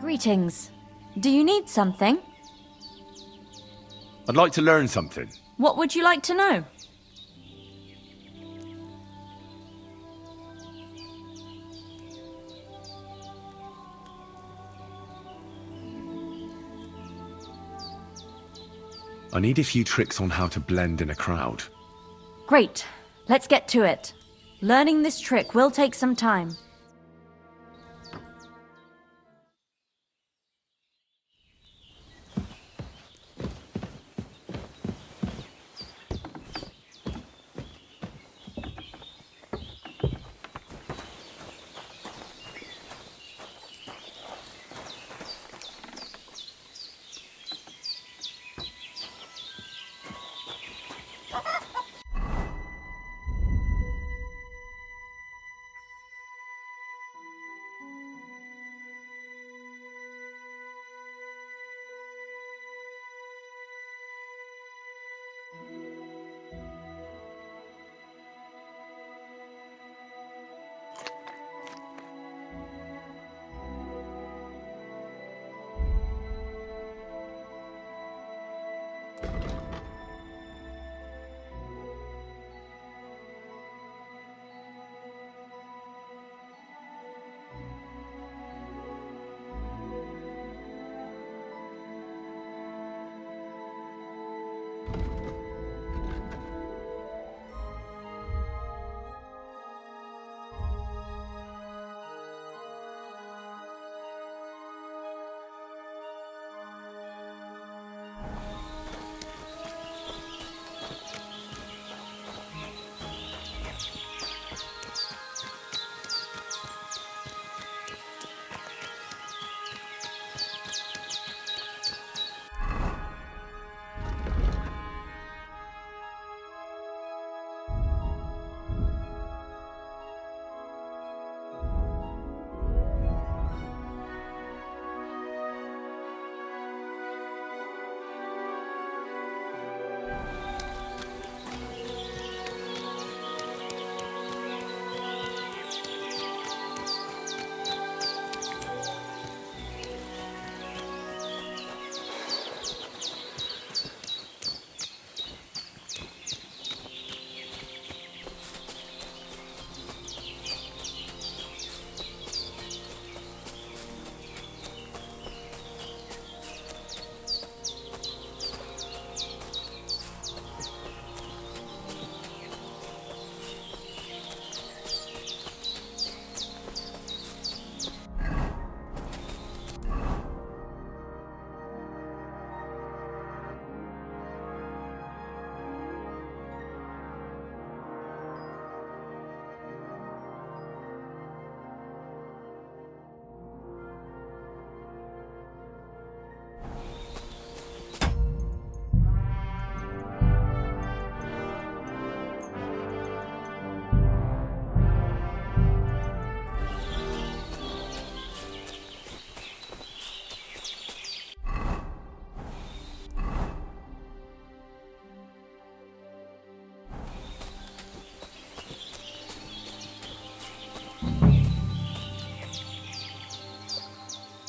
Greetings. Do you need something? I'd like to learn something. What would you like to know? I need a few tricks on how to blend in a crowd. Great. Let's get to it. Learning this trick will take some time.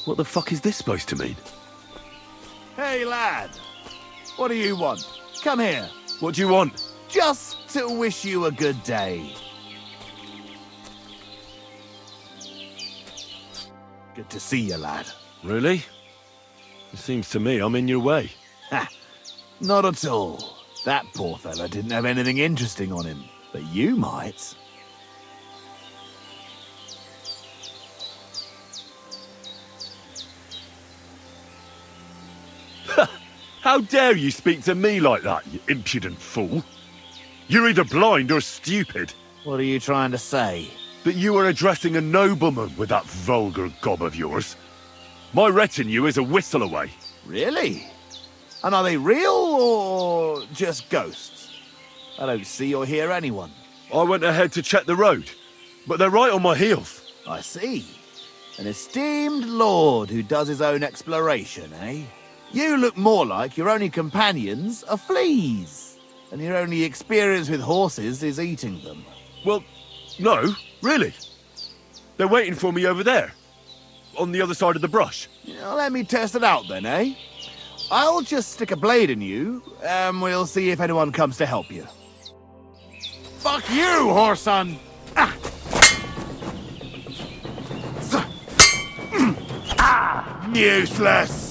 What the fuck is this supposed to mean? Hey, lad. What do you want? Come here. What do you want? Just to wish you a good day. Good to see you, lad. Really? It seems to me I'm in your way. Ha! Not at all. That poor fella didn't have anything interesting on him, but you might. How dare you speak to me like that, you impudent fool? You're either blind or stupid. What are you trying to say? That you are addressing a nobleman with that vulgar gob of yours. My retinue is a whistle away. Really? And are they real or just ghosts? I don't see or hear anyone. I went ahead to check the road, but they're right on my heels. I see. An esteemed lord who does his own exploration, eh? You look more like your only companions are fleas, and your only experience with horses is eating them. Well, no, really. They're waiting for me over there. on the other side of the brush? Let me test it out then, eh? I'll just stick a blade in you, and we'll see if anyone comes to help you. Fuck you, whoreson! Ah! Useless!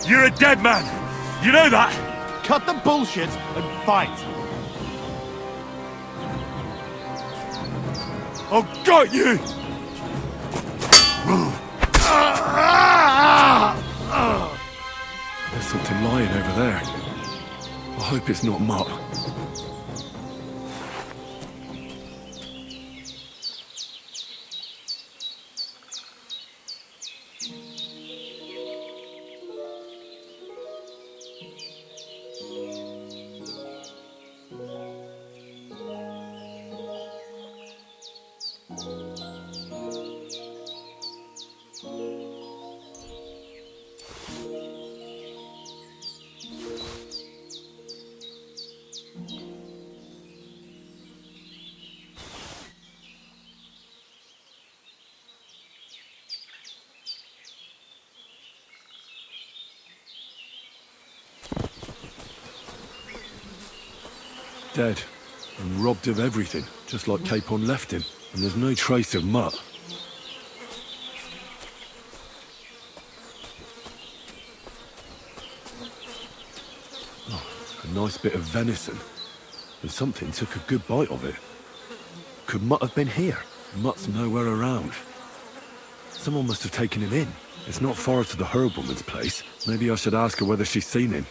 You're a dead man! You know that? Cut the bullshit and fight! I've got you! There's something lying over there. I hope it's not Mutt. Dead, and robbed of everything, just like Capon left him, and there's no trace of Mutt. Oh, a nice bit of venison, and something took a good bite of it. Could Mutt have been here? Mutt's nowhere around. Someone must have taken him in. It's not far to the herbwoman's place. Maybe I should ask her whether she's seen him.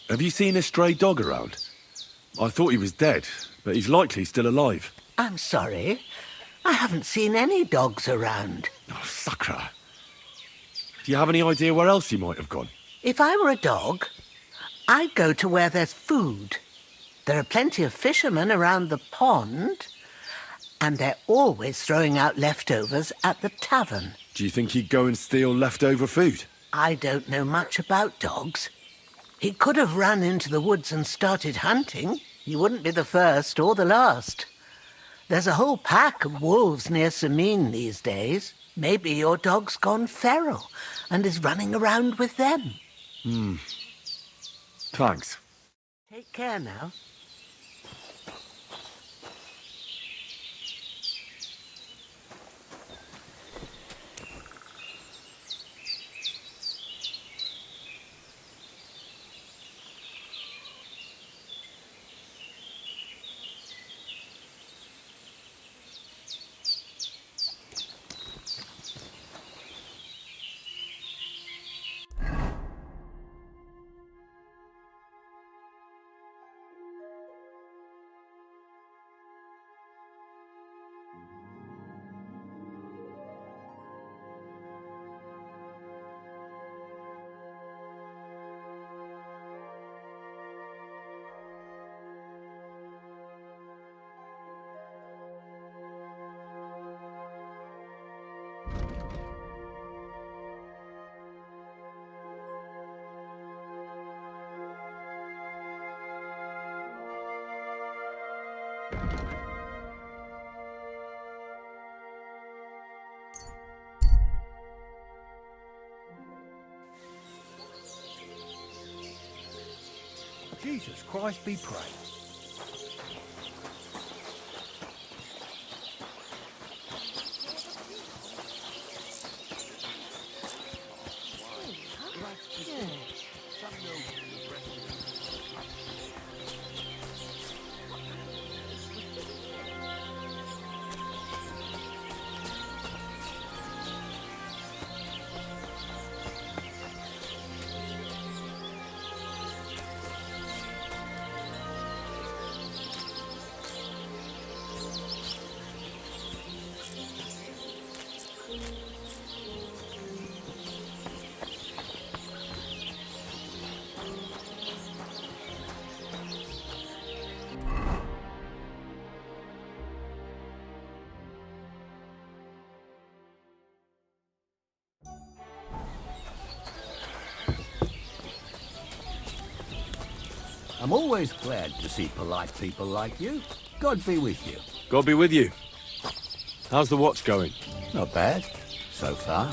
Have you seen a stray dog around? I thought he was dead, but he's likely still alive. I'm sorry. I haven't seen any dogs around. Oh, sucker. Do you have any idea where else he might have gone? If I were a dog, I'd go to where there's food. There are plenty of fishermen around the pond, and they're always throwing out leftovers at the tavern. Do you think he'd go and steal leftover food? I don't know much about dogs. He could have run into the woods and started hunting. He wouldn't be the first or the last. There's a whole pack of wolves near Samine these days. Maybe your dog's gone feral and is running around with them. Thanks. Take care now. Jesus Christ be praised. I'm always glad to see polite people like you. God be with you. God be with you. How's the watch going? Not bad, so far.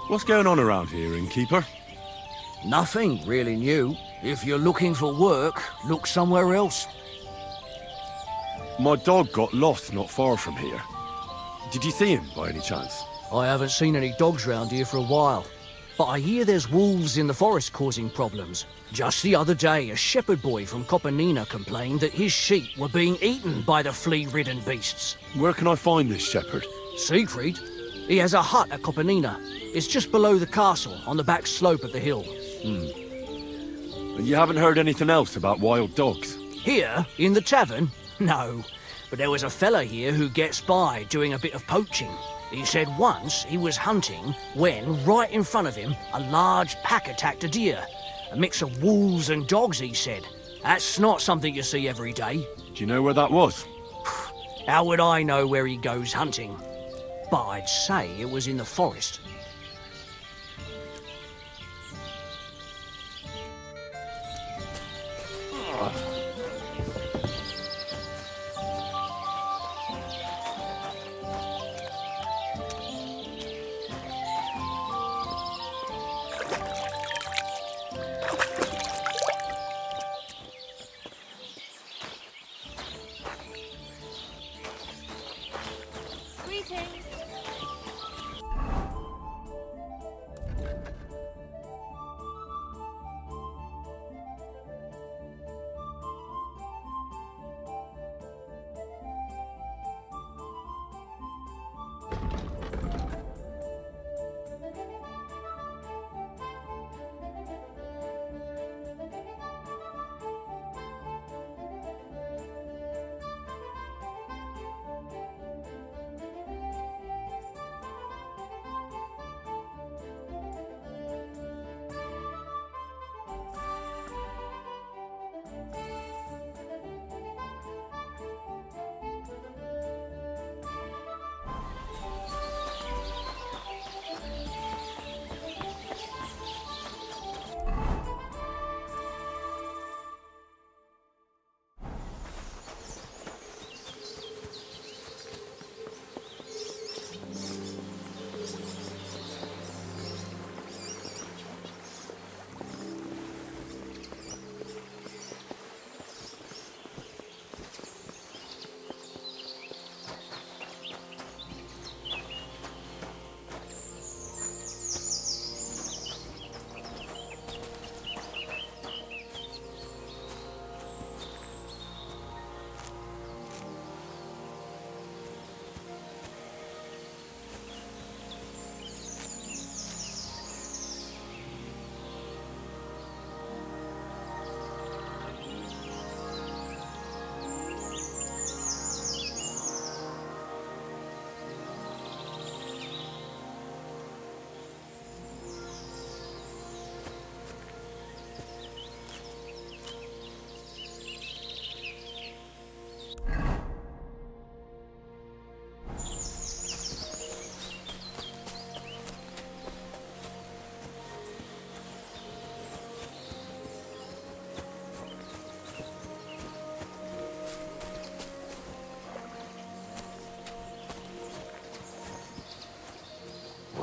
What's going on around here, innkeeper? Nothing really new. If you're looking for work, look somewhere else. My dog got lost not far from here. Did you see him by any chance? I haven't seen any dogs round here for a while, but I hear there's wolves in the forest causing problems. Just the other day, a shepherd boy from Copenina complained that his sheep were being eaten by the flea-ridden beasts. Where can I find this shepherd? Siegfried? He has a hut at Copenina. It's just below the castle, on the back slope of the hill. And you haven't heard anything else about wild dogs? Here, in the tavern? No. But there was a fella here who gets by doing a bit of poaching. He said once he was hunting when, right in front of him, a large pack attacked a deer. A mix of wolves and dogs, he said. That's not something you see every day. Do you know where that was? How would I know where he goes hunting? But I'd say it was in the forest.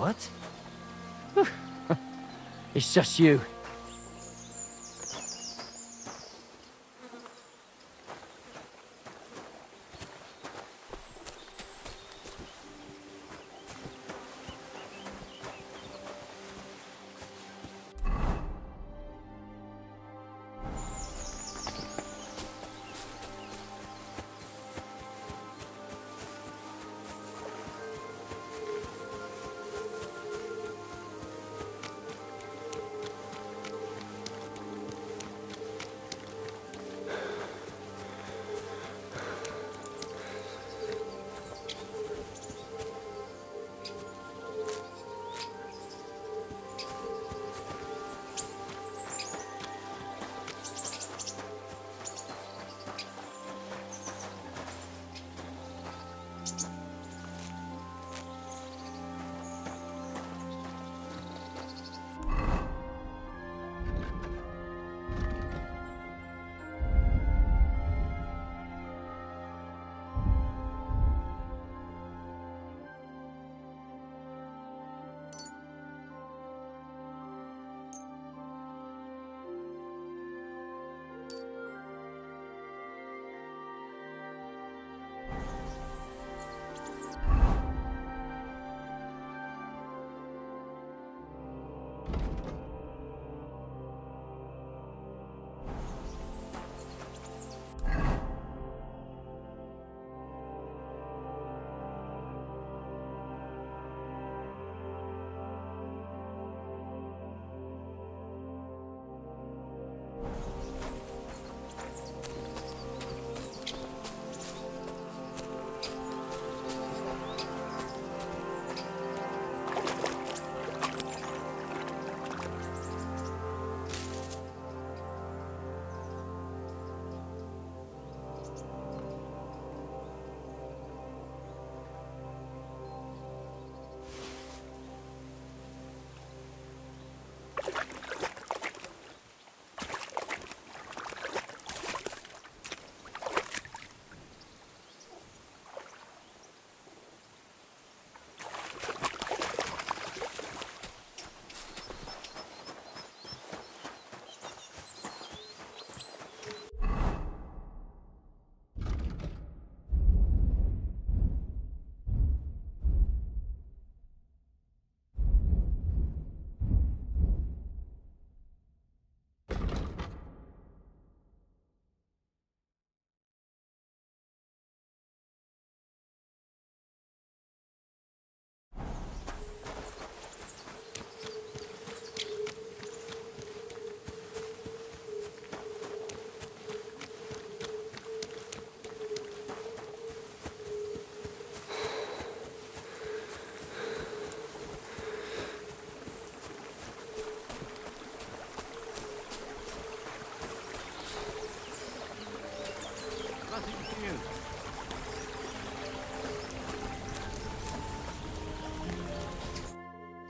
What? It's just you.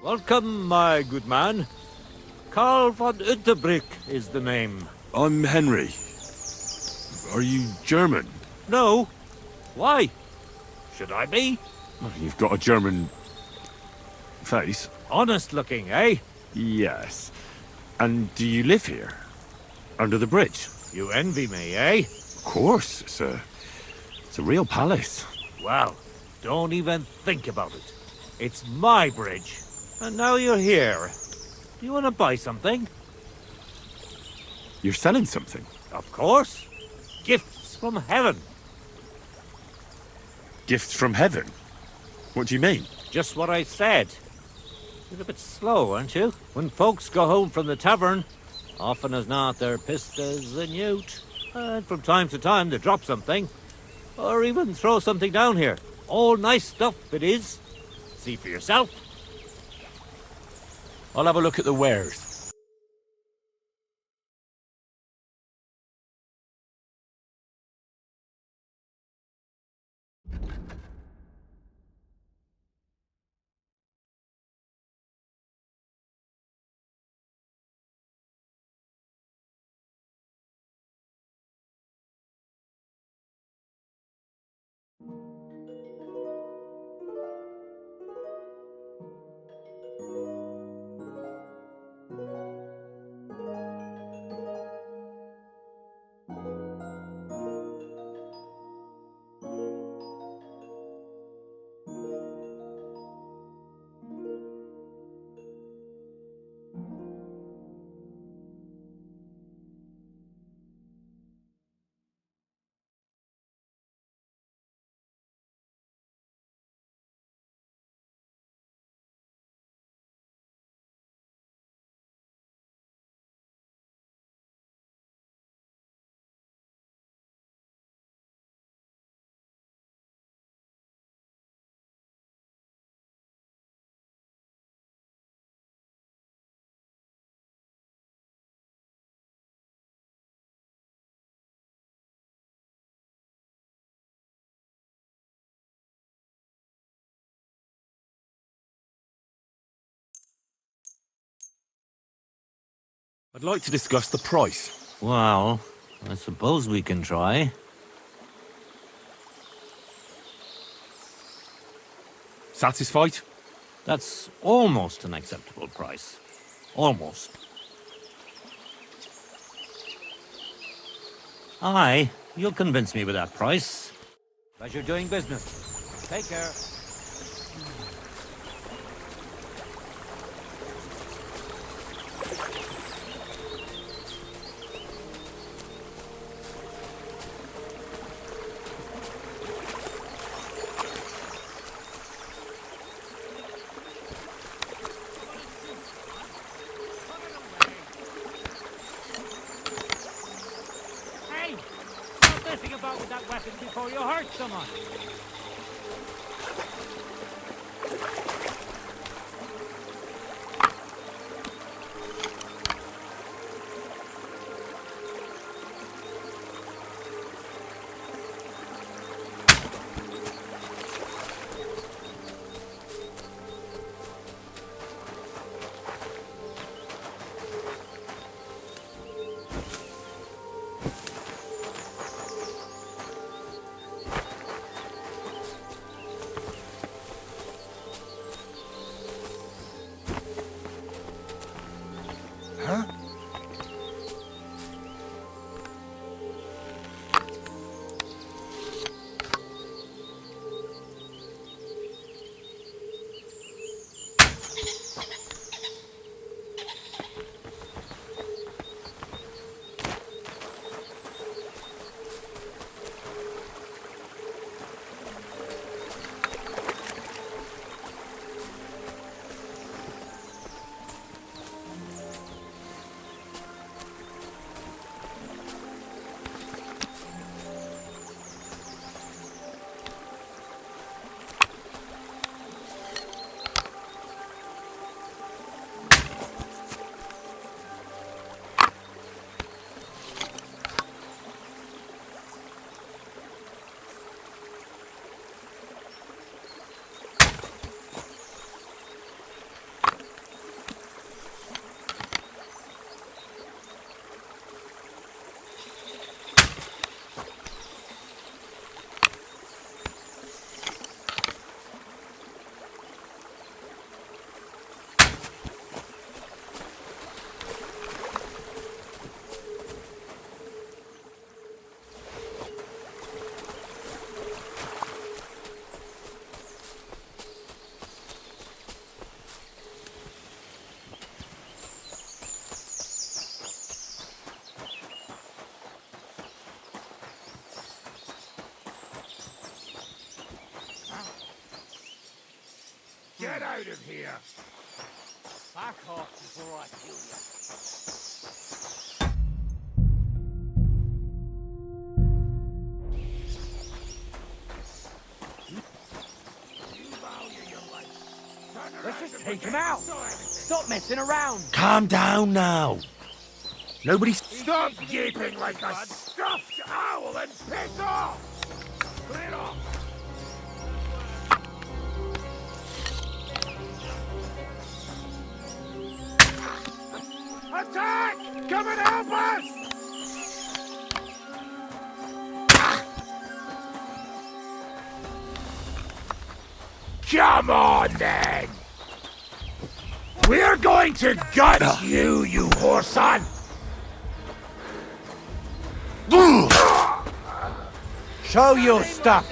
Welcome, my good man. Karl von Unterbrick is the name. I'm Henry. Are you German? No. Why? Should I be? You've got a German face. Honest looking, eh? Yes. And do you live here? Under the bridge? You envy me, eh? Of course. It's a real palace. Well, don't even think about it. It's my bridge. And now you're here. Do you want to buy something? You're selling something? Of course. Gifts from heaven. Gifts from heaven? What do you mean? Just what I said. You're a bit slow, aren't you? When folks go home from the tavern, often as not they're pissed as a newt. And from time to time they drop something. Or even throw something down here. All nice stuff it is. See for yourself. I'll have a look at the wares. I'd like to discuss the price. Well, I suppose we can try. Satisfied? That's almost an acceptable price. Almost. Aye, you'll convince me with that price. Pleasure doing business. Take care. Hey! Stop messing about with that weapon before you hurt someone! Get out of here! Back off before I kill you. Let's just take him out! Stop messing around! Calm down now. Nobody's... Stop gaping like a stuffed owl and piss off! Clear off! Attack! Come and help us! Come on, then! We're going to gut you, you whoreson! Show your stuff!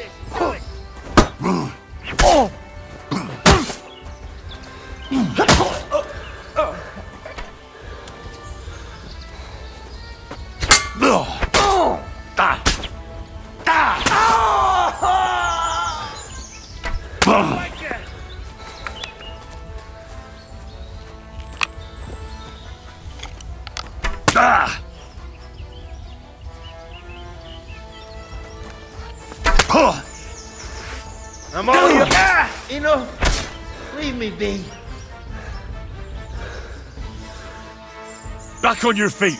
I'm all you... Enough! Leave me be. Back on your feet.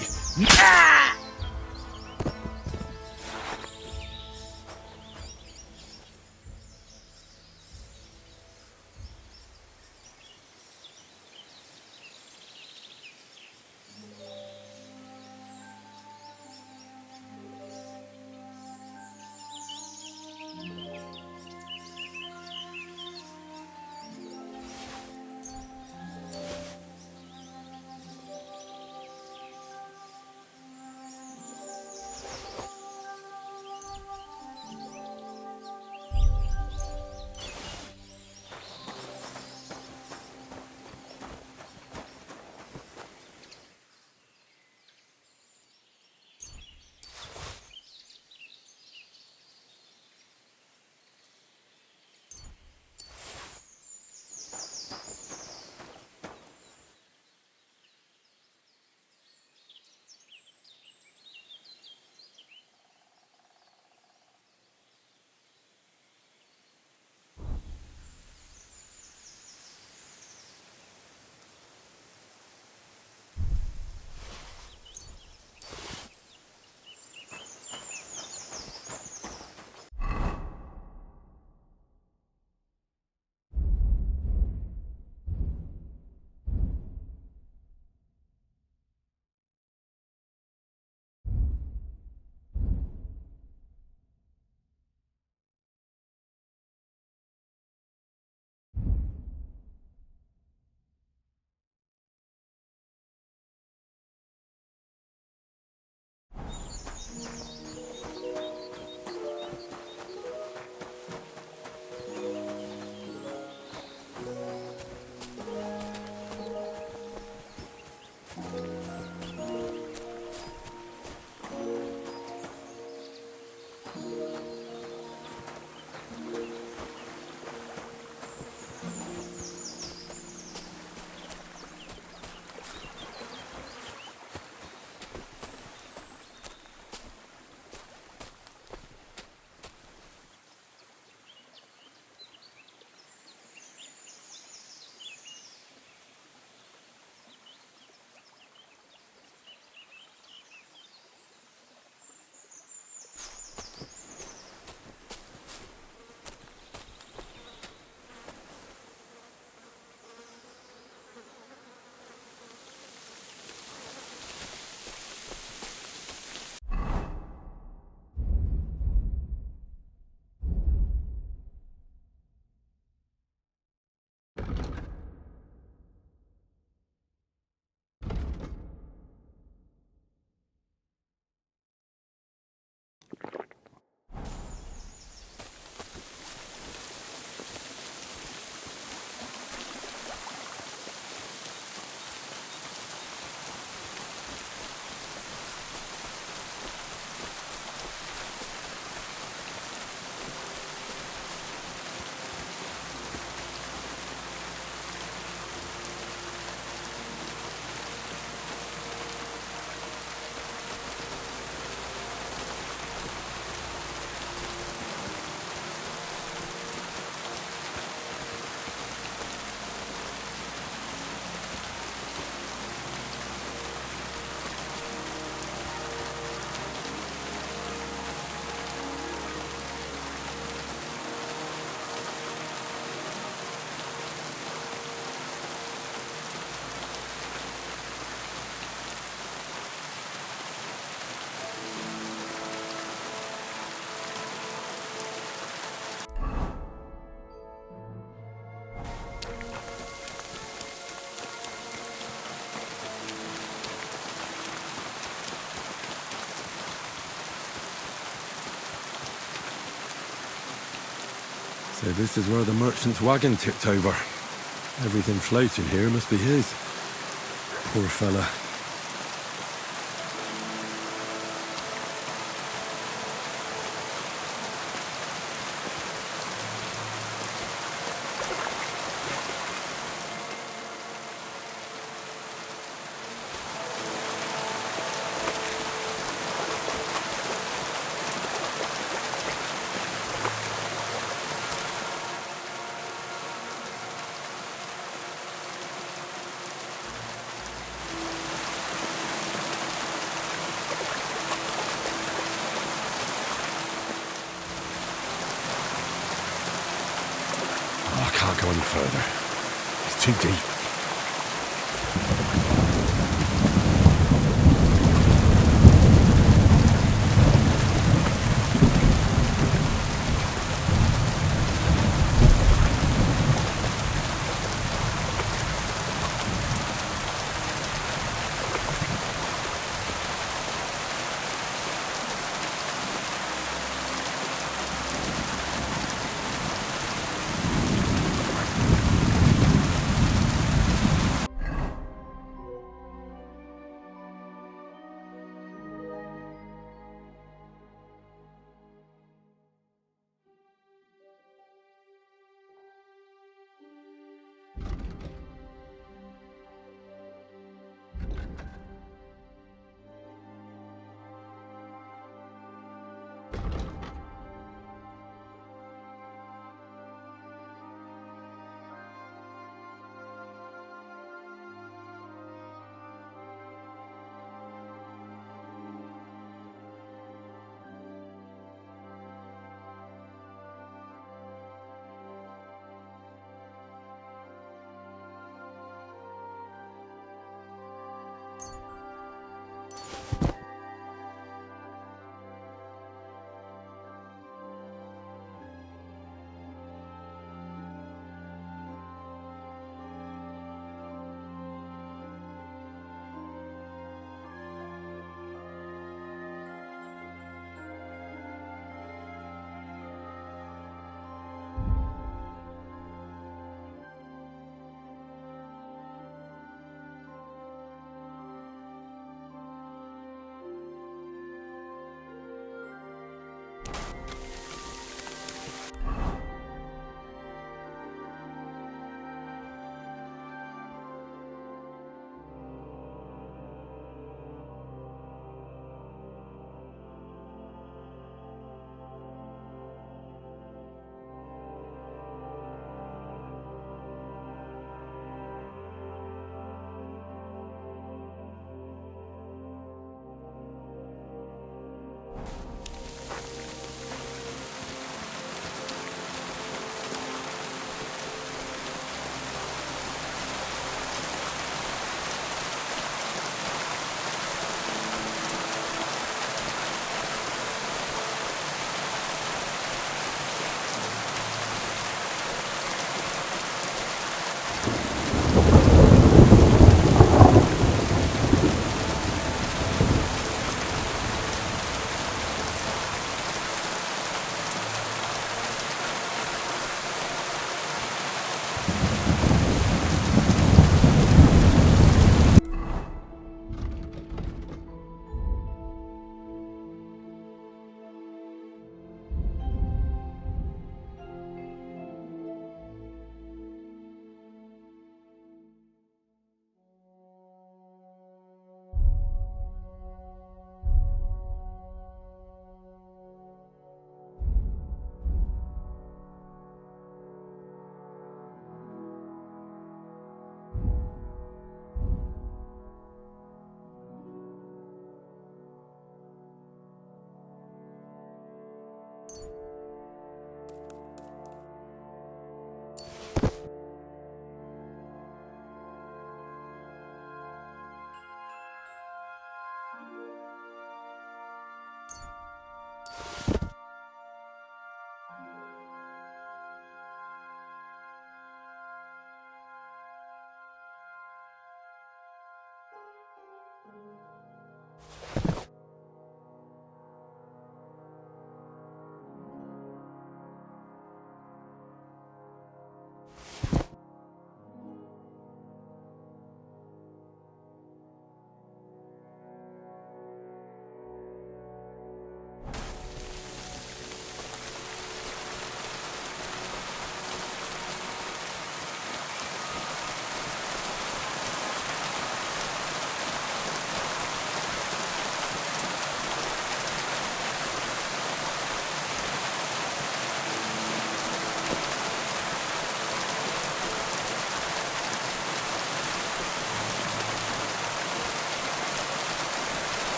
So this is where the merchant's wagon tipped over. Everything floating here must be his. Poor fella. I can't go any further. It's too deep.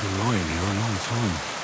I've been lying here a long time.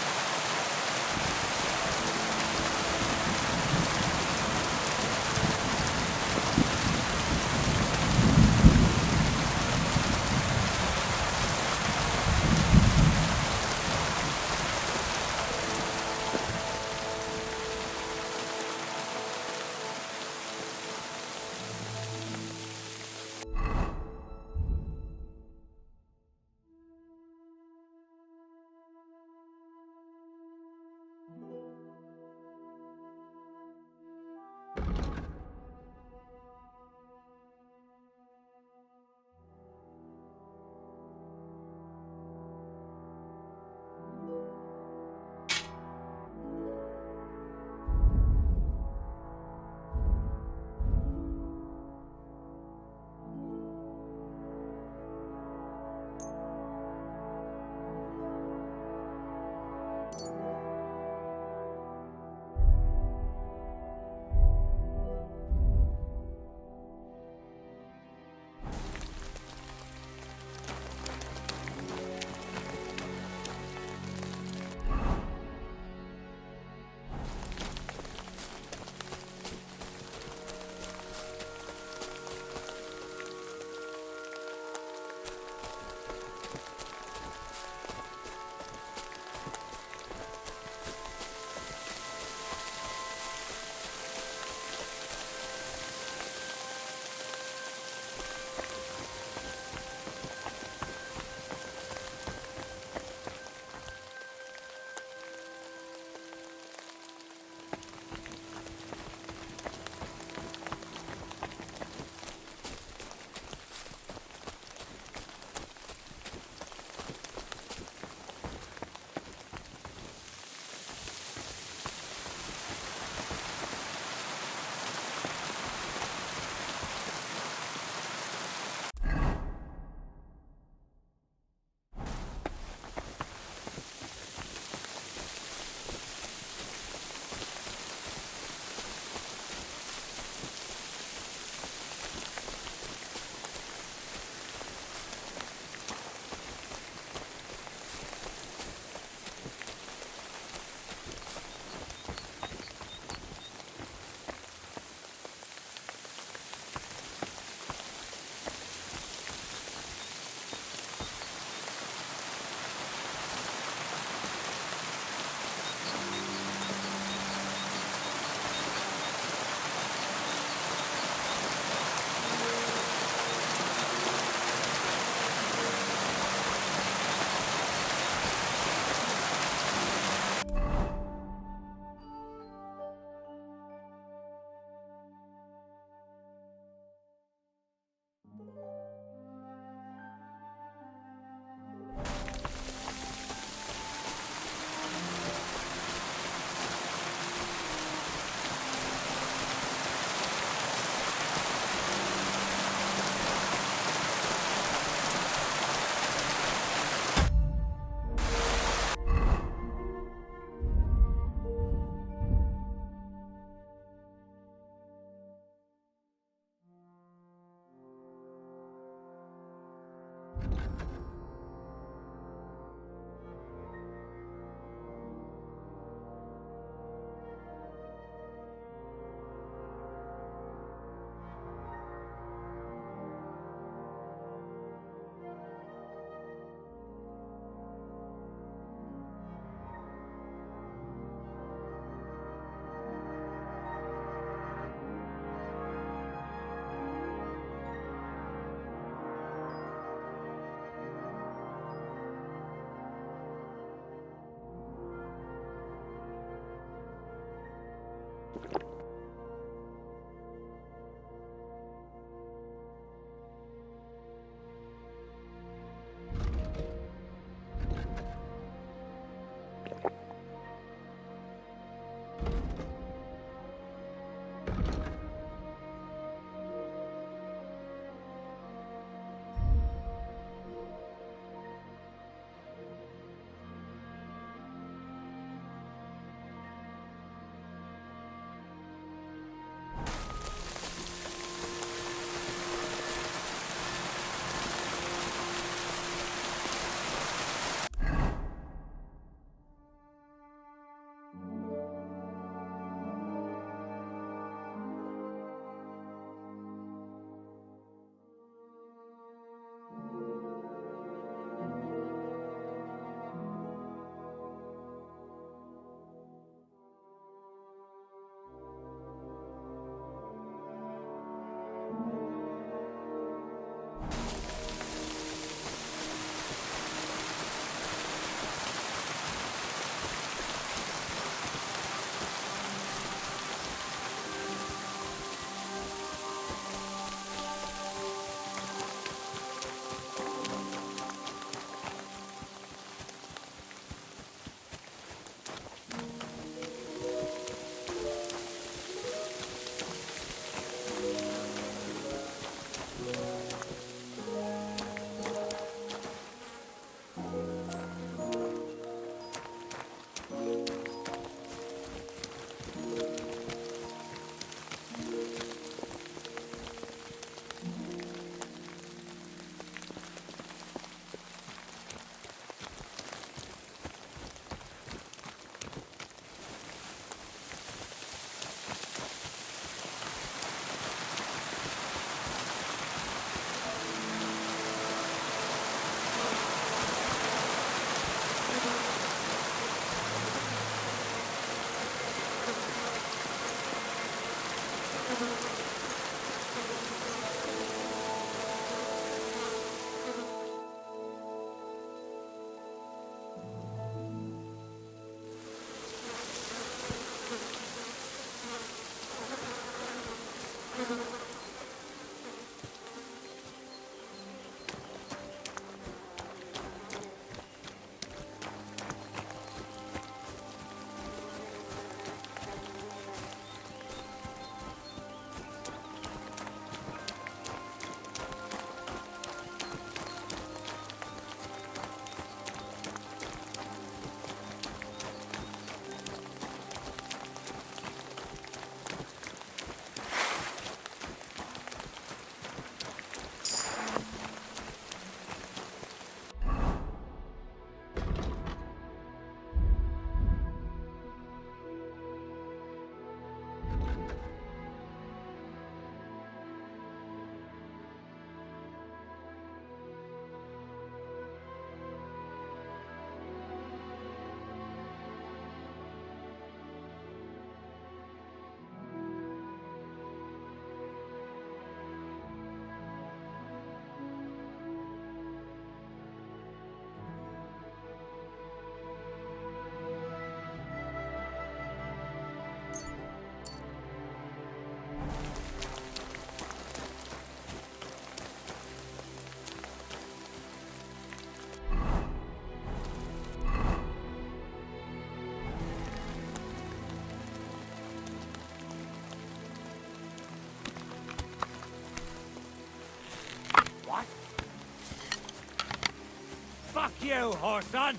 Fuck you, horseman!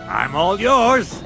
I'm all yours!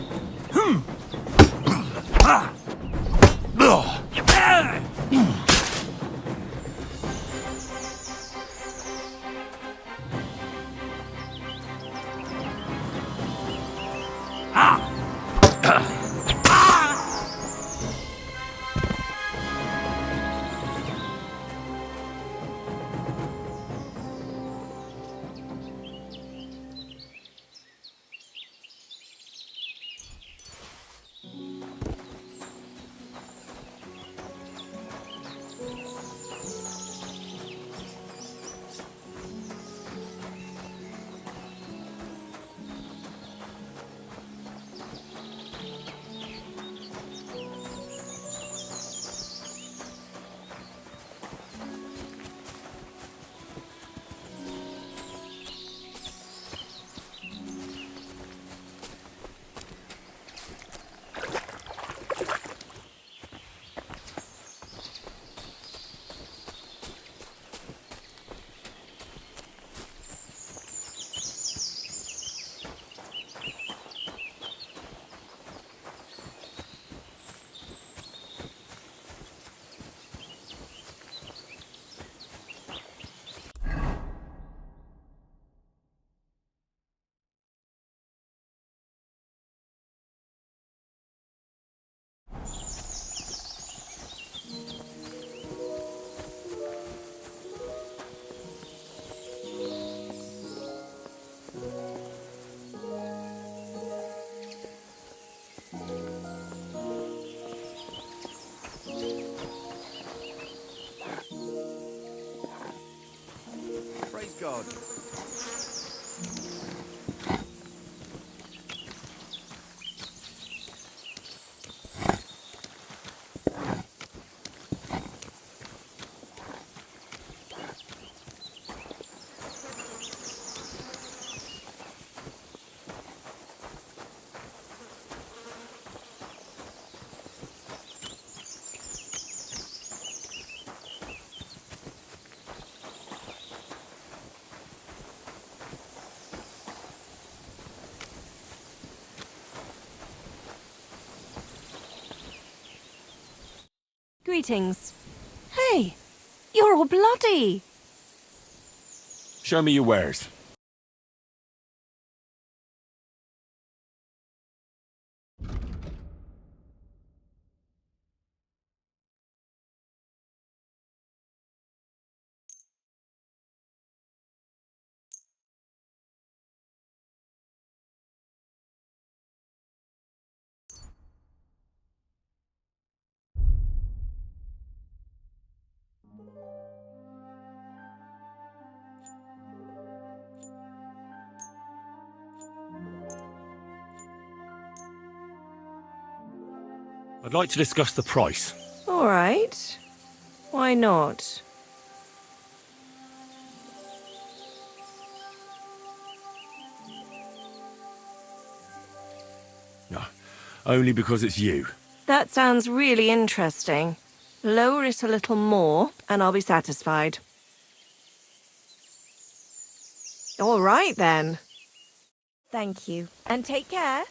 Praise God. Greetings. Hey, you're all bloody. Show me your wares. I'd like to discuss the price. All right. Why not? No, only because it's you. That sounds really interesting. Lower it a little more, and I'll be satisfied. All right, then. Thank you, and take care.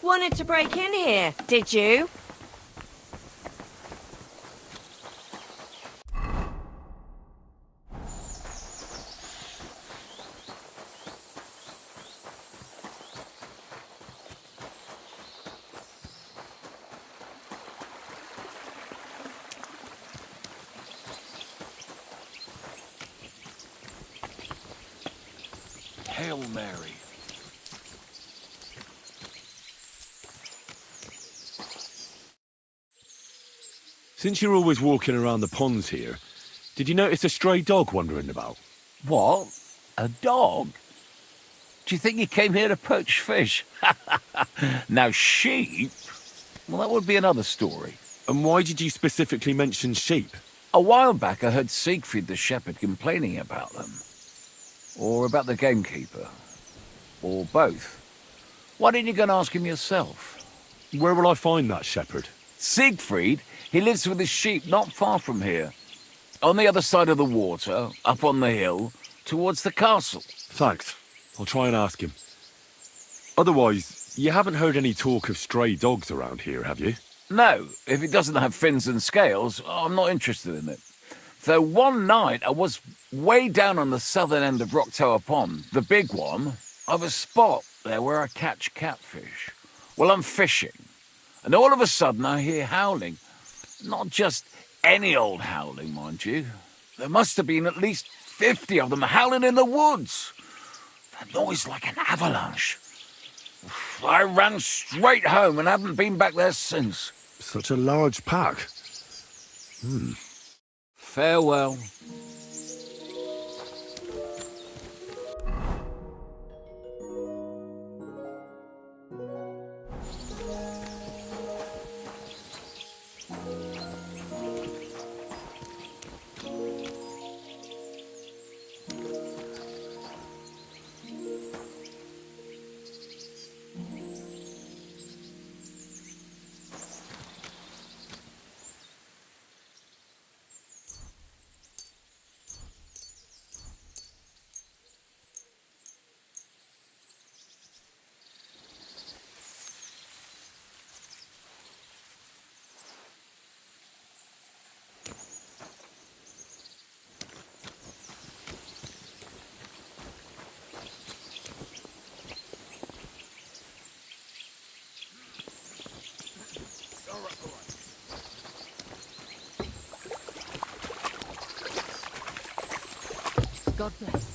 Wanted to break in here, did you? Hail Mary. Since you're always walking around the ponds here, did you notice a stray dog wandering about? What? A dog? Do you think he came here to poach fish? Now, sheep? Well, that would be another story. And why did you specifically mention sheep? A while back, I heard Siegfried the shepherd complaining about them. Or about the gamekeeper. Or both. Why didn't you go and ask him yourself? Where will I find that shepherd? Siegfried, he lives with his sheep not far from here. On the other side of the water, up on the hill, towards the castle. Thanks. I'll try and ask him. Otherwise, you haven't heard any talk of stray dogs around here, have you? No, if it doesn't have fins and scales, I'm not interested in it. Though one night I was way down on the southern end of Rock Tower Pond, the big one, of a spot there where I catch catfish. Well, I'm fishing, and all of a sudden I hear howling. Not just any old howling, mind you. There must have been at least 50 of them howling in the woods. A noise like an avalanche. I ran straight home and haven't been back there since. Such a large pack. Farewell. God bless.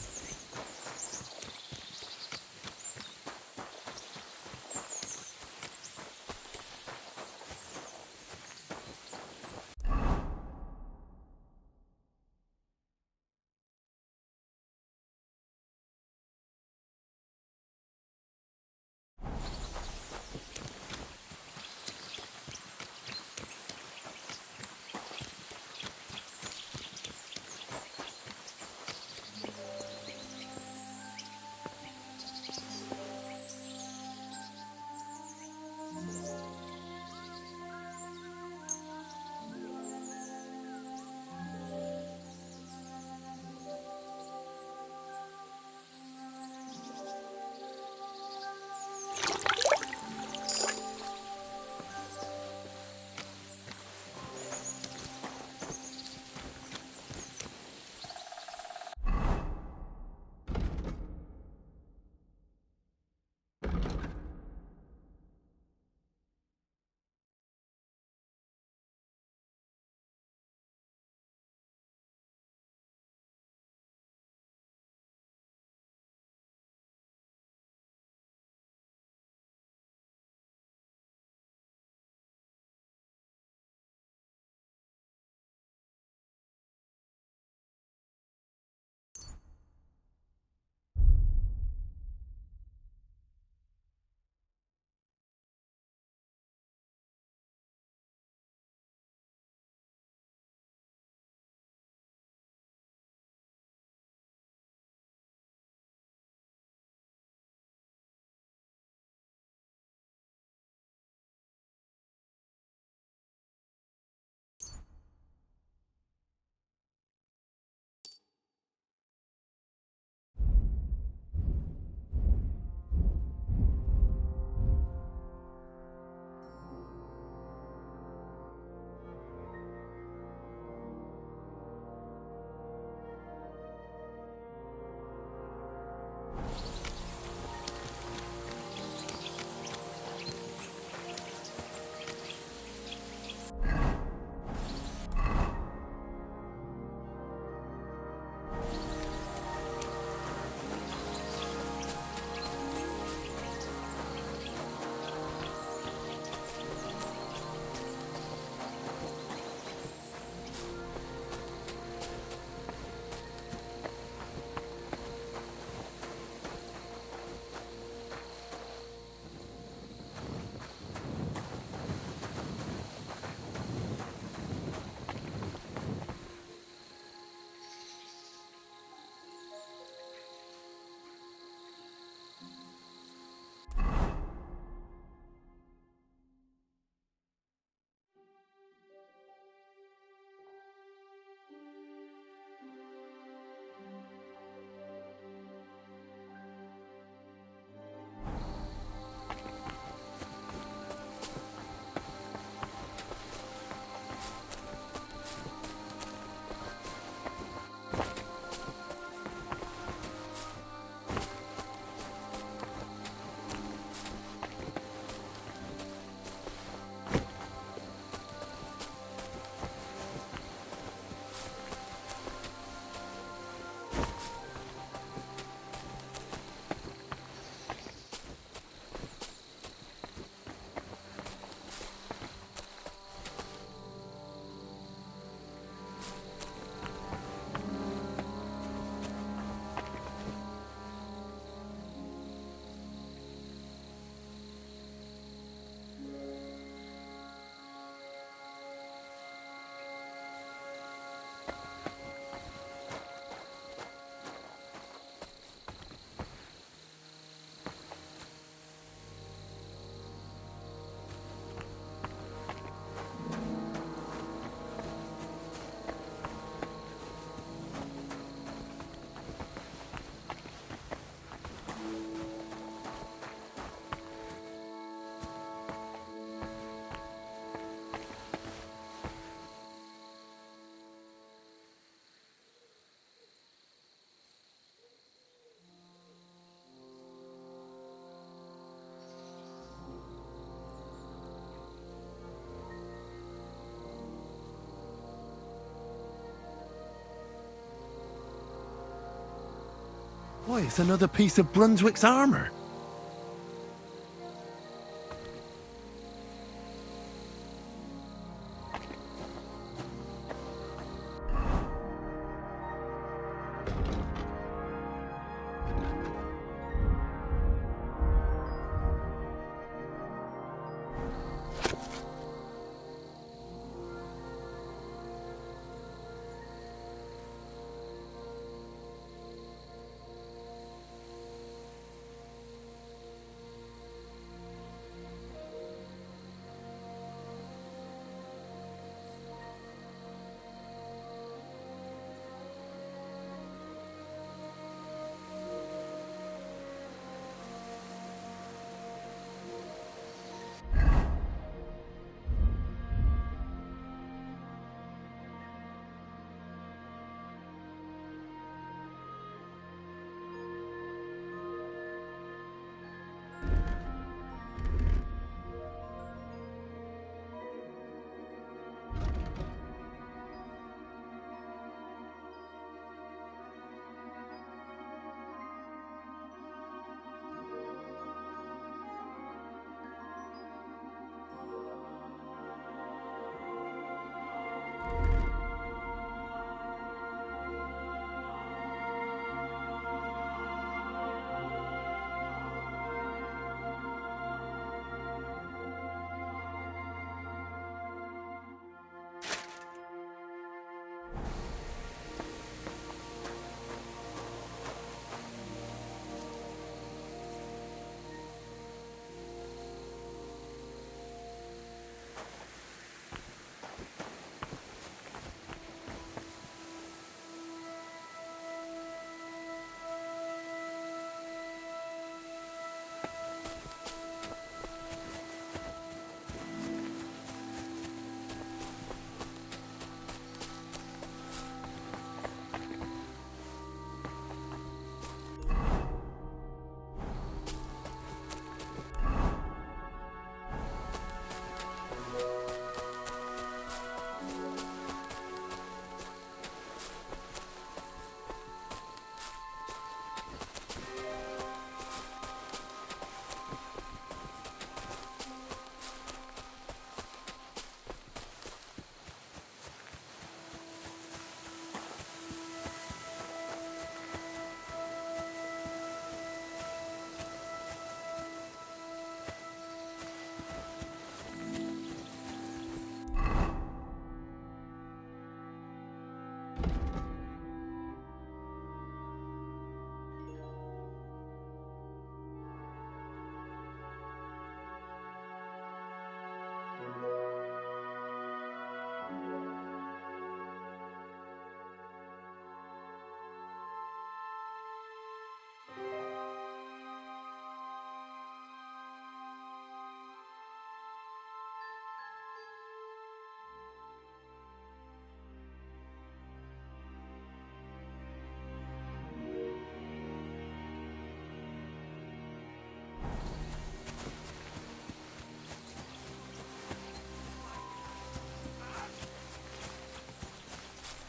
Why, it's another piece of Brunswick's armor.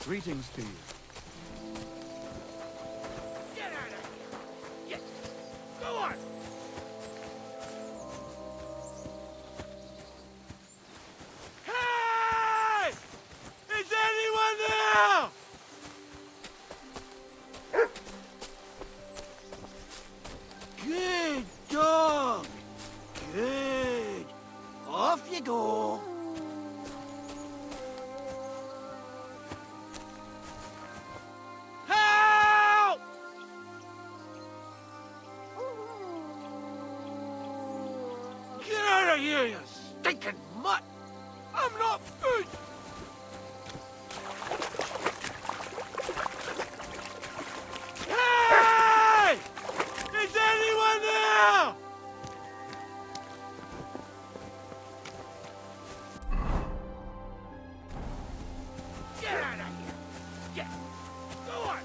Greetings to you. Get out of here! Yes! Go on! Hey! Is anyone there? Good dog! Good! Off you go! Help! Get out of here, you stinking mutt! I'm not food! Hey! Is anyone there? Get out of here! Get! Go on!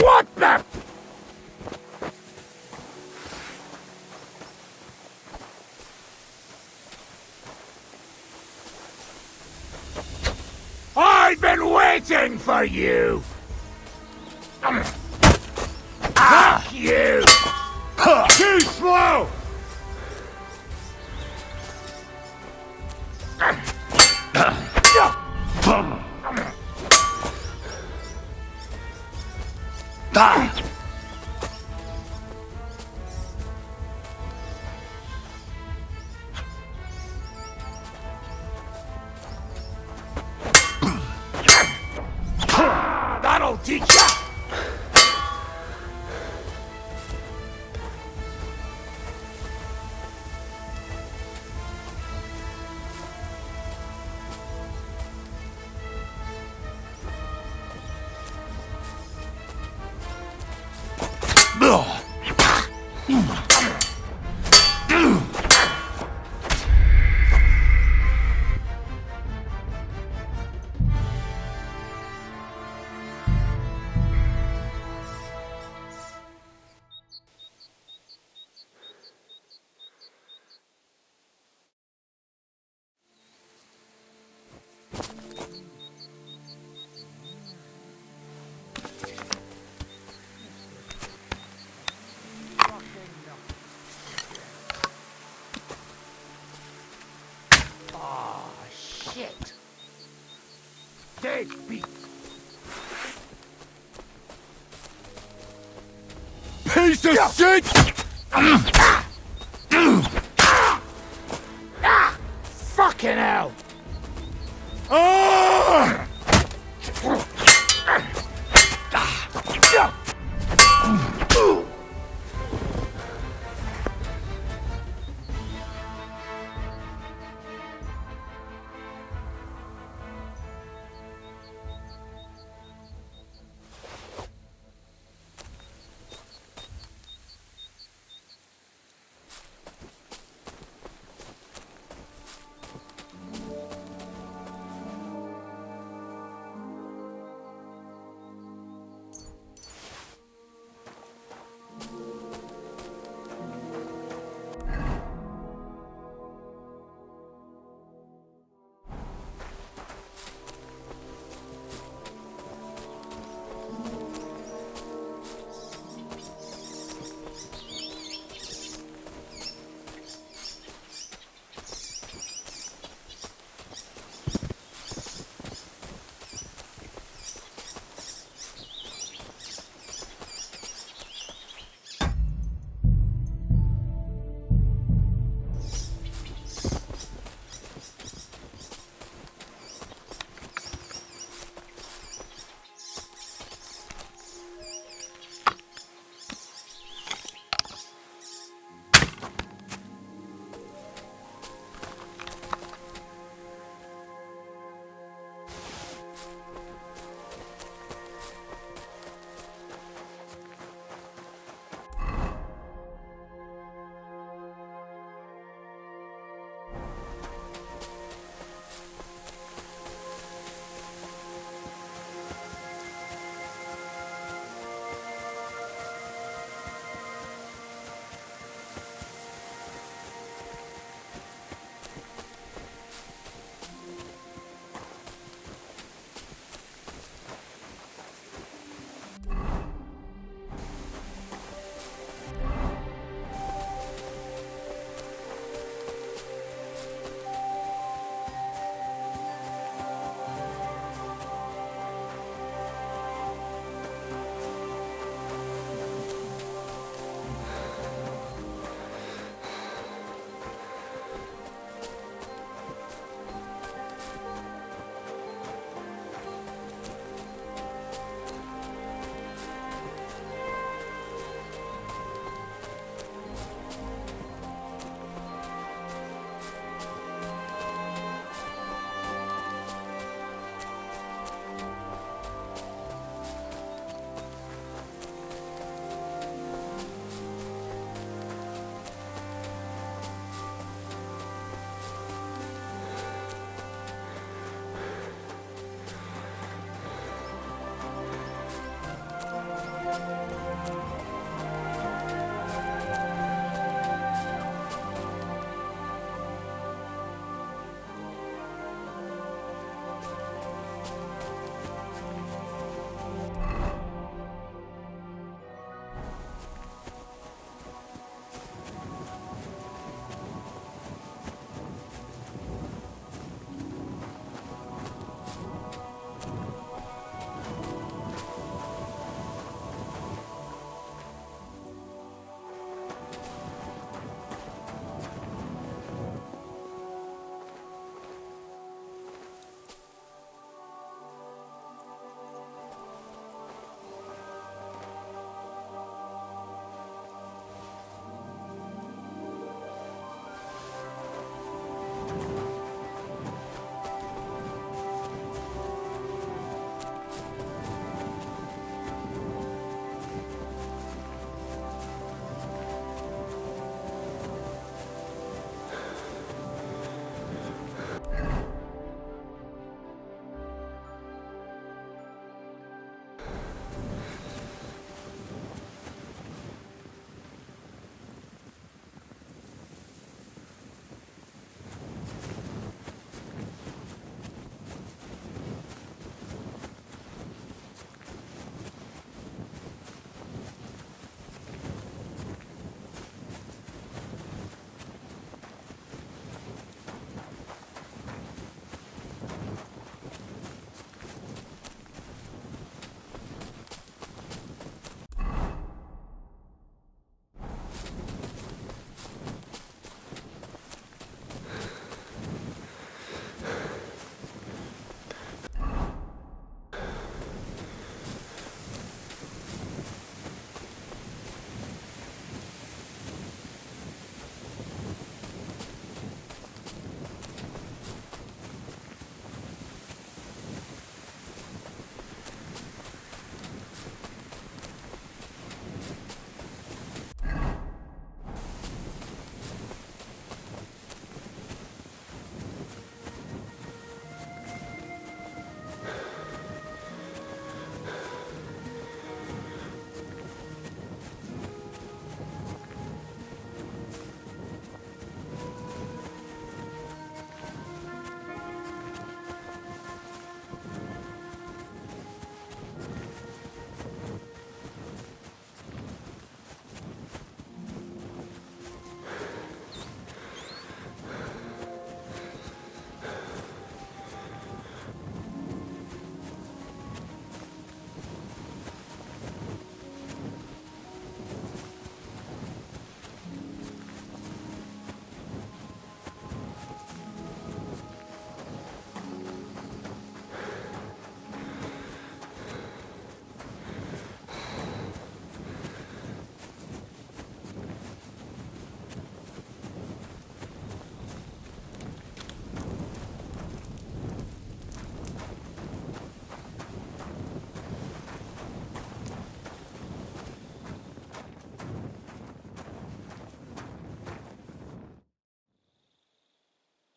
What the? I've been waiting for you! Fuck you! Too slow! That'll teach ya! Shit! Dead beat! Piece of shit! Fucking hell!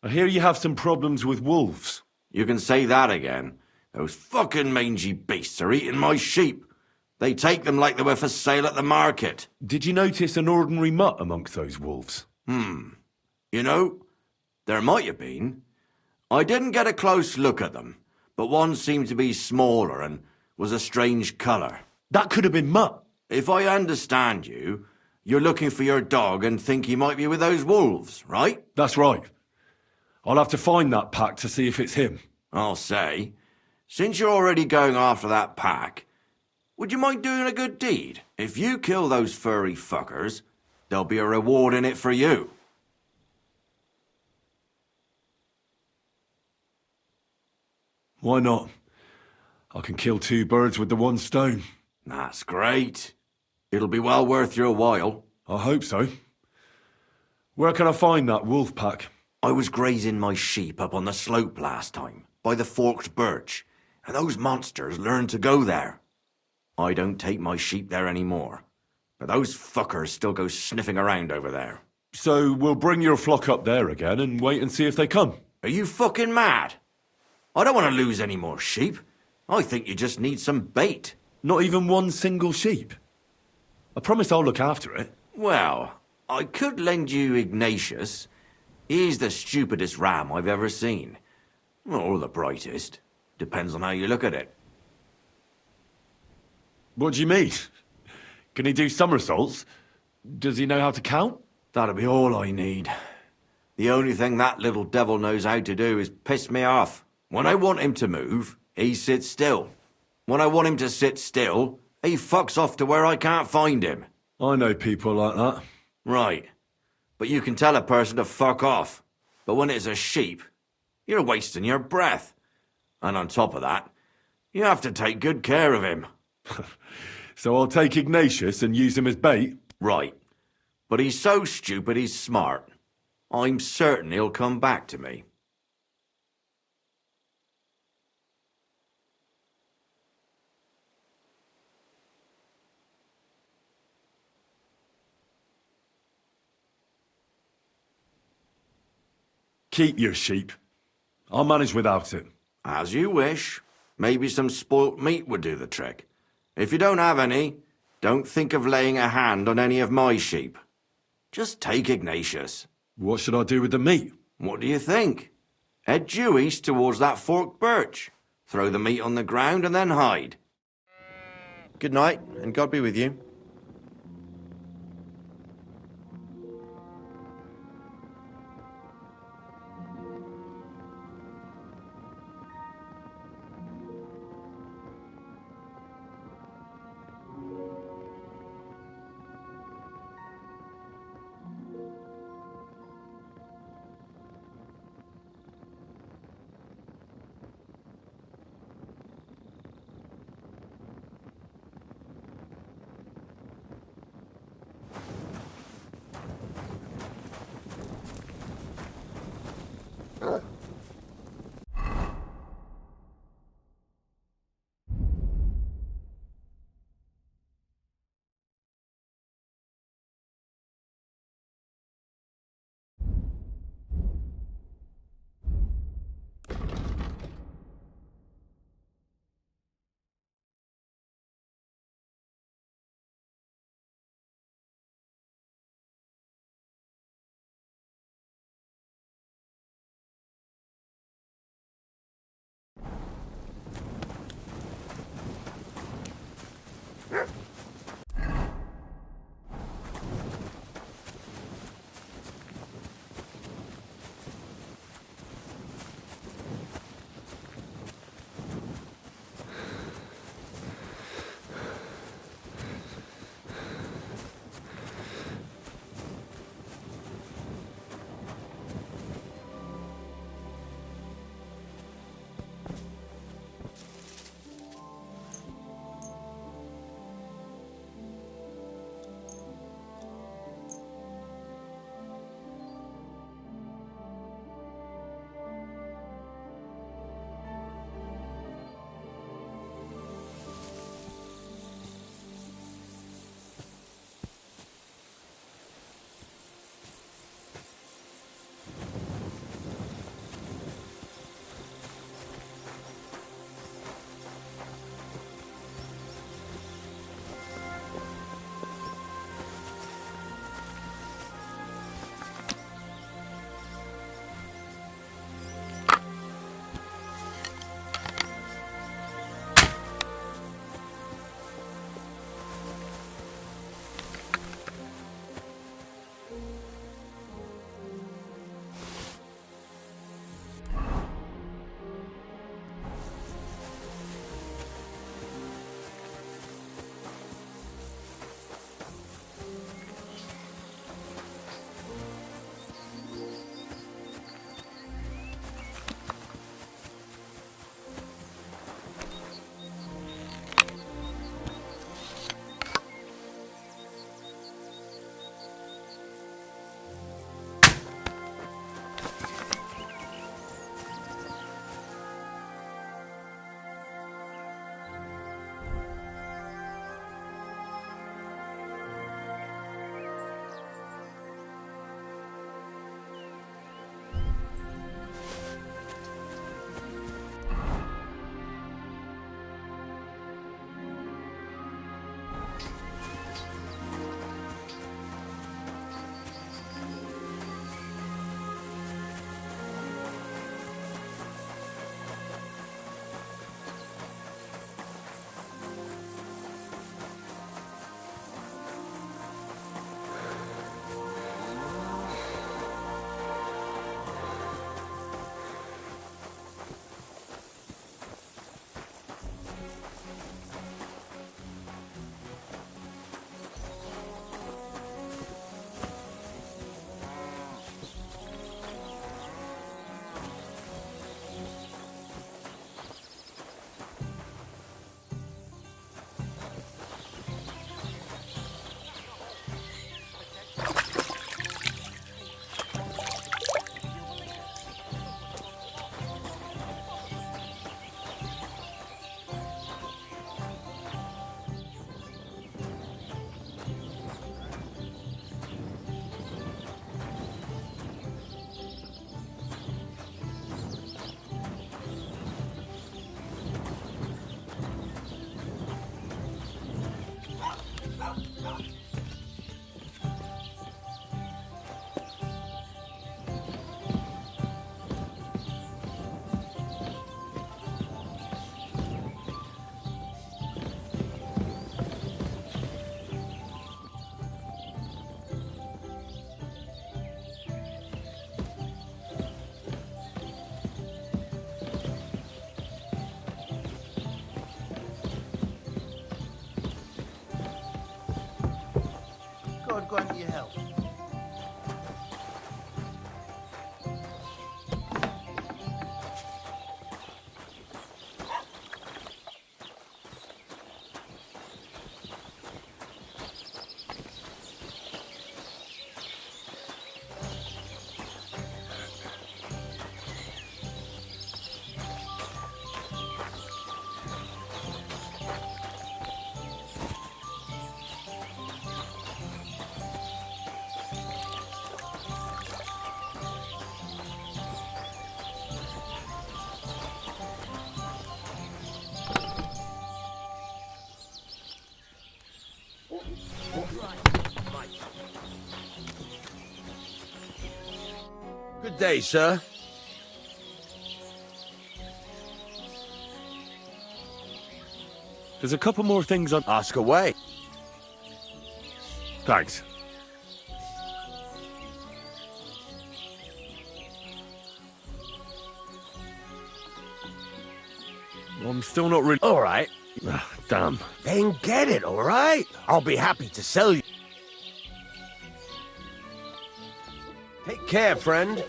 I hear you have some problems with wolves. You can say that again. Those fucking mangy beasts are eating my sheep. They take them like they were for sale at the market. Did you notice an ordinary mutt amongst those wolves? You know, there might have been. I didn't get a close look at them, but one seemed to be smaller and was a strange colour. That could have been Mutt. If I understand you, you're looking for your dog and think he might be with those wolves, right? That's right. I'll have to find that pack to see if it's him. I'll say, since you're already going after that pack, would you mind doing a good deed? If you kill those furry fuckers, there'll be a reward in it for you. Why not? I can kill 2 birds with the one stone. That's great. It'll be well worth your while. I hope so. Where can I find that wolf pack? I was grazing my sheep up on the slope last time, by the forked birch, and those monsters learned to go there. I don't take my sheep there anymore, but those fuckers still go sniffing around over there. So we'll bring your flock up there again and wait and see if they come. Are you fucking mad? I don't want to lose any more sheep. I think you just need some bait. Not even one single sheep. I promise I'll look after it. Well, I could lend you Ignatius. He's the stupidest ram I've ever seen. Or the brightest. Depends on how you look at it. What do you mean? Can he do somersaults? Does he know how to count? That'll be all I need. The only thing that little devil knows how to do is piss me off. When I want him to move, he sits still. When I want him to sit still, he fucks off to where I can't find him. I know people like that. Right. But you can tell a person to fuck off. But when it's a sheep, you're wasting your breath. And on top of that, you have to take good care of him. So I'll take Ignatius and use him as bait? Right. But he's so stupid he's smart. I'm certain he'll come back to me. Keep your sheep. I'll manage without it. As you wish. Maybe some spoilt meat would do the trick. If you don't have any, don't think of laying a hand on any of my sheep. Just take Ignatius. What should I do with the meat? What do you think? Head due east towards that forked birch. Throw the meat on the ground and then hide. Good night, and God be with you. grant you health. Good day, sir. There's a couple more things on... Ask away. Thanks. I'm still not really... All right. Ah, damn. Then get it, all right? I'll be happy to sell you. Take care, friend.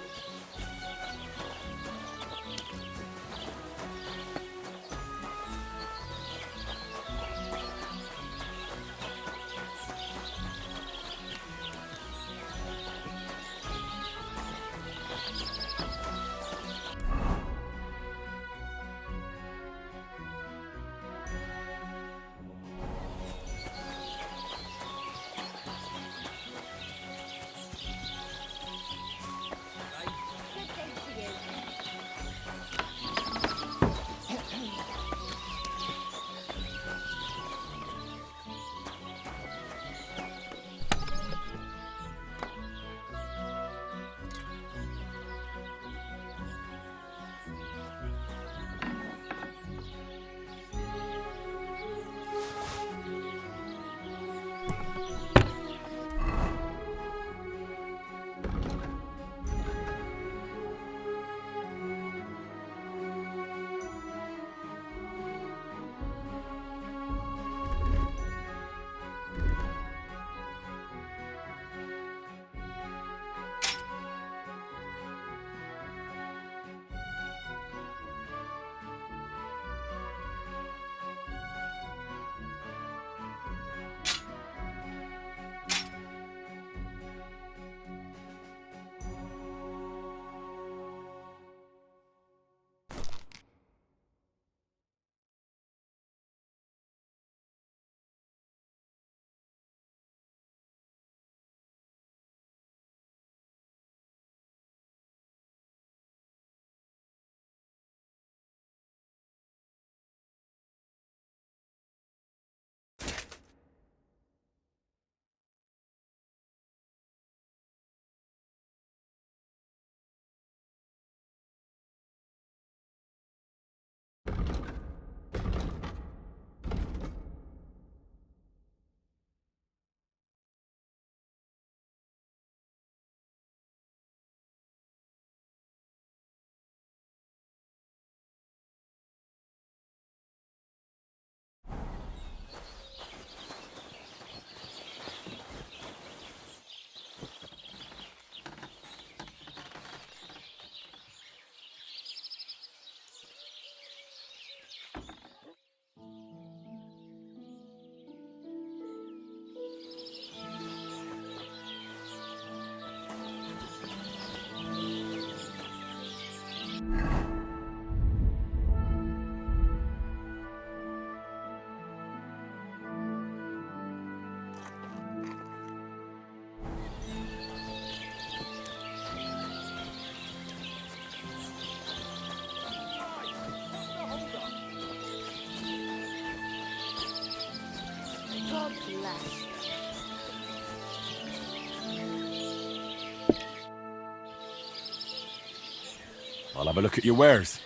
I'll have a look at your wares.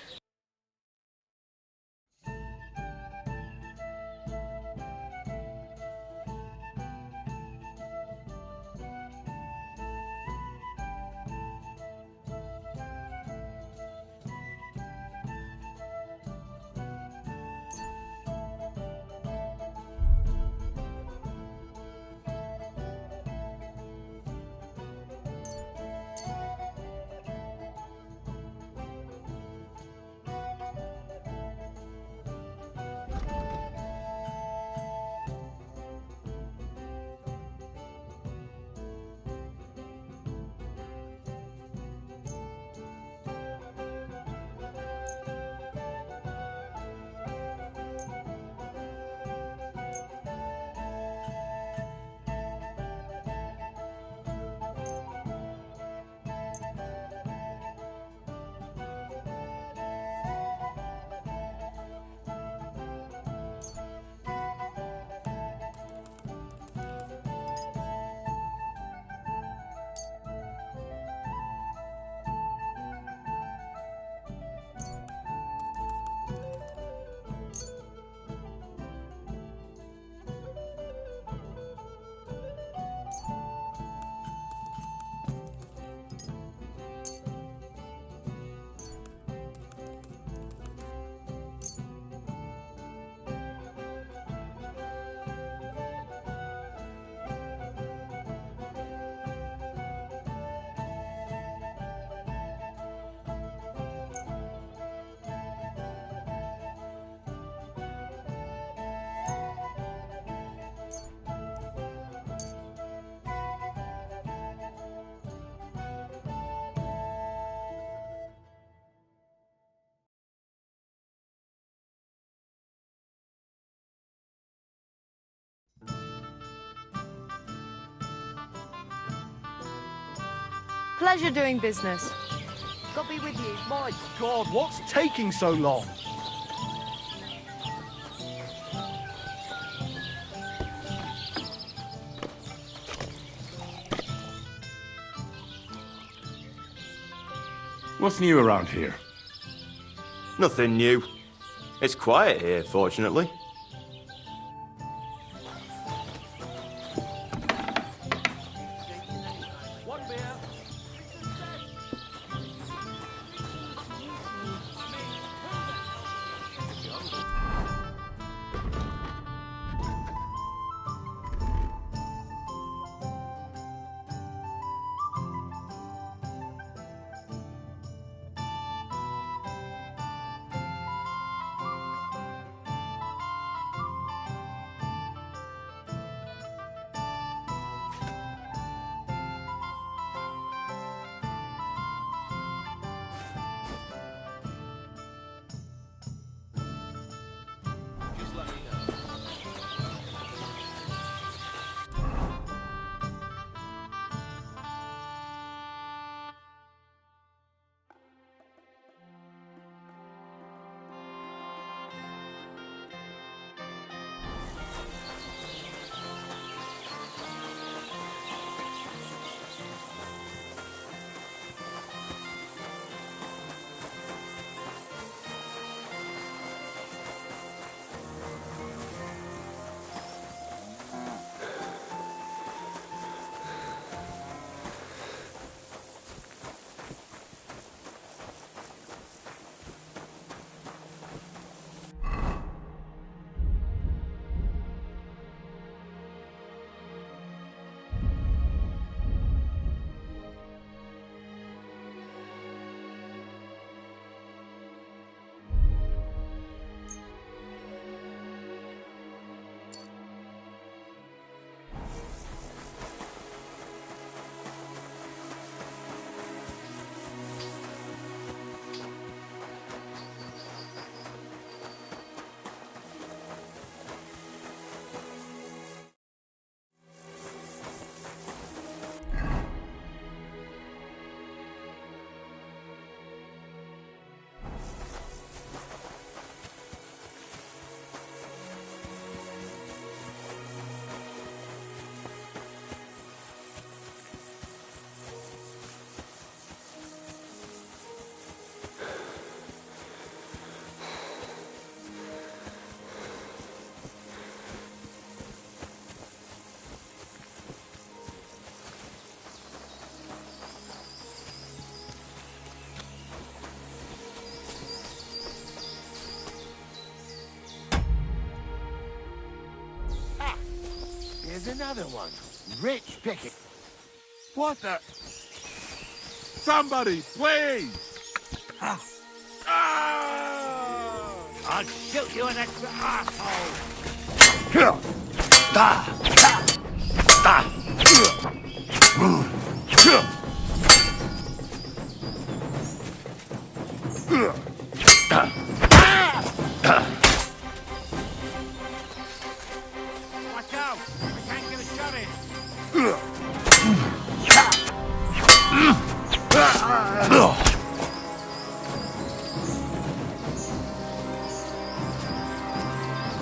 Pleasure doing business. God be with you. My God, what's taking so long? What's new around here? Nothing new. It's quiet here, fortunately. Here's another one. Rich picking. What the? Somebody, please! Ah! I'll shoot you an extra asshole. Watch out! I can't get a shot in.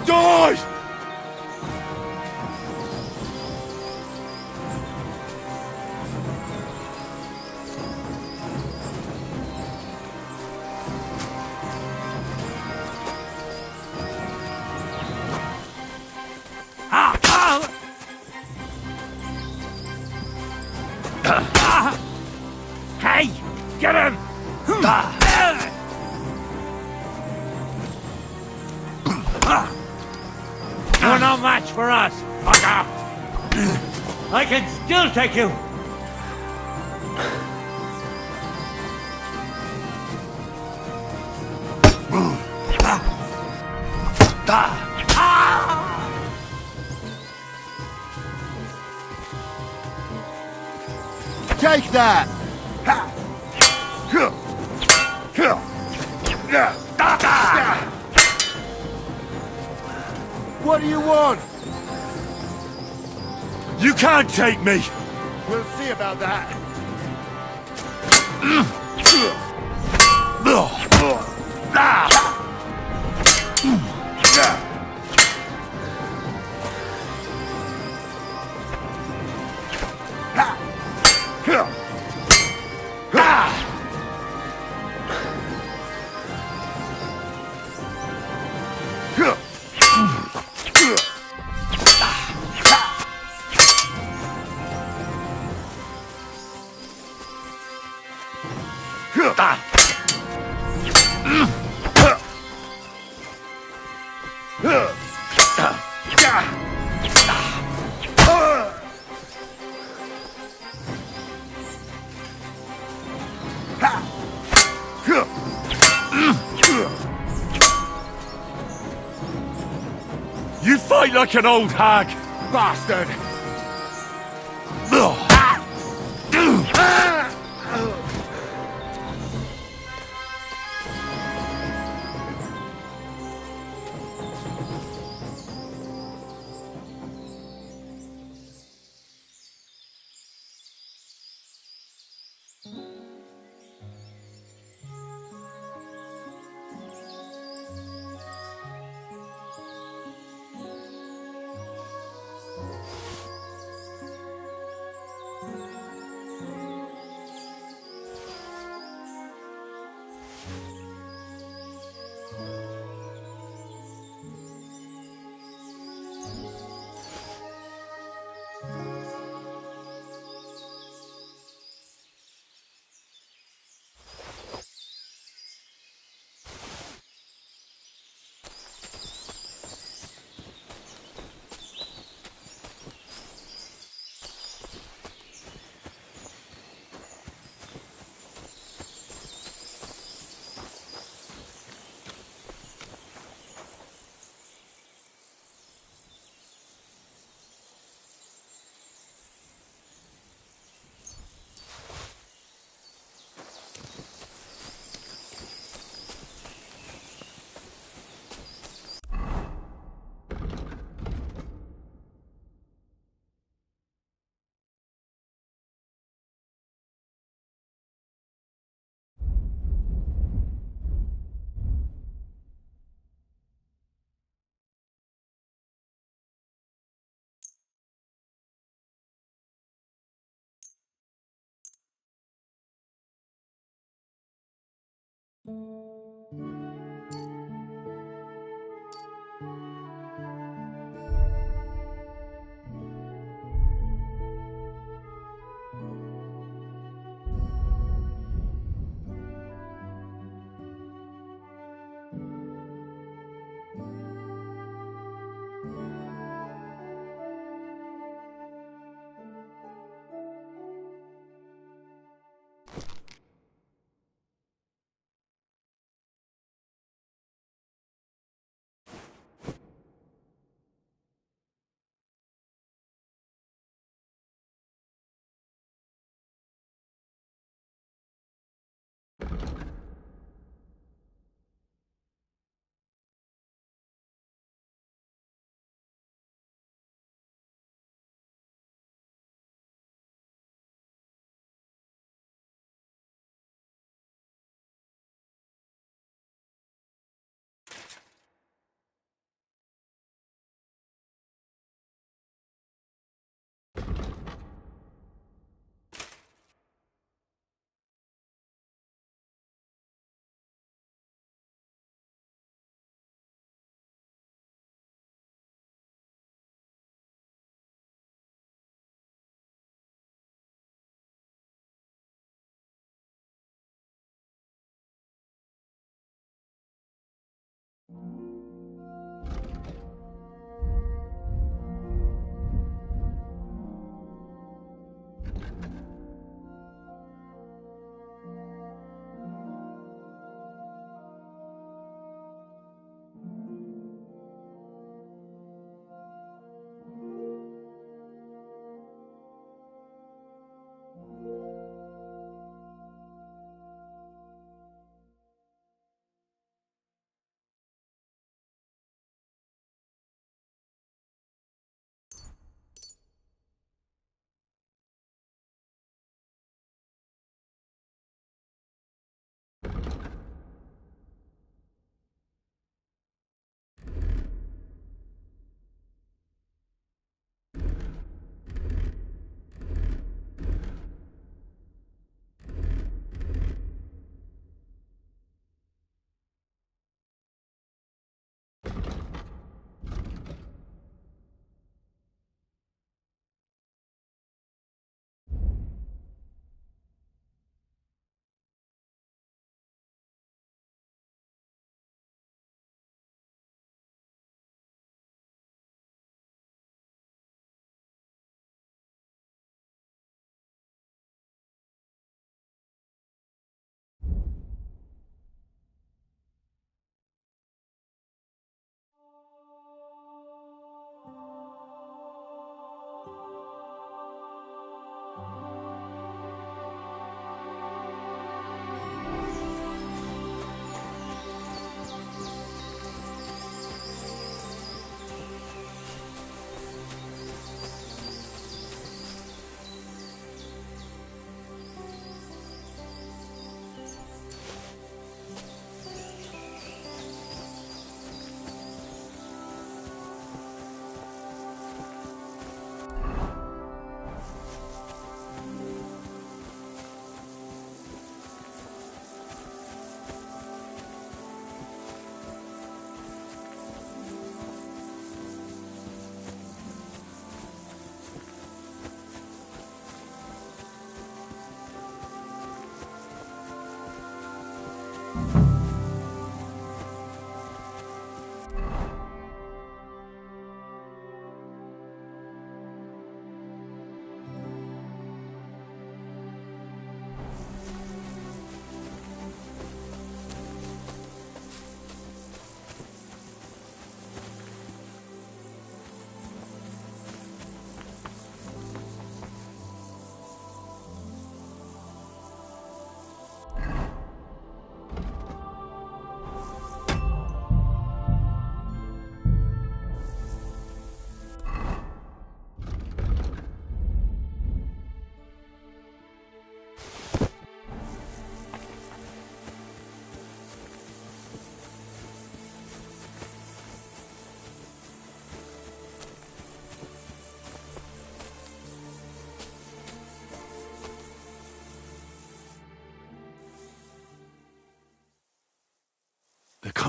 Die! Hey, get him! You're no match for us, fucker! I can still take you! Take that! What do you want? You can't take me! We'll see about that. You fight like an old hag, bastard!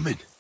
coming.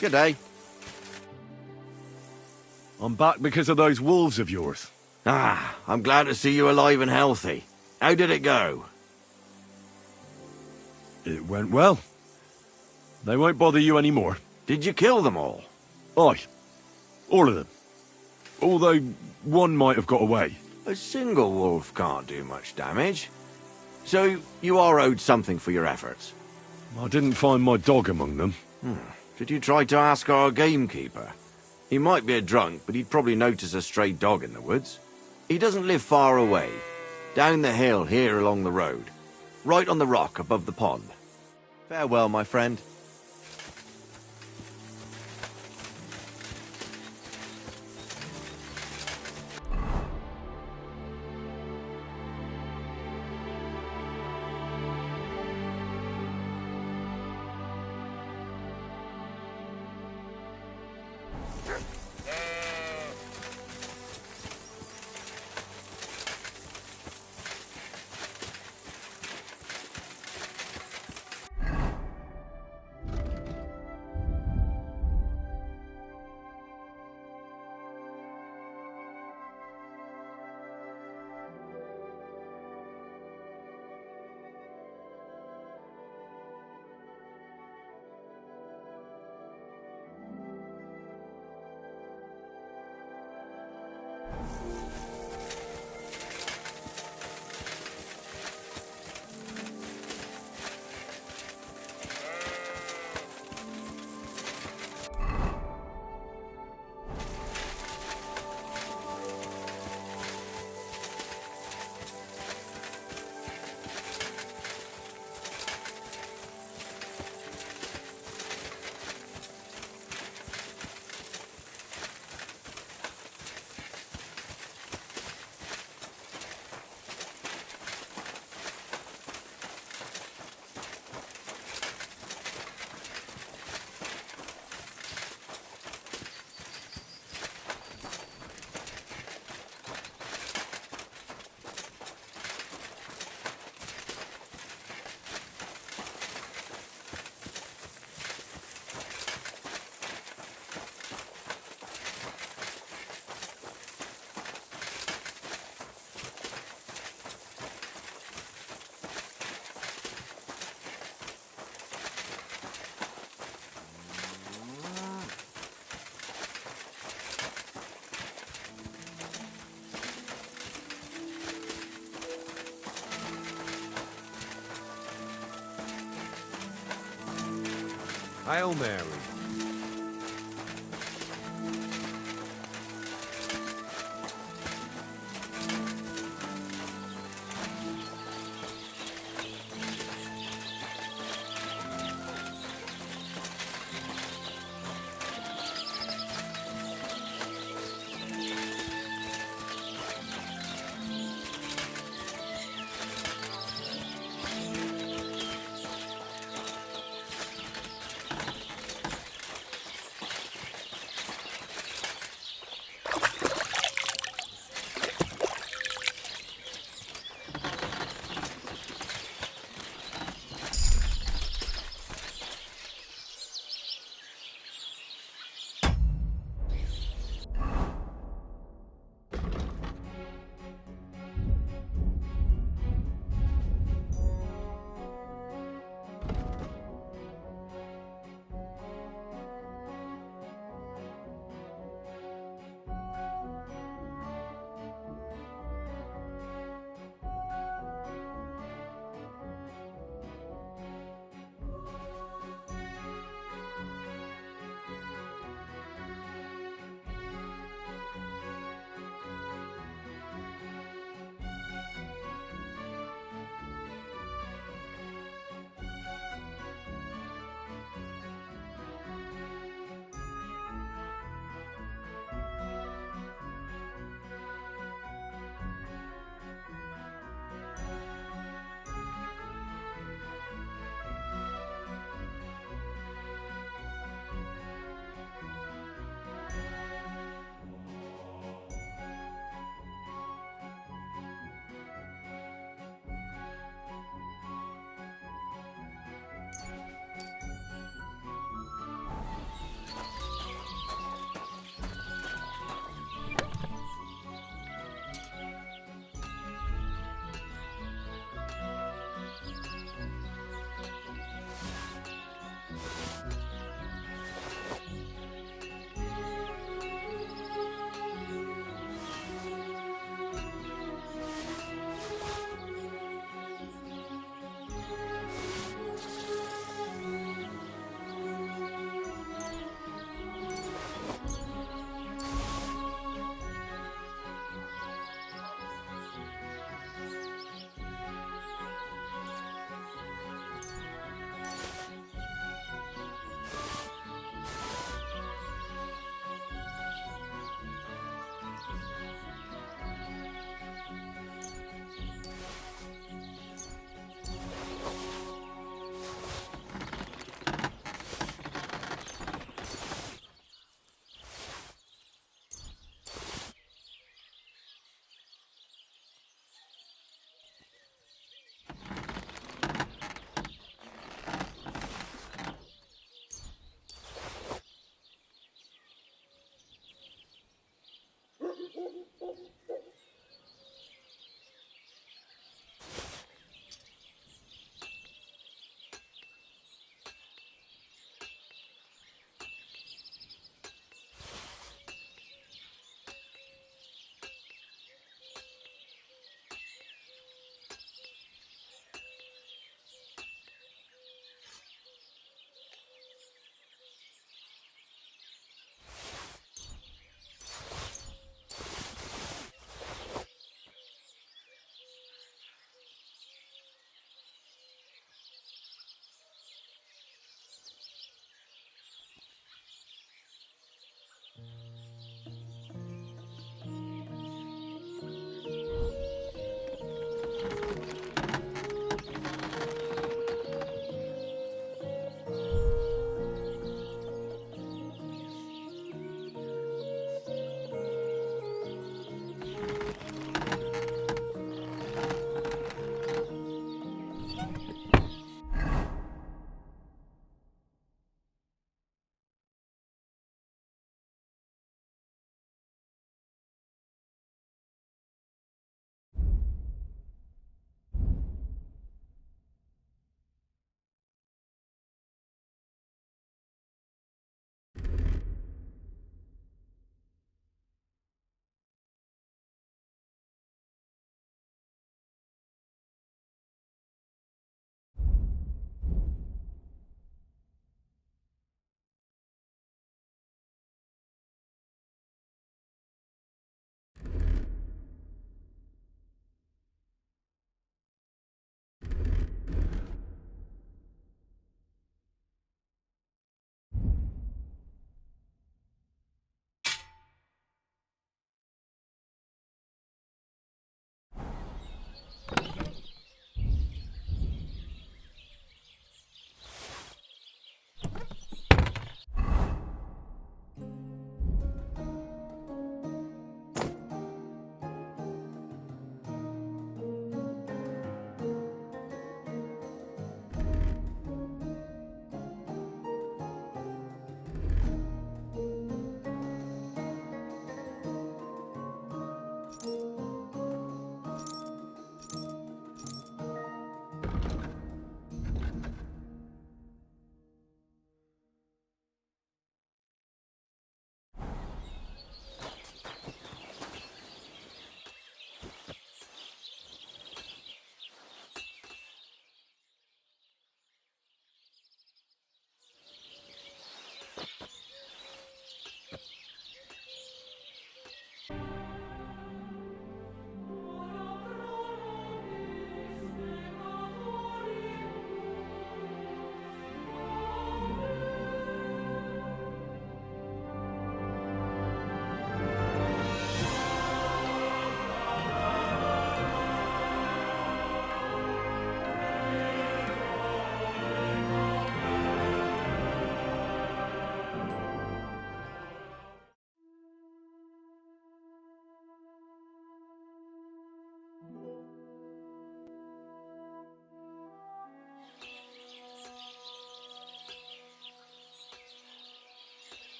G'day. I'm back because of those wolves of yours. Ah, I'm glad to see you alive and healthy. How did it go? It went well. They won't bother you anymore. Did you kill them all? Aye. All of them. Although one might have got away. A single wolf can't do much damage. So you are owed something for your efforts. I didn't find my dog among them. Did you try to ask our gamekeeper? He might be a drunk, but he'd probably notice a stray dog in the woods. He doesn't live far away. Down the hill here along the road. Right on the rock above the pond. Farewell, my friend. Hail Mary.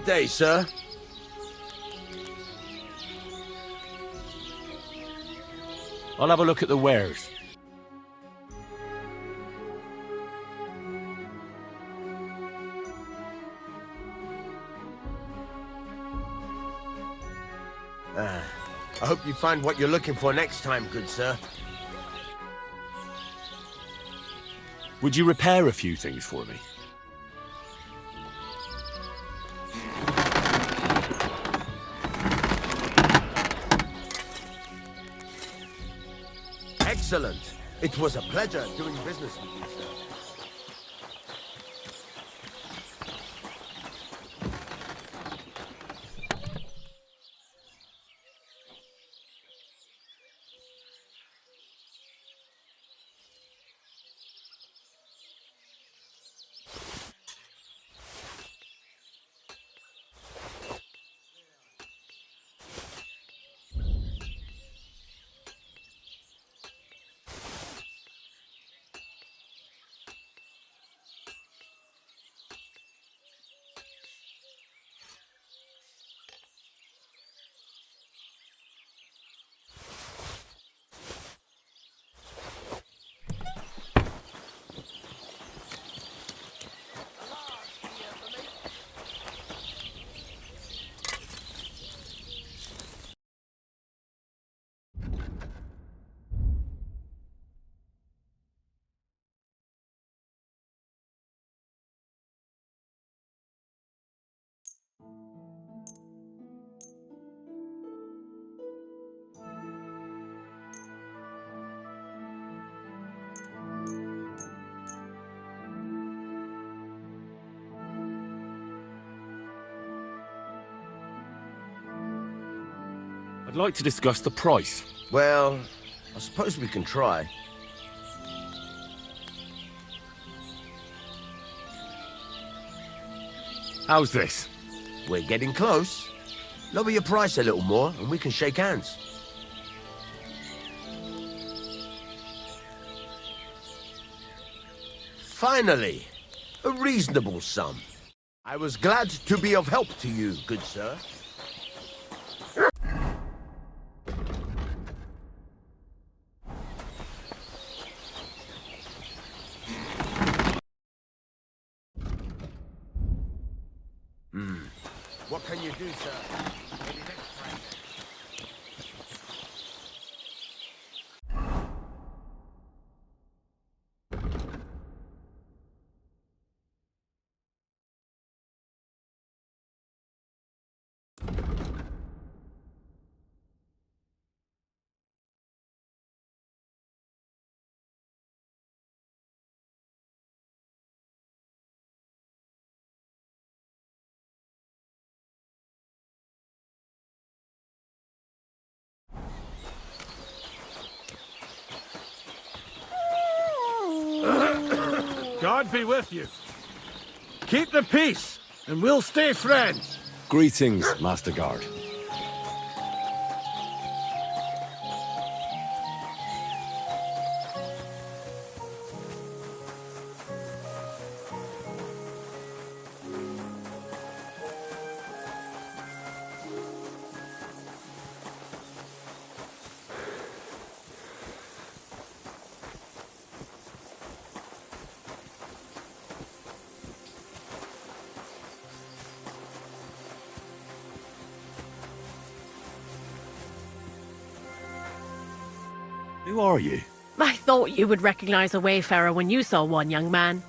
day, sir. I'll have a look at the wares. I hope you find what you're looking for next time, good sir. Would you repair a few things for me? Excellent. It was a pleasure doing business with you, sir. I'd like to discuss the price. Well, I suppose we can try. How's this? We're getting close. Lower your price a little more and we can shake hands. Finally, a reasonable sum. I was glad to be of help to you, good sir. What can you do, sir? Maybe next time. God be with you. Keep the peace, and we'll stay friends. Greetings, Master Guard. Who are you? I thought you would recognize a wayfarer when you saw one, young man.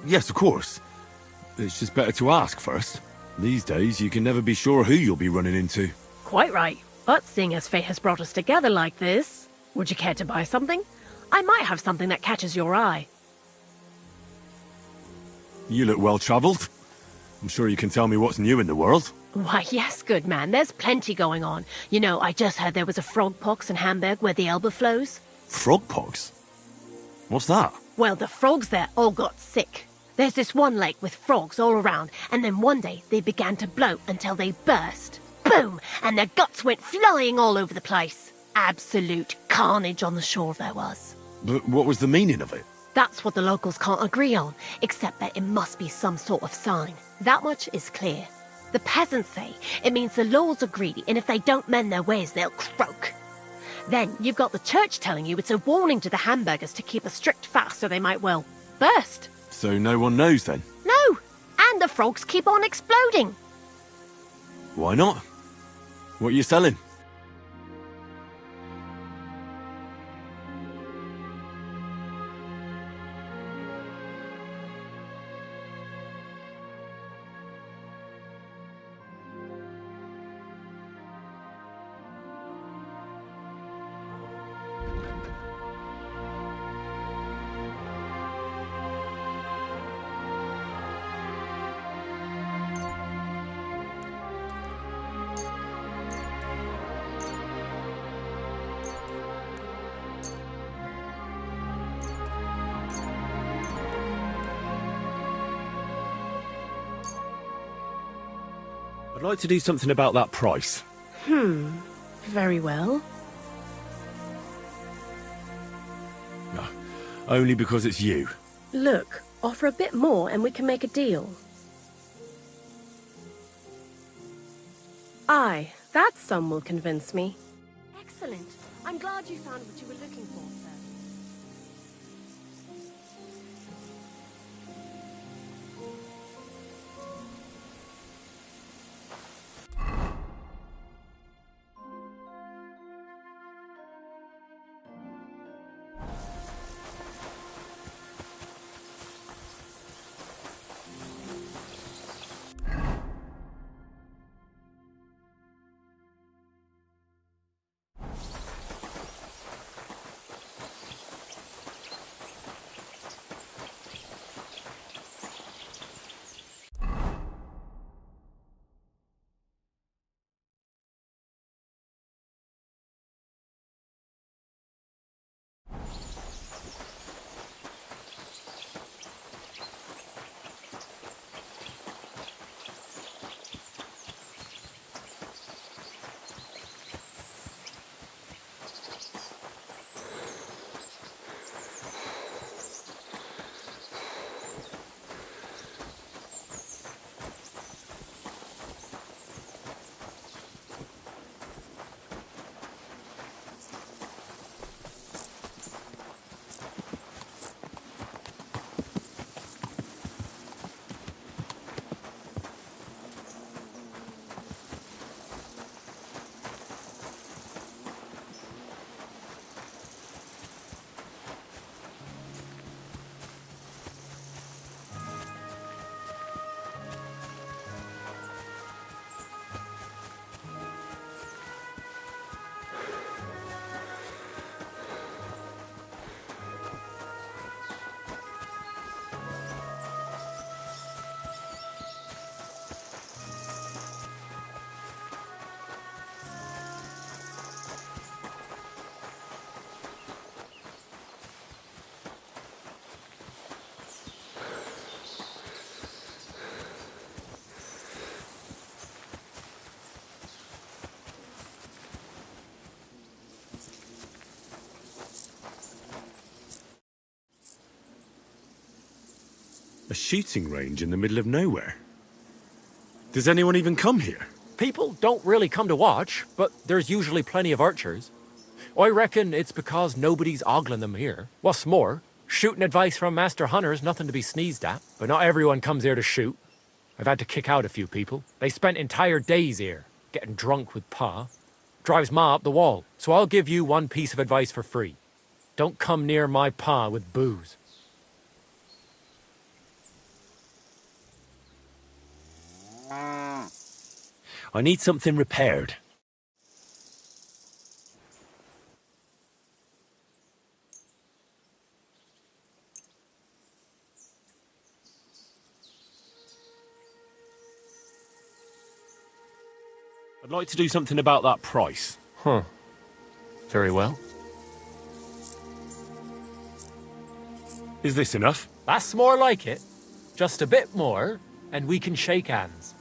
Yes, of course. It's just better to ask first. These days, you can never be sure who you'll be running into. Quite right. But seeing as fate has brought us together like this, would you care to buy something? I might have something that catches your eye. You look well-travelled. I'm sure you can tell me what's new in the world. Why, yes, good man. There's plenty going on. You know, I just heard there was a frog pox in Hamburg where the Elbe flows. Frog pox? What's that? Well, the frogs there all got sick. There's this one lake with frogs all around, and then one day they began to bloat until they burst. Boom! And their guts went flying all over the place. Absolute carnage on the shore there was. But what was the meaning of it? That's what the locals can't agree on, except that it must be some sort of sign. That much is clear. The peasants say it means the lords are greedy, and if they don't mend their ways, they'll croak. Then you've got the church telling you it's a warning to the hamburgers to keep a strict fast, or they might, well, burst. So no one knows then? No! And the frogs keep on exploding. Why not? What are you selling? I'd like to do something about that price. Very well. No, only because it's you. Look, offer a bit more and we can make a deal. Aye, that sum will convince me. Excellent. I'm glad you found what you were looking for, sir. A shooting range in the middle of nowhere? Does anyone even come here? People don't really come to watch, but there's usually plenty of archers. I reckon it's because nobody's ogling them here. What's more, shooting advice from master hunters nothing to be sneezed at, but not everyone comes here to shoot. I've had to kick out a few people. They spent entire days here, getting drunk with Pa. Drives Ma up the wall, so I'll give you one piece of advice for free. Don't come near my Pa with booze. I need something repaired. I'd like to do something about that price. Huh. Very well. Is this enough? That's more like it. Just a bit more, and we can shake hands.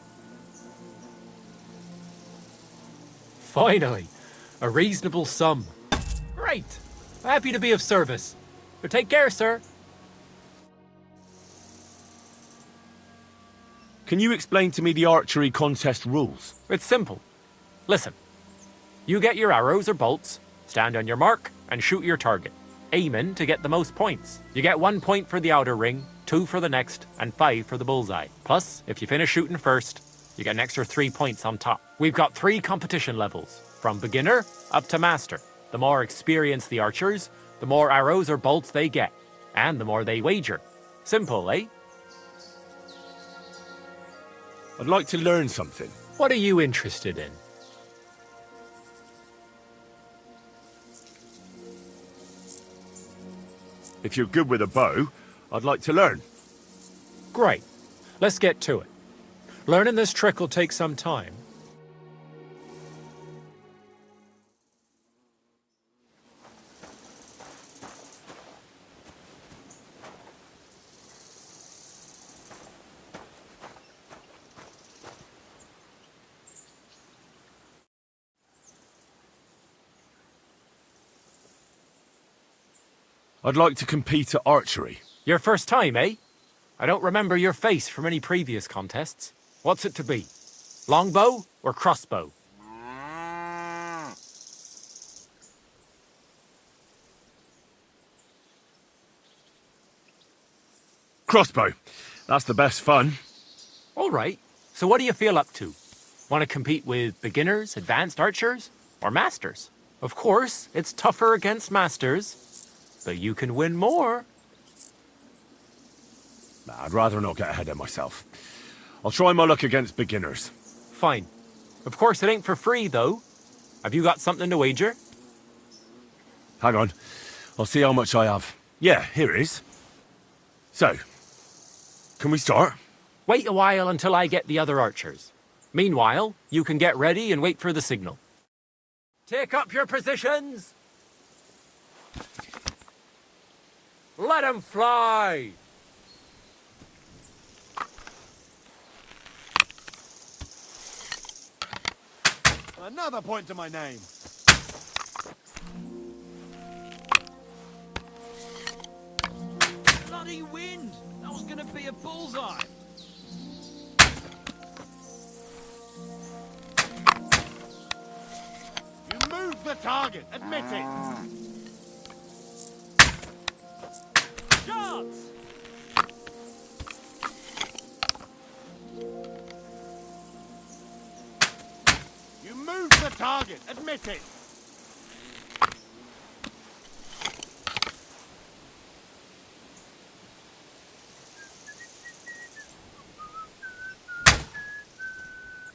Finally, a reasonable sum. Great. Happy to be of service. But take care, sir. Can you explain to me the archery contest rules? It's simple. Listen. You get your arrows or bolts, stand on your mark, and shoot your target, aiming to get the most points. You get 1 point for the outer ring, 2 for the next, and 5 for the bullseye. Plus, if you finish shooting first, you get an extra 3 points on top. We've got 3 competition levels, from beginner up to master. The more experienced the archers, the more arrows or bolts they get, and the more they wager. Simple, eh? I'd like to learn something. What are you interested in? If you're good with a bow, I'd like to learn. Great. Let's get to it. Learning this trick will take some time. I'd like to compete at archery. Your first time, eh? I don't remember your face from any previous contests. What's it to be? Longbow or crossbow? Crossbow. That's the best fun. All right. So what do you feel up to? Want to compete with beginners, advanced archers, or masters? Of course, it's tougher against masters, but you can win more. Nah, I'd rather not get ahead of myself. I'll try my luck against beginners. Fine. Of course, it ain't for free, though. Have you got something to wager? Hang on. I'll see how much I have. Yeah, here it is. So, can we start? Wait a while until I get the other archers. Meanwhile, you can get ready and wait for the signal. Take up your positions! Let 'em fly! Another point to my name. Bloody wind! That was gonna be a bullseye! You moved the target, admit it! Shots! You moved the target, admit it!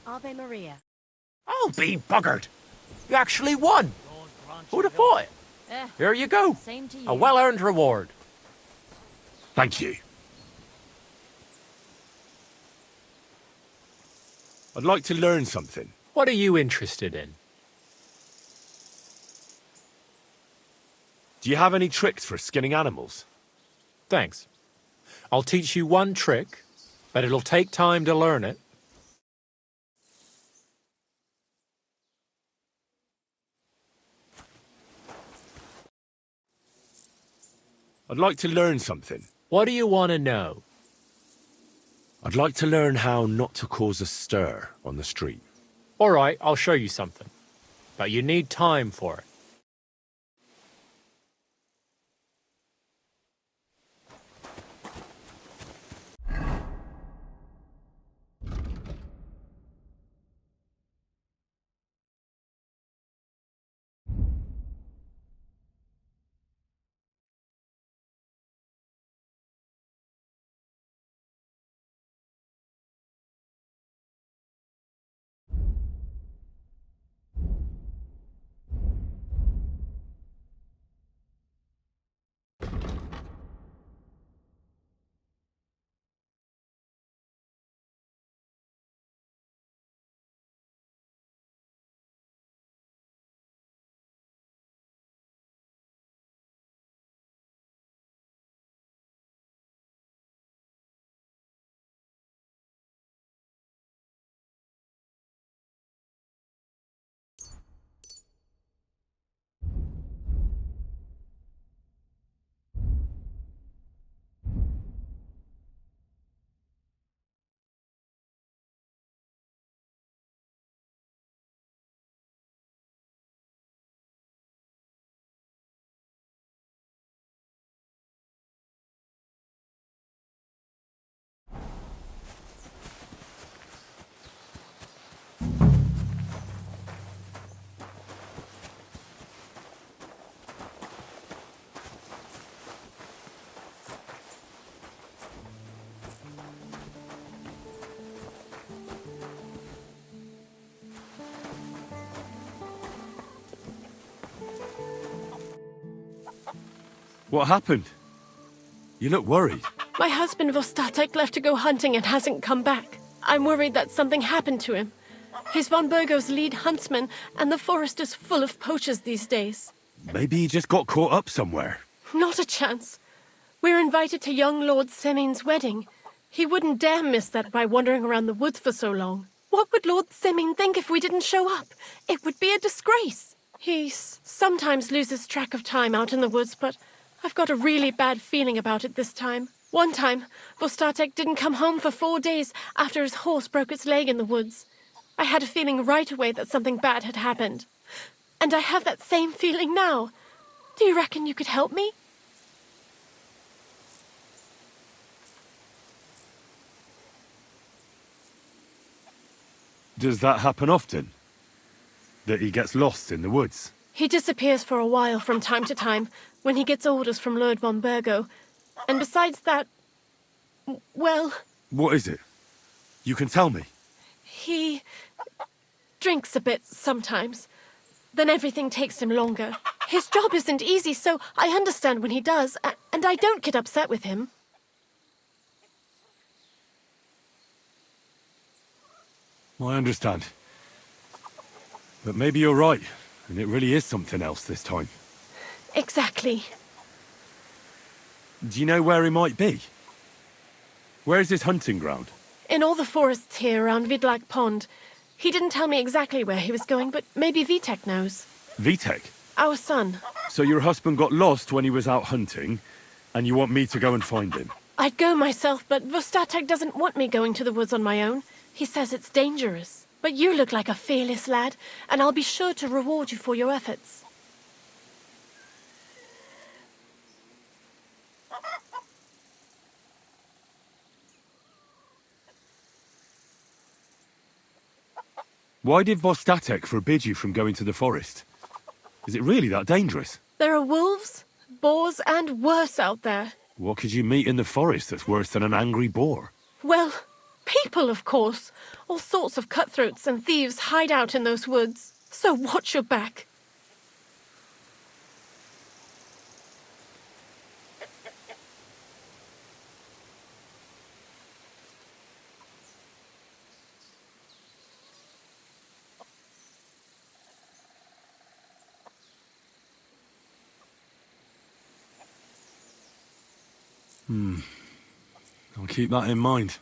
Ave Maria. I'll be buggered! You actually won! Who'd have thought it? Here you go. Same to you. A well-earned reward. Thank you. I'd like to learn something. What are you interested in? Do you have any tricks for skinning animals? Thanks. I'll teach you one trick, but it'll take time to learn it. I'd like to learn something. What do you want to know? I'd like to learn how not to cause a stir on the street. All right, I'll show you something. But you need time for it. What happened? You look worried. My husband Vostatek left to go hunting and hasn't come back. I'm worried that something happened to him. He's von Burgo's lead huntsman, and the forest is full of poachers these days. Maybe he just got caught up somewhere. Not a chance. We're invited to young Lord Semin's wedding. He wouldn't dare miss that by wandering around the woods for so long. What would Lord Semin think if we didn't show up? It would be a disgrace. He sometimes loses track of time out in the woods, but I've got a really bad feeling about it this time. One time, Vostatek didn't come home for 4 days after his horse broke its leg in the woods. I had a feeling right away that something bad had happened. And I have that same feeling now. Do you reckon you could help me? Does that happen often? That he gets lost in the woods? He disappears for a while from time to time when he gets orders from Lord von Burgo. And besides that, well... What is it? You can tell me. He drinks a bit sometimes. Then everything takes him longer. His job isn't easy, so I understand when he does, and I don't get upset with him. I understand. But maybe you're right, and it really is something else this time. Exactly. Do you know where he might be? Where's his hunting ground? In all the forests here around Vidlak Pond. He didn't tell me exactly where he was going, but maybe Vitek knows. Vitek? Our son. So your husband got lost when he was out hunting, and you want me to go and find him? I'd go myself, but Vostatek doesn't want me going to the woods on my own. He says it's dangerous. But you look like a fearless lad, and I'll be sure to reward you for your efforts. Why did Vostatek forbid you from going to the forest? Is it really that dangerous? There are wolves, boars, and worse out there. What could you meet in the forest that's worse than an angry boar? Well, people, of course. All sorts of cutthroats and thieves hide out in those woods. So watch your back. I'll keep that in mind.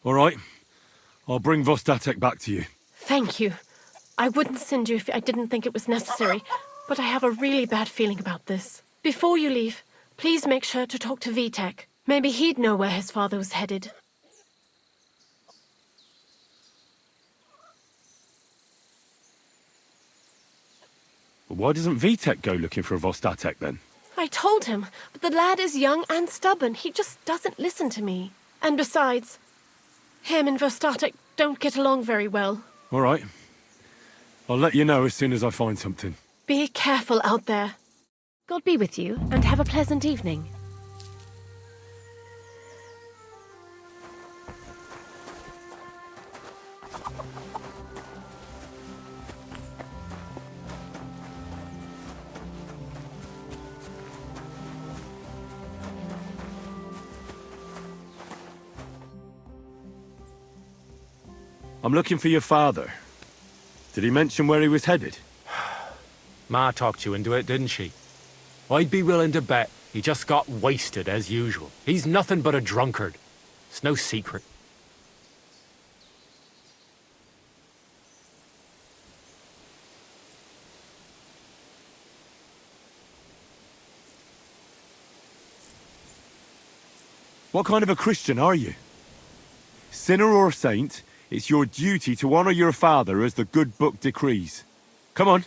All right. I'll bring Vostatek back to you. Thank you. I wouldn't send you if I didn't think it was necessary, but I have a really bad feeling about this. Before you leave, please make sure to talk to Vitek. Maybe he'd know where his father was headed. But why doesn't Vitek go looking for Vostatek then? I told him, but the lad is young and stubborn. He just doesn't listen to me. And besides, him and Vostatek don't get along very well. All right. I'll let you know as soon as I find something. Be careful out there. God be with you, and have a pleasant evening. I'm looking for your father. Did he mention where he was headed? Ma talked you into it, didn't she? I'd be willing to bet he just got wasted as usual. He's nothing but a drunkard. It's no secret. What kind of a Christian are you? Sinner or saint, it's your duty to honor your father as the good book decrees. Come on.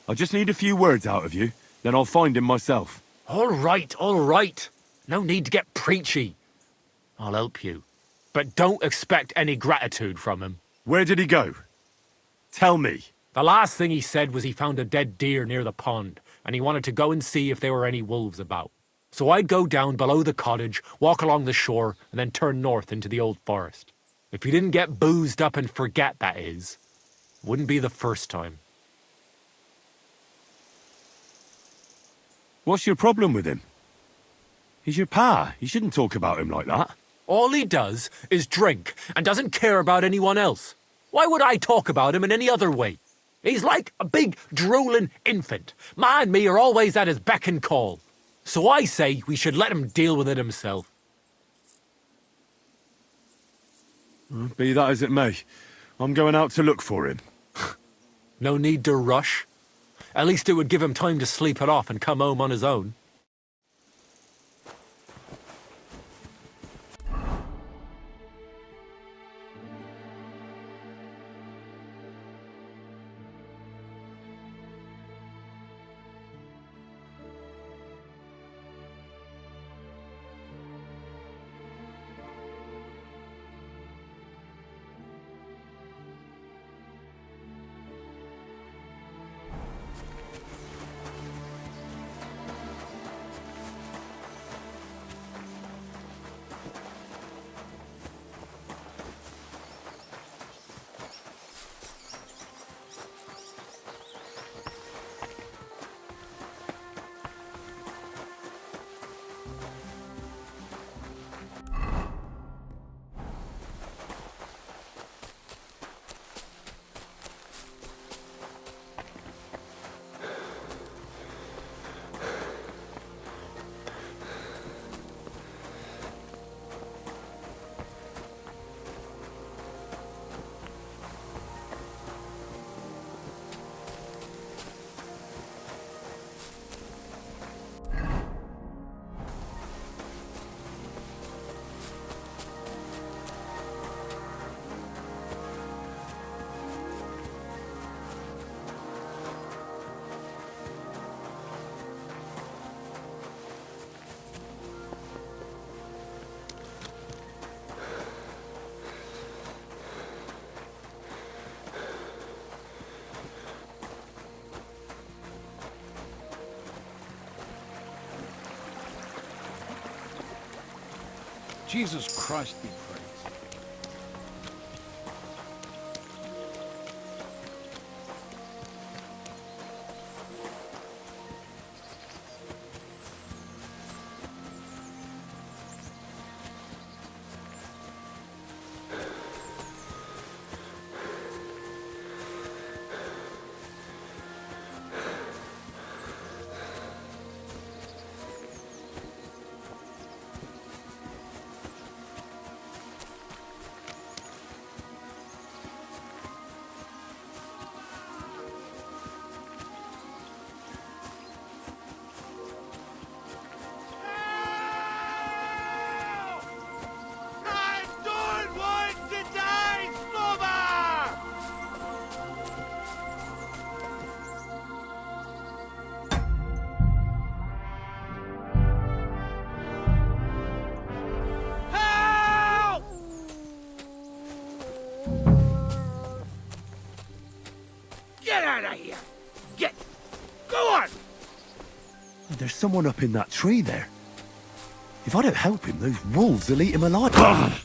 I just need a few words out of you, Then I'll find him myself. All right, all right. No need to get preachy. I'll help you. But don't expect any gratitude from him. Where did he go? Tell me. The last thing he said was he found a dead deer near the pond, and he wanted to go and see if there were any wolves about. So I'd go down below the cottage, walk along the shore, and then turn north into the old forest. If he didn't get boozed up and forget, that is. Wouldn't be the first time. What's your problem with him? He's your pa. You shouldn't talk about him like that. All he does is drink and doesn't care about anyone else. Why would I talk about him in any other way? He's like a big, drooling infant. Ma and me are always at his beck and call. So I say we should let him deal with it himself. Be that as it may, I'm going out to look for him. No need to rush. At least it would give him time to sleep it off and come home on his own. Jesus Christ be praised. Get out of here! Get! Go on! There's someone up in that tree there. If I don't help him, those wolves will eat him alive.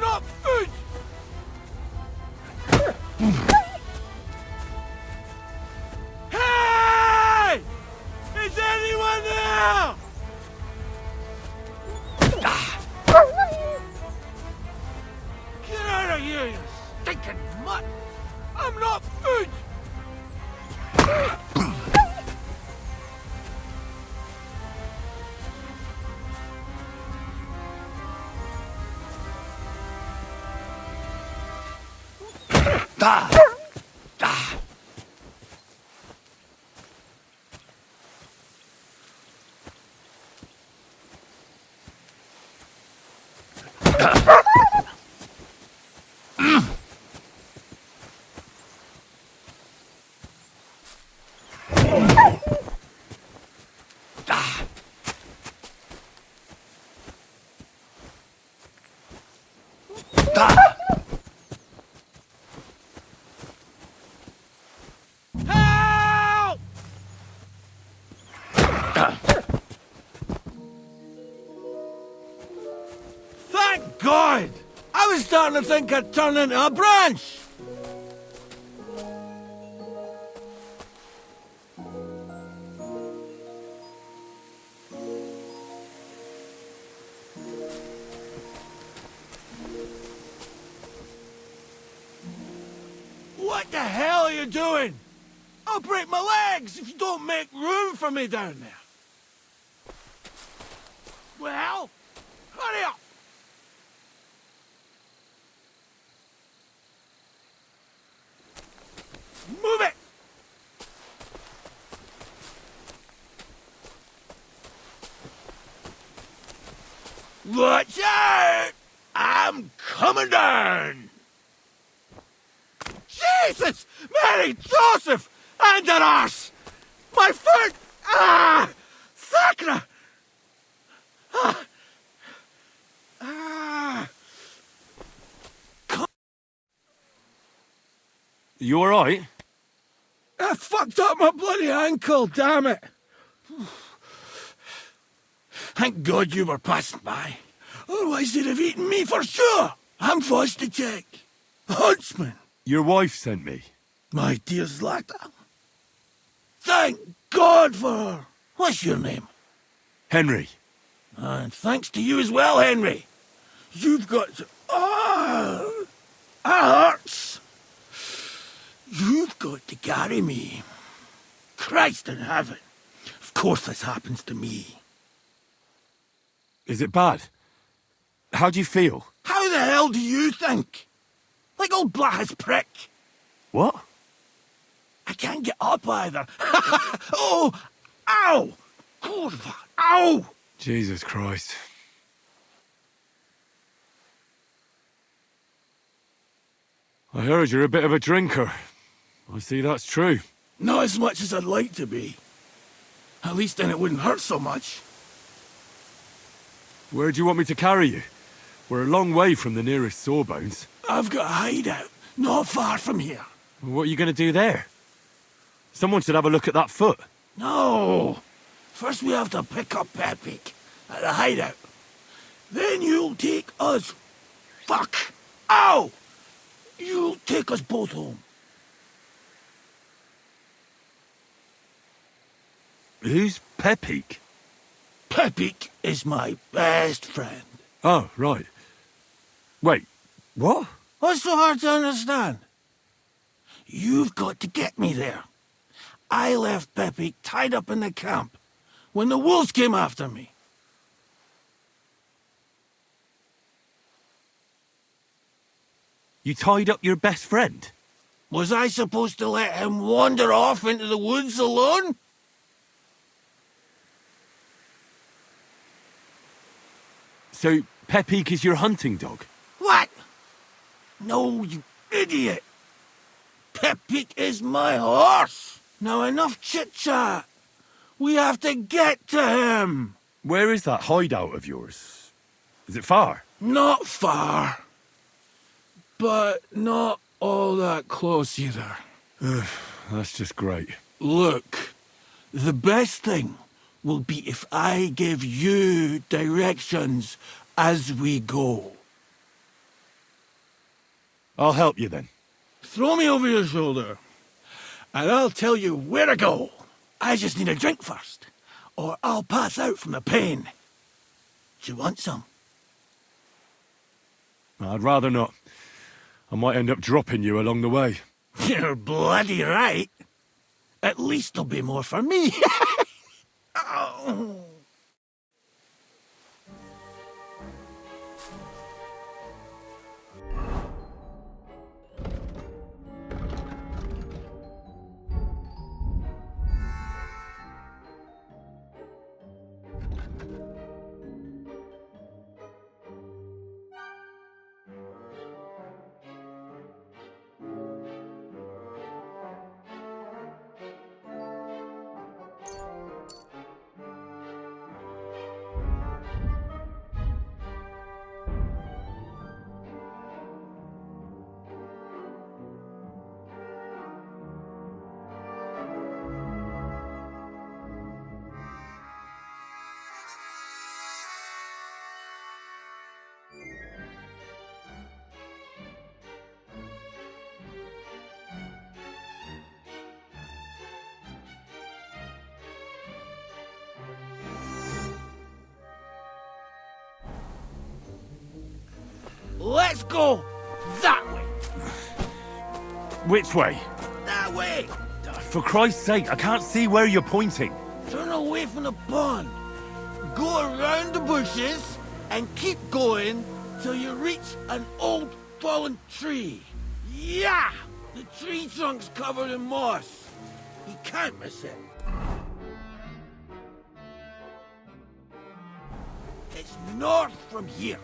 not food! Hey! Is anyone there? Get out of here, you stinking mutt! I'm not food! Help! Thank God! I was starting to think I'd turn into a branch! What the hell are you doing? I'll break my legs if you don't make room for me down there. Well, hurry up! Move it! Watch out! I'm coming down! Jesus! Mary Joseph! And an arse! My foot! Ah! Sacra! Ah! Ah! You alright? I fucked up my bloody ankle, damn it! Thank God you were passing by. Otherwise they'd have eaten me for sure. I'm forced to check. Huntsman. Your wife sent me. My dear Zlata. Thank God for her. What's your name? Henry. And thanks to you as well, Henry. You've got to... Ah! That hurts. You've got to carry me. Christ in heaven. Of course this happens to me. Is it bad? How do you feel? How the hell do you think? Like old Blaha's prick. What? I can't get up either. Oh! Ow! Kurva! Ow! Jesus Christ. I heard you're a bit of a drinker. I see that's true. Not as much as I'd like to be. At least then it wouldn't hurt so much. Where do you want me to carry you? We're a long way from the nearest sawbones. I've got a hideout, not far from here. What are you going to do there? Someone should have a look at that foot. No! First we have to pick up Pepik at the hideout. Then you'll take us... Fuck! Ow! You'll take us both home. Who's Pepik? Pepik is my best friend. Oh, right. Wait, what? What's so hard to understand? You've got to get me there. I left Pepik tied up in the camp when the wolves came after me. You tied up your best friend? Was I supposed to let him wander off into the woods alone? So, Pepik is your hunting dog? What? No, you idiot. Pepik is my horse. Now enough chit-chat. We have to get to him. Where is that hideout of yours? Is it far? Not far. But not all that close either. That's just great. Look, the best thing will be if I give you directions as we go. I'll help you then. Throw me over your shoulder, and I'll tell you where to go. I just need a drink first, or I'll pass out from the pain. Do you want some? I'd rather not. I might end up dropping you along the way. You're bloody right. At least there'll be more for me. Oh. Let's go that way. Which way? That way. For Christ's sake, I can't see where you're pointing. Turn away from the pond. Go around the bushes and keep going till you reach an old fallen tree. Yeah! The tree trunk's covered in moss. You can't miss it. It's north from here.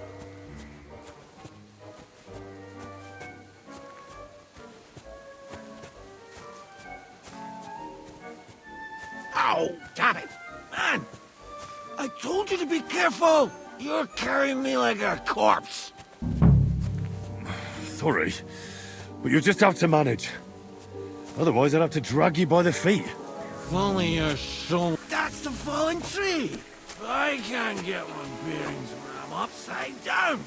Ow! Damn it! Man! I told you to be careful! You're carrying me like a corpse! Sorry, but you'll just have to manage. Otherwise, I'd have to drag you by the feet. If only you're so... That's the fallen tree! I can't get my bearings when I'm upside down!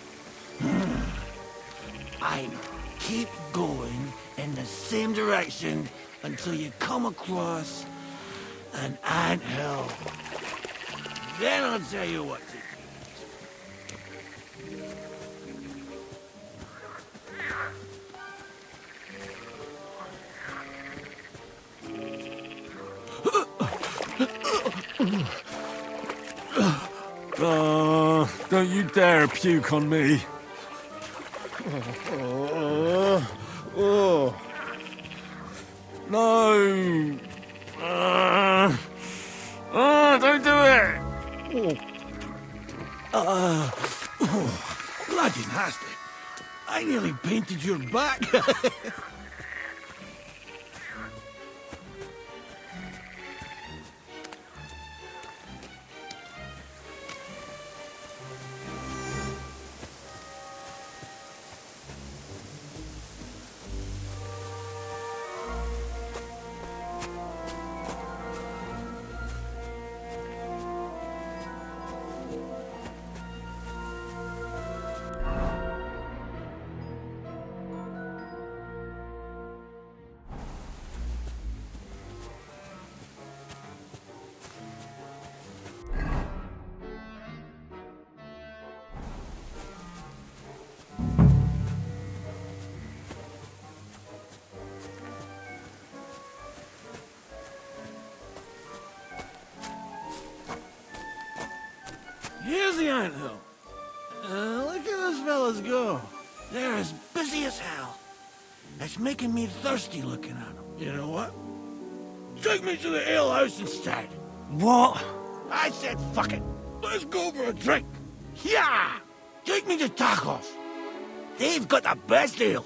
I know. Keep going in the same direction until you come across an anthill. Then I'll tell you what to do. Don't you dare puke on me. No. Don't do it. bloody nasty. I nearly painted your back. Here's the anthill. Look at those fellas go. They're as busy as hell. It's making me thirsty looking at them. You know what? Take me to the ale house instead. What? I said fuck it. Let's go for a drink. Yeah! Take me to tacos. They've got the best ale.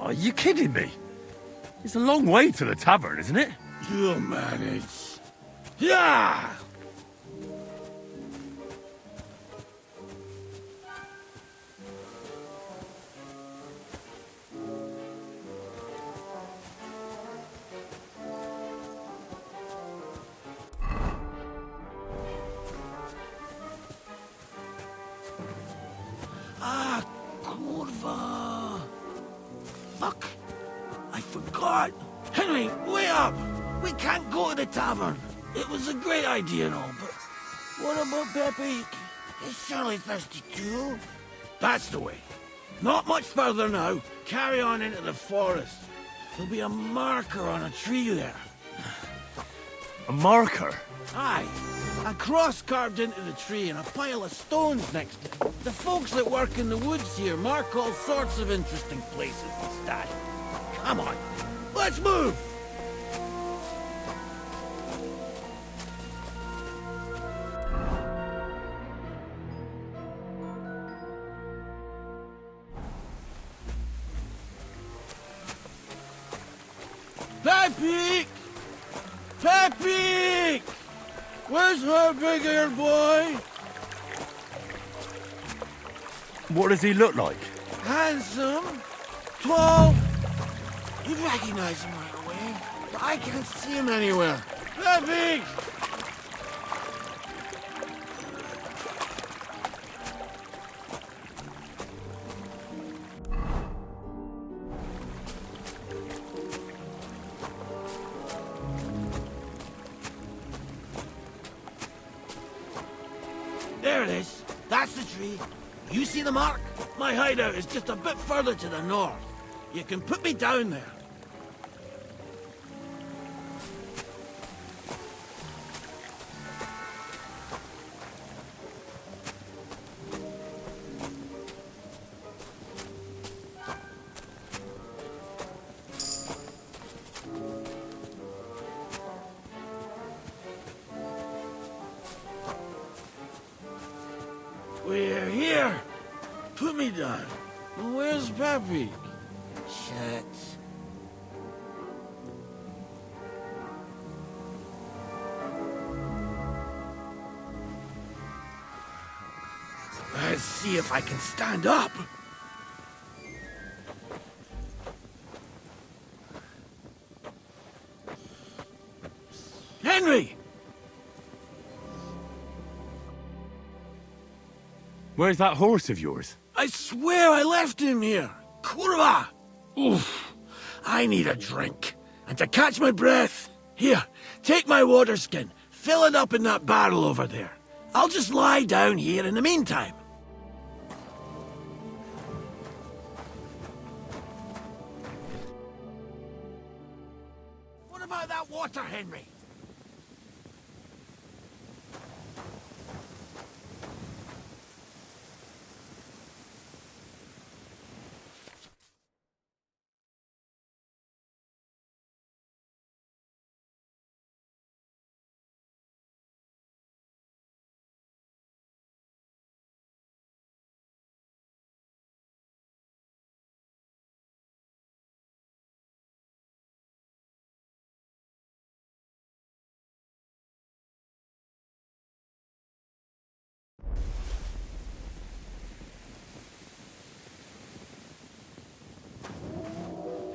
Are you kidding me? It's a long way to the tavern, isn't it? You'll manage. Yeah! We can't go to the tavern. It was a great idea and all, but what about Pepe? He's surely thirsty too. That's the way. Not much further now. Carry on into the forest. There'll be a marker on a tree there. A marker? Aye. A cross carved into the tree and a pile of stones next to it. The folks that work in the woods here mark all sorts of interesting places and stash. Come on, let's move! Pepe! Pepe! Where's her big ear boy? What does he look like? Handsome, tall. You'd recognize him right away, but I can't see him anywhere. Pepe! There it is. That's the tree. You see the mark? My hideout is just a bit further to the north. You can put me down there. We're here. Put me down. Where's Pepe? Shit. Let's see if I can stand up. Henry! Where's that horse of yours? I swear I left him here. Kurwa! Oof. I need a drink. And to catch my breath, here, take my water skin. Fill it up in that barrel over there. I'll just lie down here in the meantime. What about that water, Henry?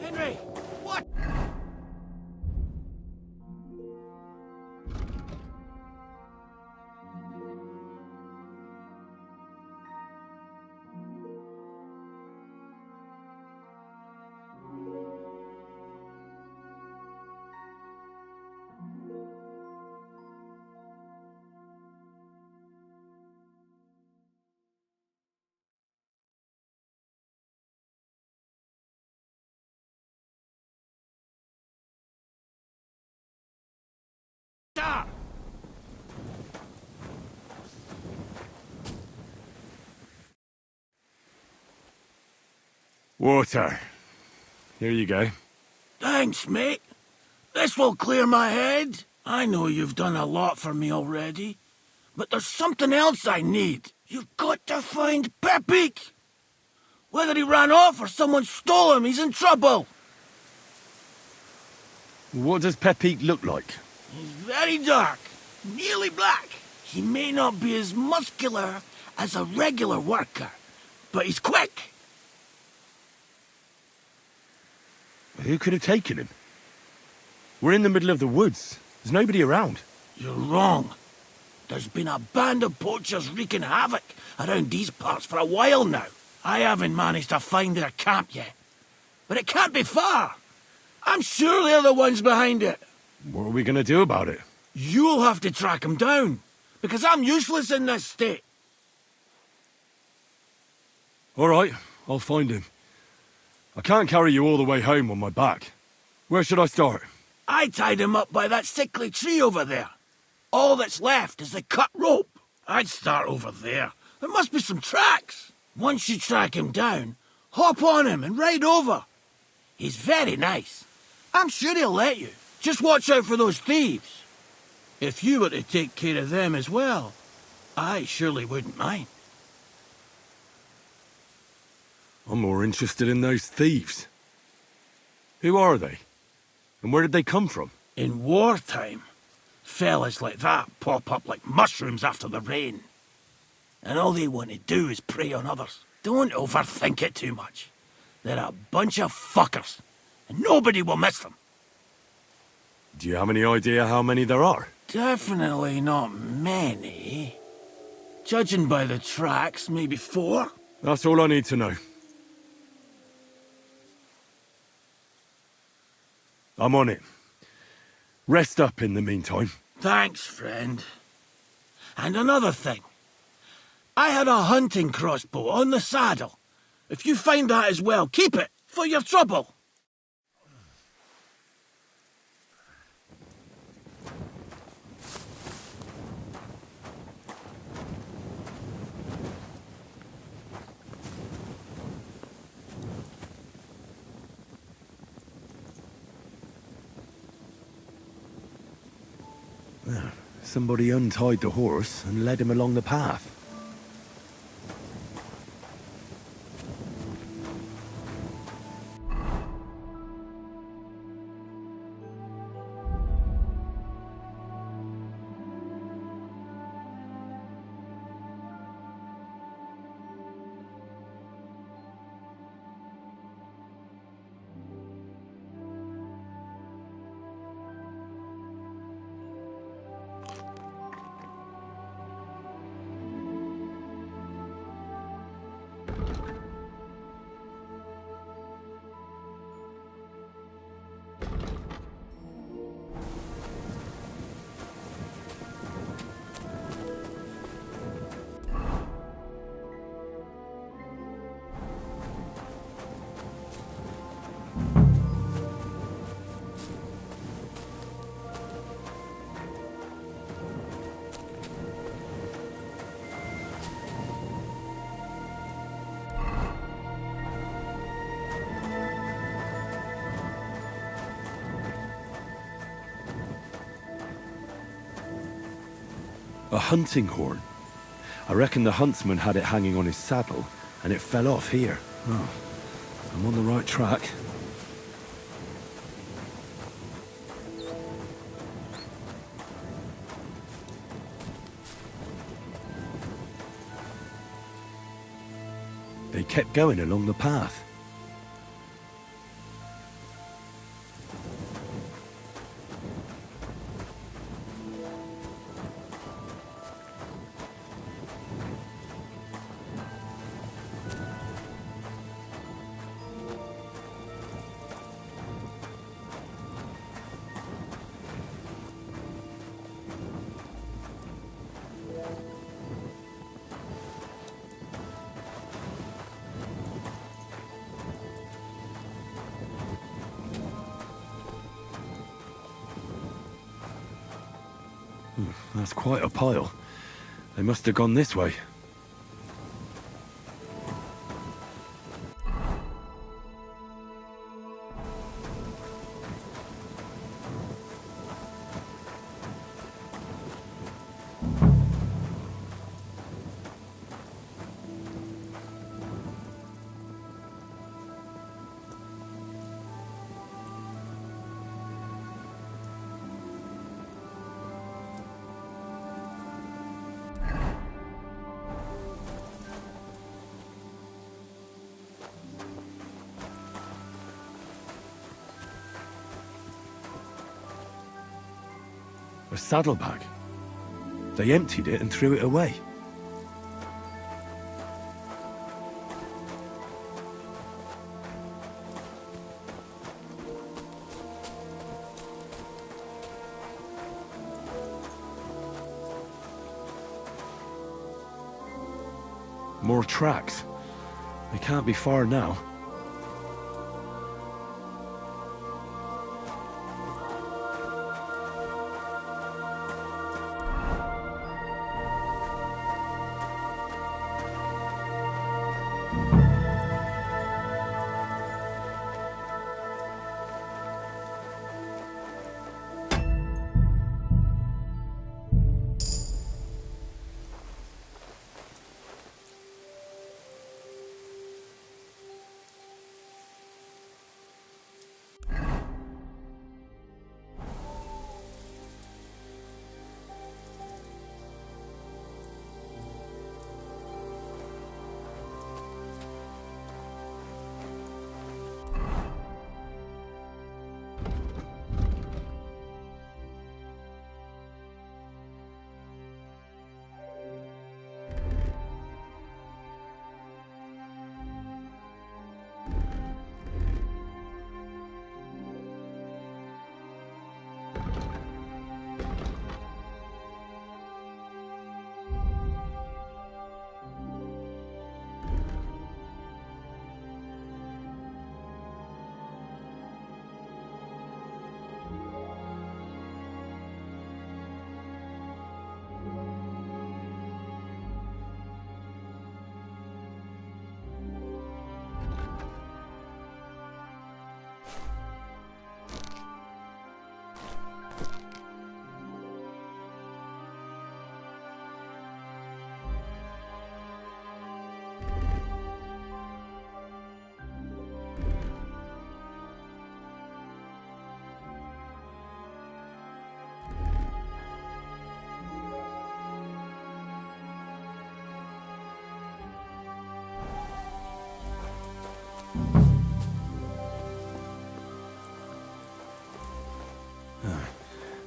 Henry, what? Stop! Water. Here you go. Thanks, mate. This will clear my head. I know you've done a lot for me already, but there's something else I need. You've got to find Pepe. Whether he ran off or someone stole him, he's in trouble. What does Pepe look like? He's very dark, nearly black. He may not be as muscular as a regular worker, but he's quick. Who could have taken him? We're in the middle of the woods. There's nobody around. You're wrong. There's been a band of poachers wreaking havoc around these parts for a while now. I haven't managed to find their camp yet, but it can't be far. I'm sure they're the ones behind it. What are we gonna do about it? You'll have to track him down, because I'm useless in this state. All right, I'll find him. I can't carry you all the way home on my back. Where should I start? I tied him up by that sickly tree over there. All that's left is the cut rope. I'd start over there. There must be some tracks. Once you track him down, hop on him and ride over. He's very nice. I'm sure he'll let you. Just watch out for those thieves. If you were to take care of them as well, I surely wouldn't mind. I'm more interested in those thieves. Who are they? And where did they come from? In wartime, fellas like that pop up like mushrooms after the rain. And all they want to do is prey on others. Don't overthink it too much. They're a bunch of fuckers, and nobody will miss them. Do you have any idea how many there are? Definitely not many. Judging by the tracks, maybe 4. That's all I need to know. I'm on it. Rest up in the meantime. Thanks, friend. And another thing. I had a hunting crossbow on the saddle. If you find that as well, keep it for your trouble. Somebody untied the horse and led him along the path. A hunting horn. I reckon the huntsman had it hanging on his saddle, and it fell off here. Oh, I'm on the right track. They kept going along the path. That's quite a pile. They must have gone this way. A saddlebag. They emptied it and threw it away. More tracks. They can't be far now.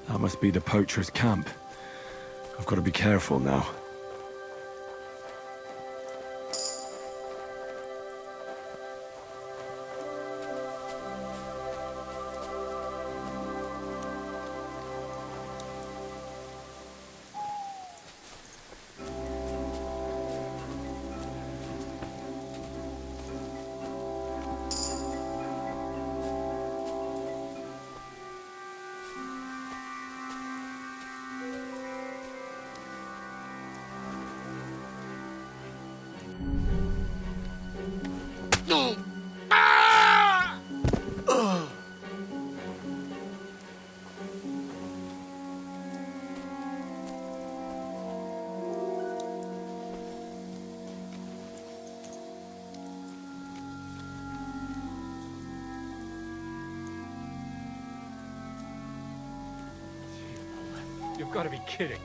That must be the poacher's camp. I've got to be careful now. You've got to be kidding.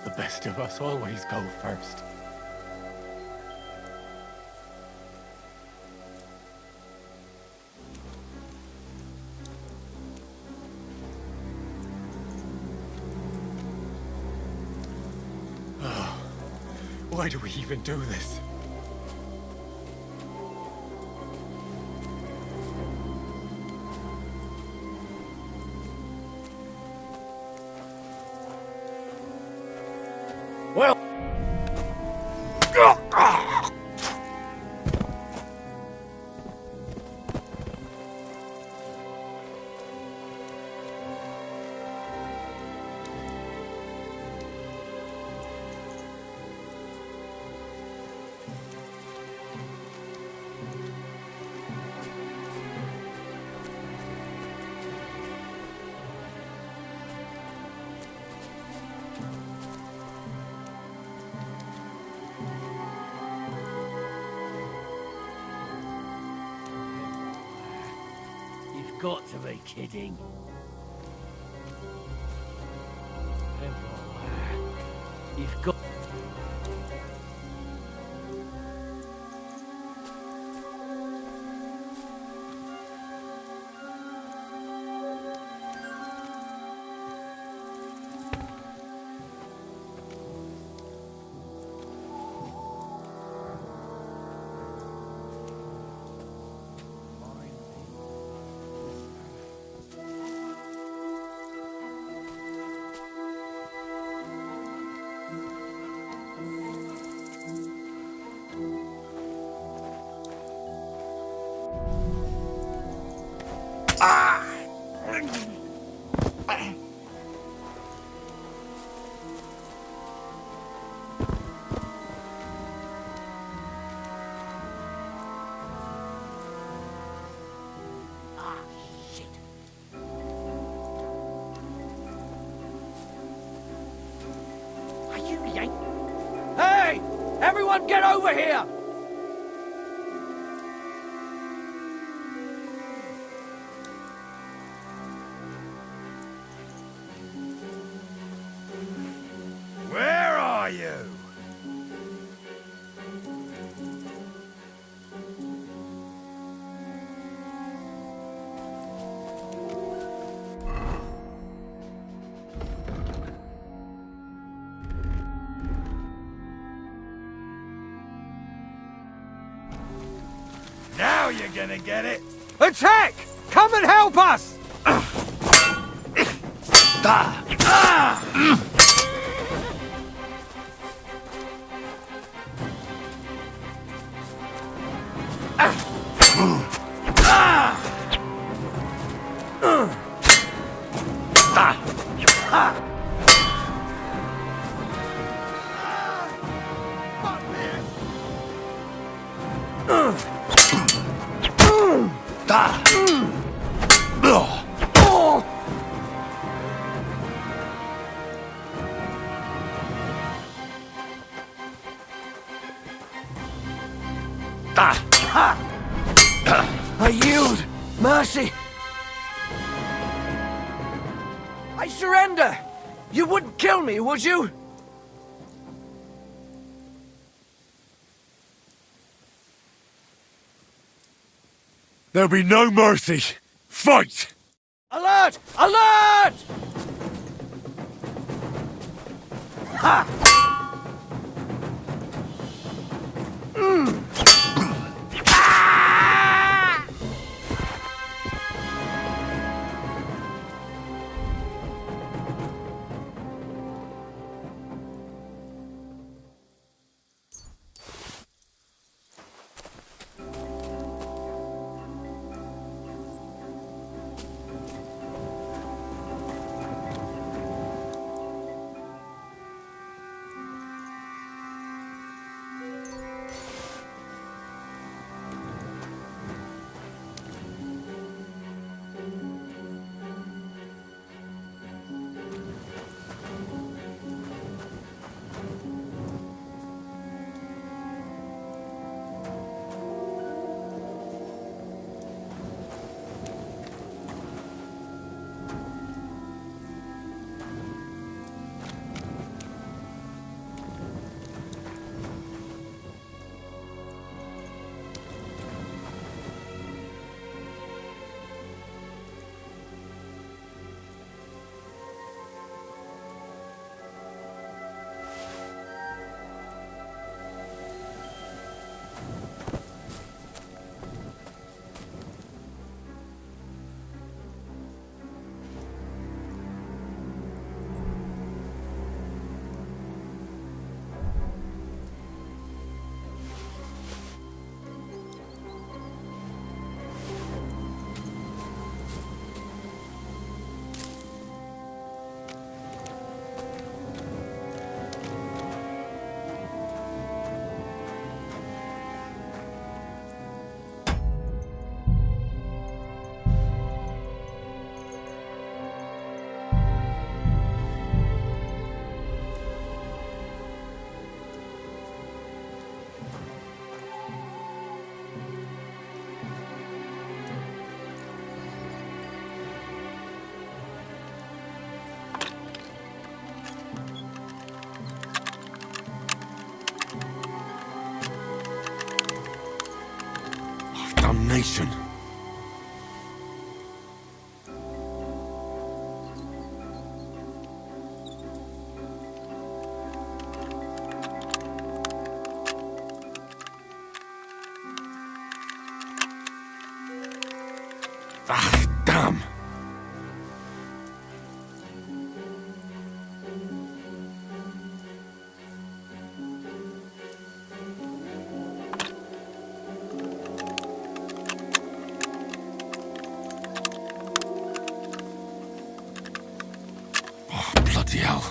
The best of us always go first. Why do we even do this? Well... You've got to be kidding. Everywhere. You've got... Someone get over here! Where are you? Now you're gonna get it. Attack! Come and help us! I yield! Mercy! I surrender! You wouldn't kill me, would you? There'll be no mercy. Fight! Alert! Alert! Ha! Damnation. Ah, damn. Bloody hell.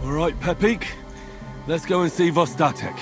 All right, Pepik. Let's go and see Vostatek.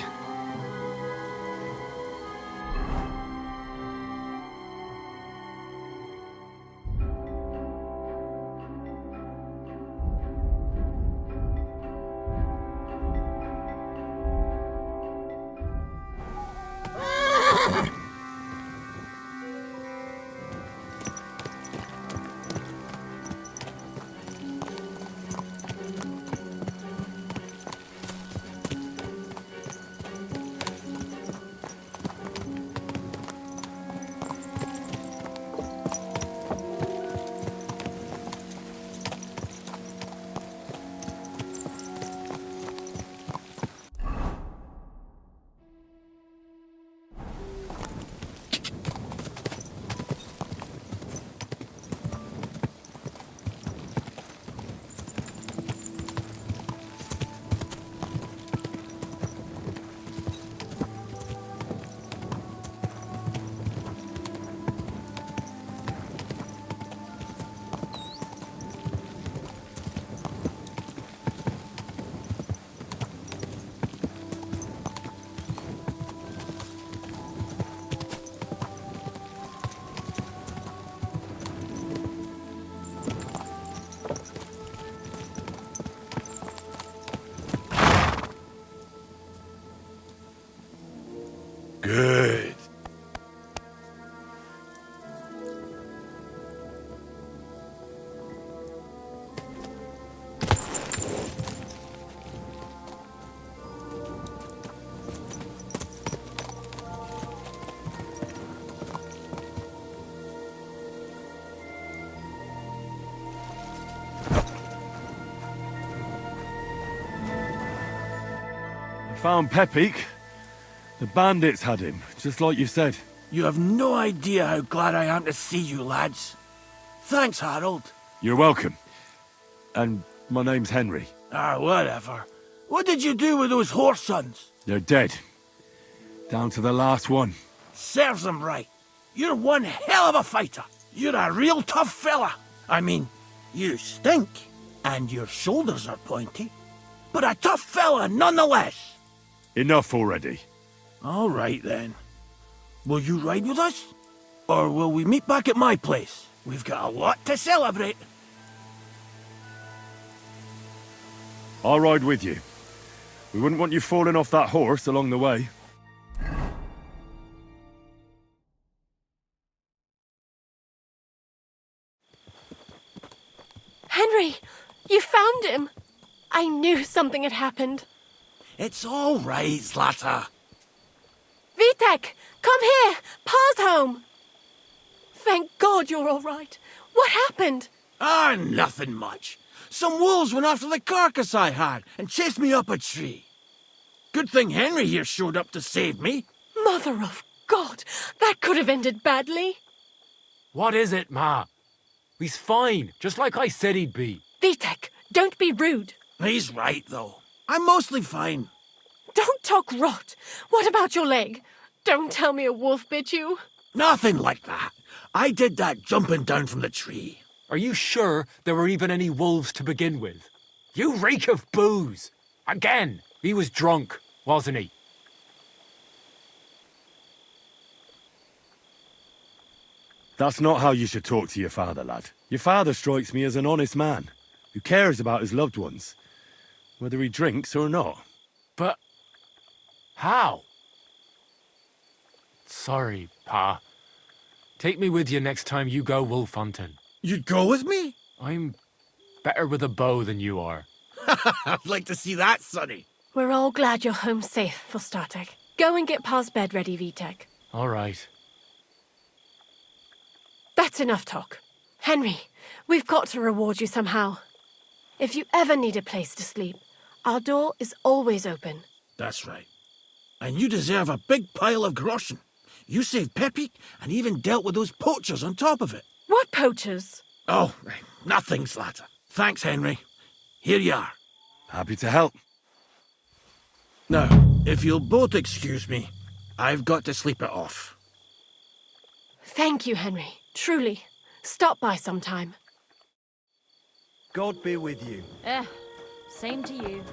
Good. I found Pepik. The bandits had him, just like you said. You have no idea how glad I am to see you, lads. Thanks, Harold. You're welcome. And my name's Henry. Whatever. What did you do with those horse sons? They're dead. Down to the last one. Serves them right. You're one hell of a fighter. You're a real tough fella. I mean, you stink, and your shoulders are pointy. But a tough fella nonetheless. Enough already. All right, then. Will you ride with us? Or will we meet back at my place? We've got a lot to celebrate. I'll ride with you. We wouldn't want you falling off that horse along the way. Henry, you found him. I knew something had happened. It's all right, Zlata. Vitek, come here. Pa's home. Thank God you're all right. What happened? Nothing much. Some wolves went after the carcass I had and chased me up a tree. Good thing Henry here showed up to save me. Mother of God, that could have ended badly. What is it, Ma? He's fine, just like I said he'd be. Vitek, don't be rude. He's right, though. I'm mostly fine. Don't talk rot. What about your leg? Don't tell me a wolf bit you. Nothing like that. I did that jumping down from the tree. Are you sure there were even any wolves to begin with? You reek of booze. Again, he was drunk, wasn't he? That's not how you should talk to your father, lad. Your father strikes me as an honest man, who cares about his loved ones, whether he drinks or not. But how? Sorry, Pa. Take me with you next time you go wolf hunting. You'd go with me? I'm better with a bow than you are. I'd like to see that, Sonny. We're all glad you're home safe, for Startek. Go and get Pa's bed ready, Vitek. All right. That's enough talk. Henry, we've got to reward you somehow. If you ever need a place to sleep, our door is always open. That's right. And you deserve a big pile of groschen. You saved Pepik and even dealt with those poachers on top of it. What poachers? Oh, nothing, Slatter. Thanks, Henry. Here you are. Happy to help. Now, if you'll both excuse me, I've got to sleep it off. Thank you, Henry. Truly. Stop by sometime. God be with you. Same to you.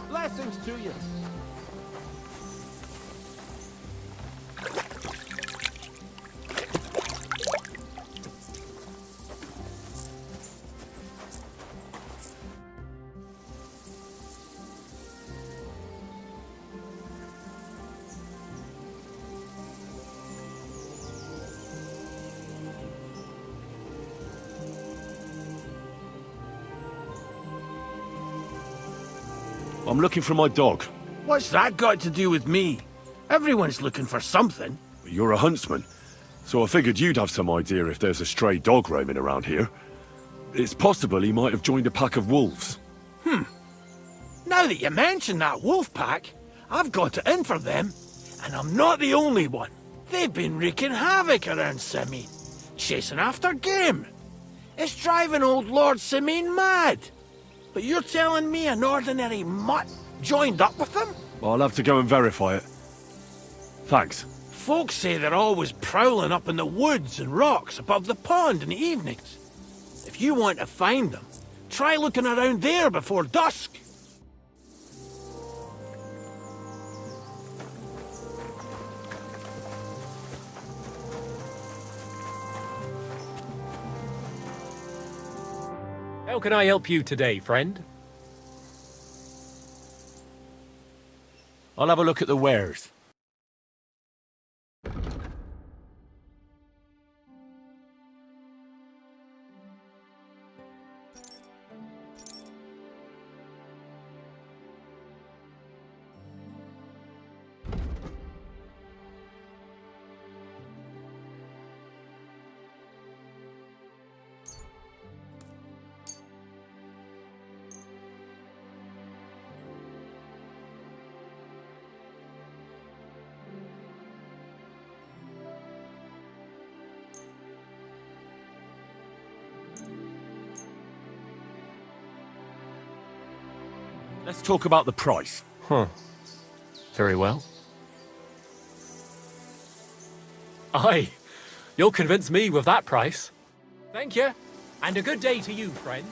Blessings to you. I'm looking for my dog. What's that got to do with me? Everyone's looking for something. You're a huntsman, so I figured you'd have some idea if there's a stray dog roaming around here. It's possible he might have joined a pack of wolves. Now that you mention that wolf pack, I've got it in for them, and I'm not the only one. They've been wreaking havoc around Simine, chasing after game. It's driving old Lord Simine mad. But you're telling me an ordinary mutt joined up with them? I'll have to go and verify it. Thanks. Folks say they're always prowling up in the woods and rocks above the pond in the evenings. If you want to find them, try looking around there before dusk. How can I help you today, friend? I'll have a look at the wares. Let's talk about the price. Huh. Very well. Aye. You'll convince me with that price. Thank you, and a good day to you, friend.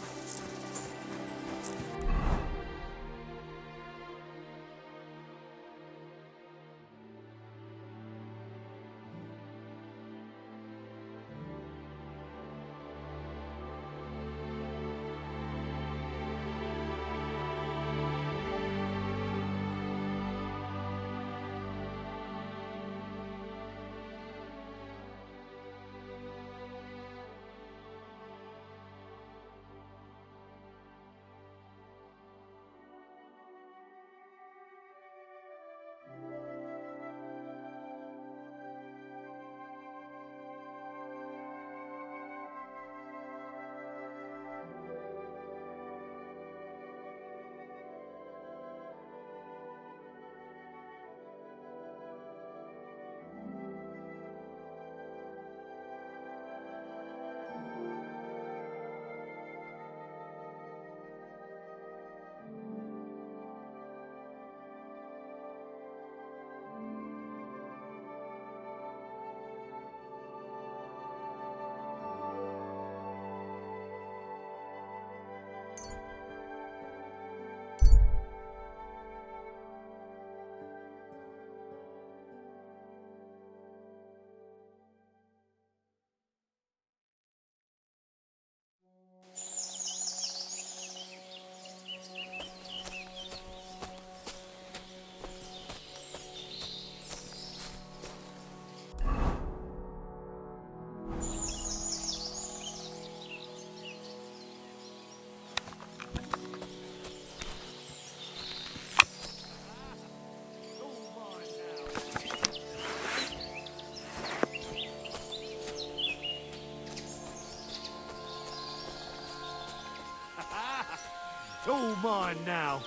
It's all mine now.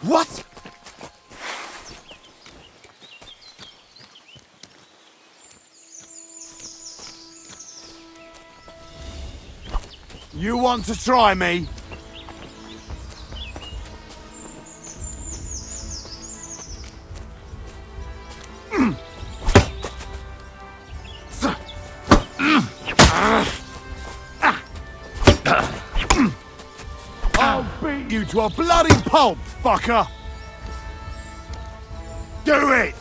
What? You want to try me? I'll beat you to a bloody pulp, fucker! Do it!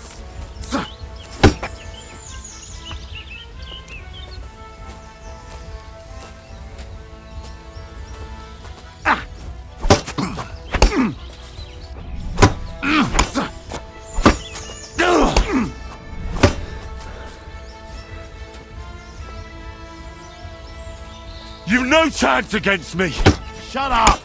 You've no chance against me! Shut up!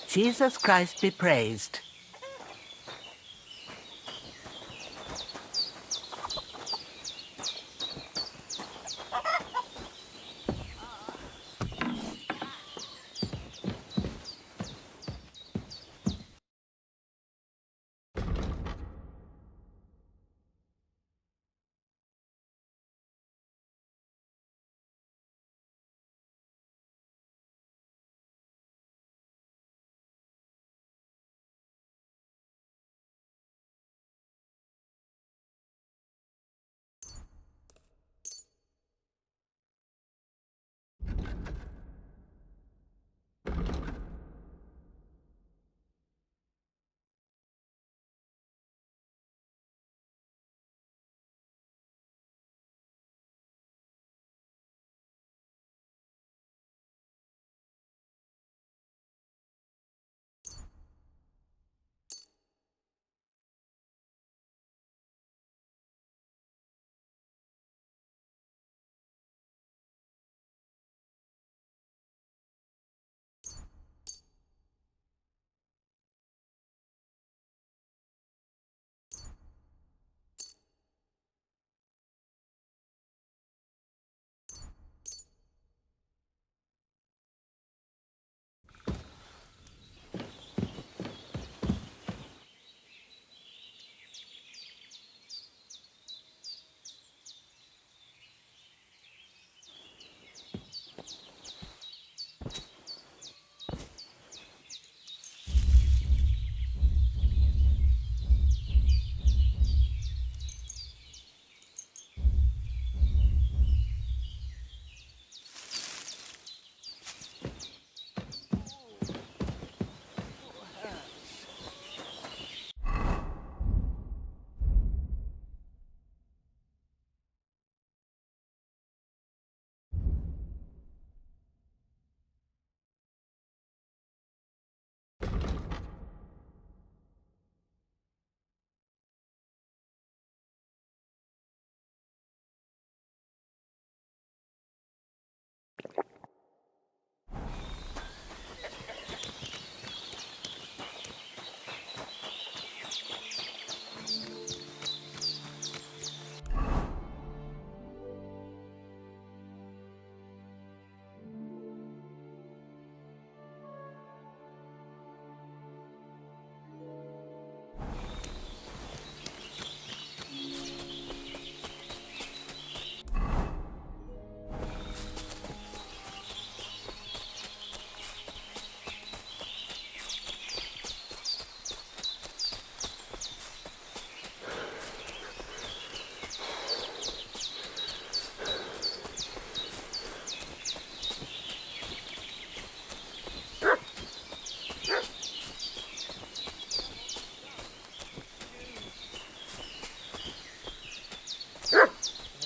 Jesus Christ be praised.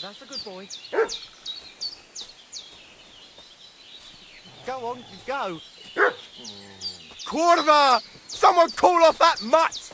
That's a good boy. Go on, go. Quarter! Someone call off that mutt!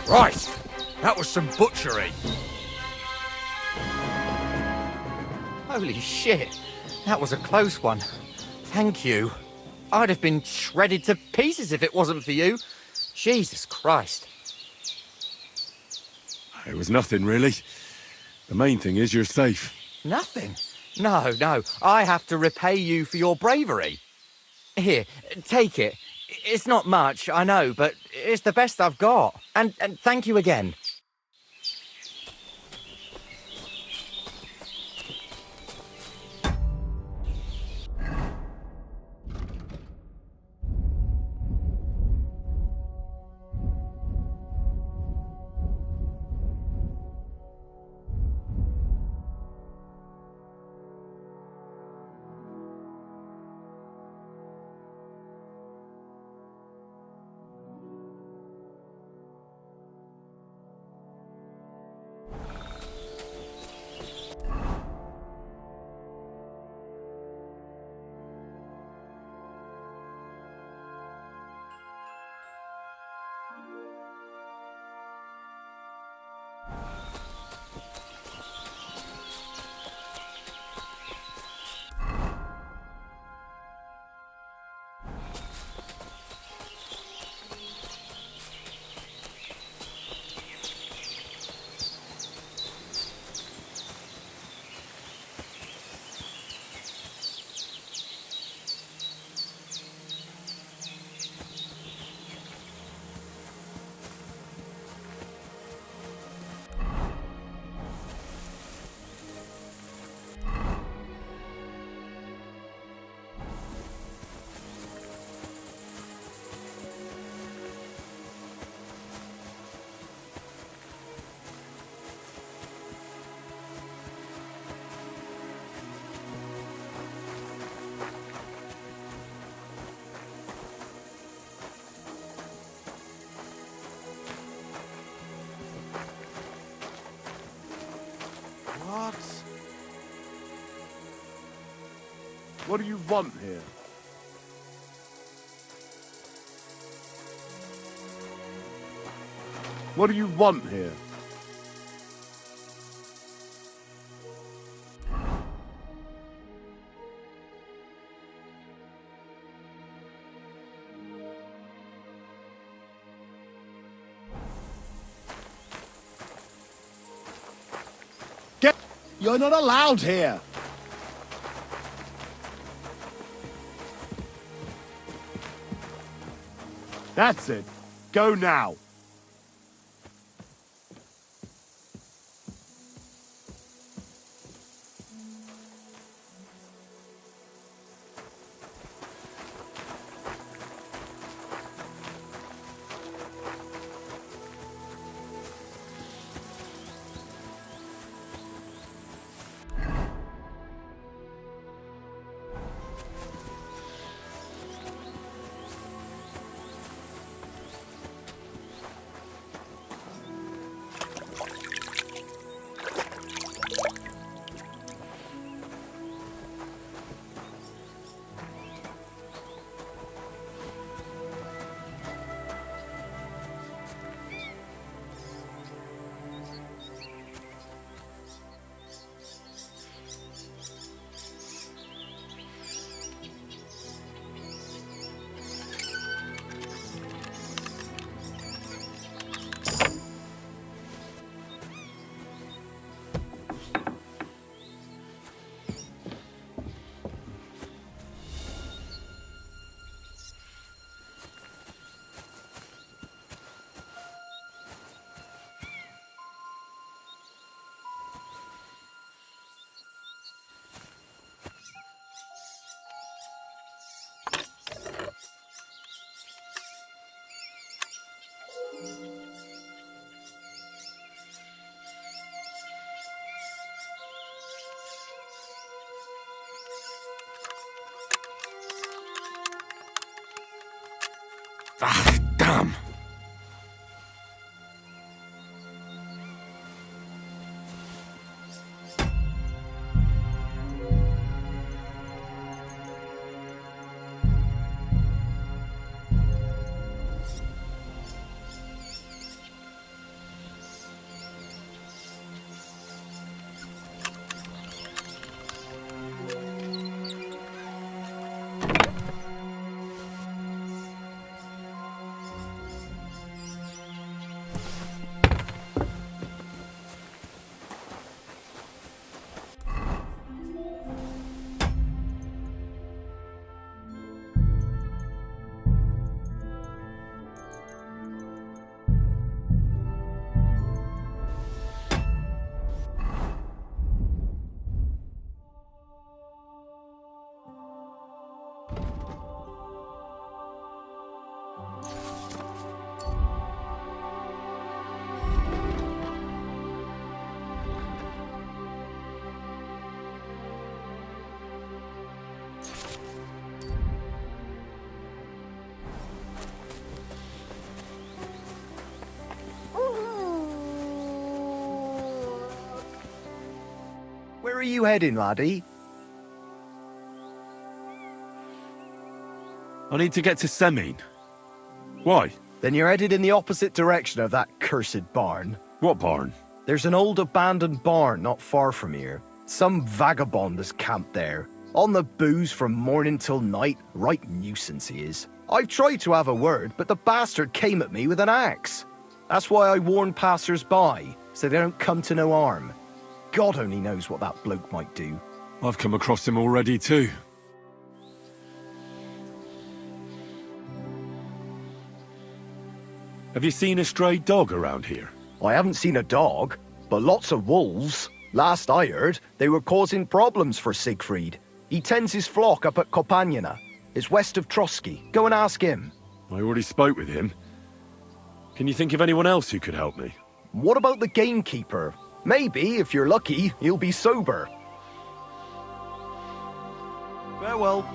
Right, that was some butchery. Holy shit, that was a close one. Thank you. I'd have been shredded to pieces if it wasn't for you. Jesus Christ. It was nothing, really. The main thing is you're safe. Nothing? No, no, I have to repay you for your bravery. Here, take it. It's not much, I know, but it's the best I've got. And thank you again. What do you want here? What do you want here? You're not allowed here! That's it. Go now. Ah, damn! Where are you heading, laddie? I need to get to Semine. Why? Then you're headed in the opposite direction of that cursed barn. What barn? There's an old abandoned barn not far from here. Some vagabond has camped there. On the booze from morning till night. Right nuisance he is. I've tried to have a word, but the bastard came at me with an axe. That's why I warn passers-by, so they don't come to no harm. God only knows what that bloke might do. I've come across him already too. Have you seen a stray dog around here? I haven't seen a dog, but lots of wolves. Last I heard, they were causing problems for Siegfried. He tends his flock up at Kopaniana. It's west of Trotsky. Go and ask him. I already spoke with him. Can you think of anyone else who could help me? What about the gamekeeper? Maybe, if you're lucky, he'll be sober. Farewell.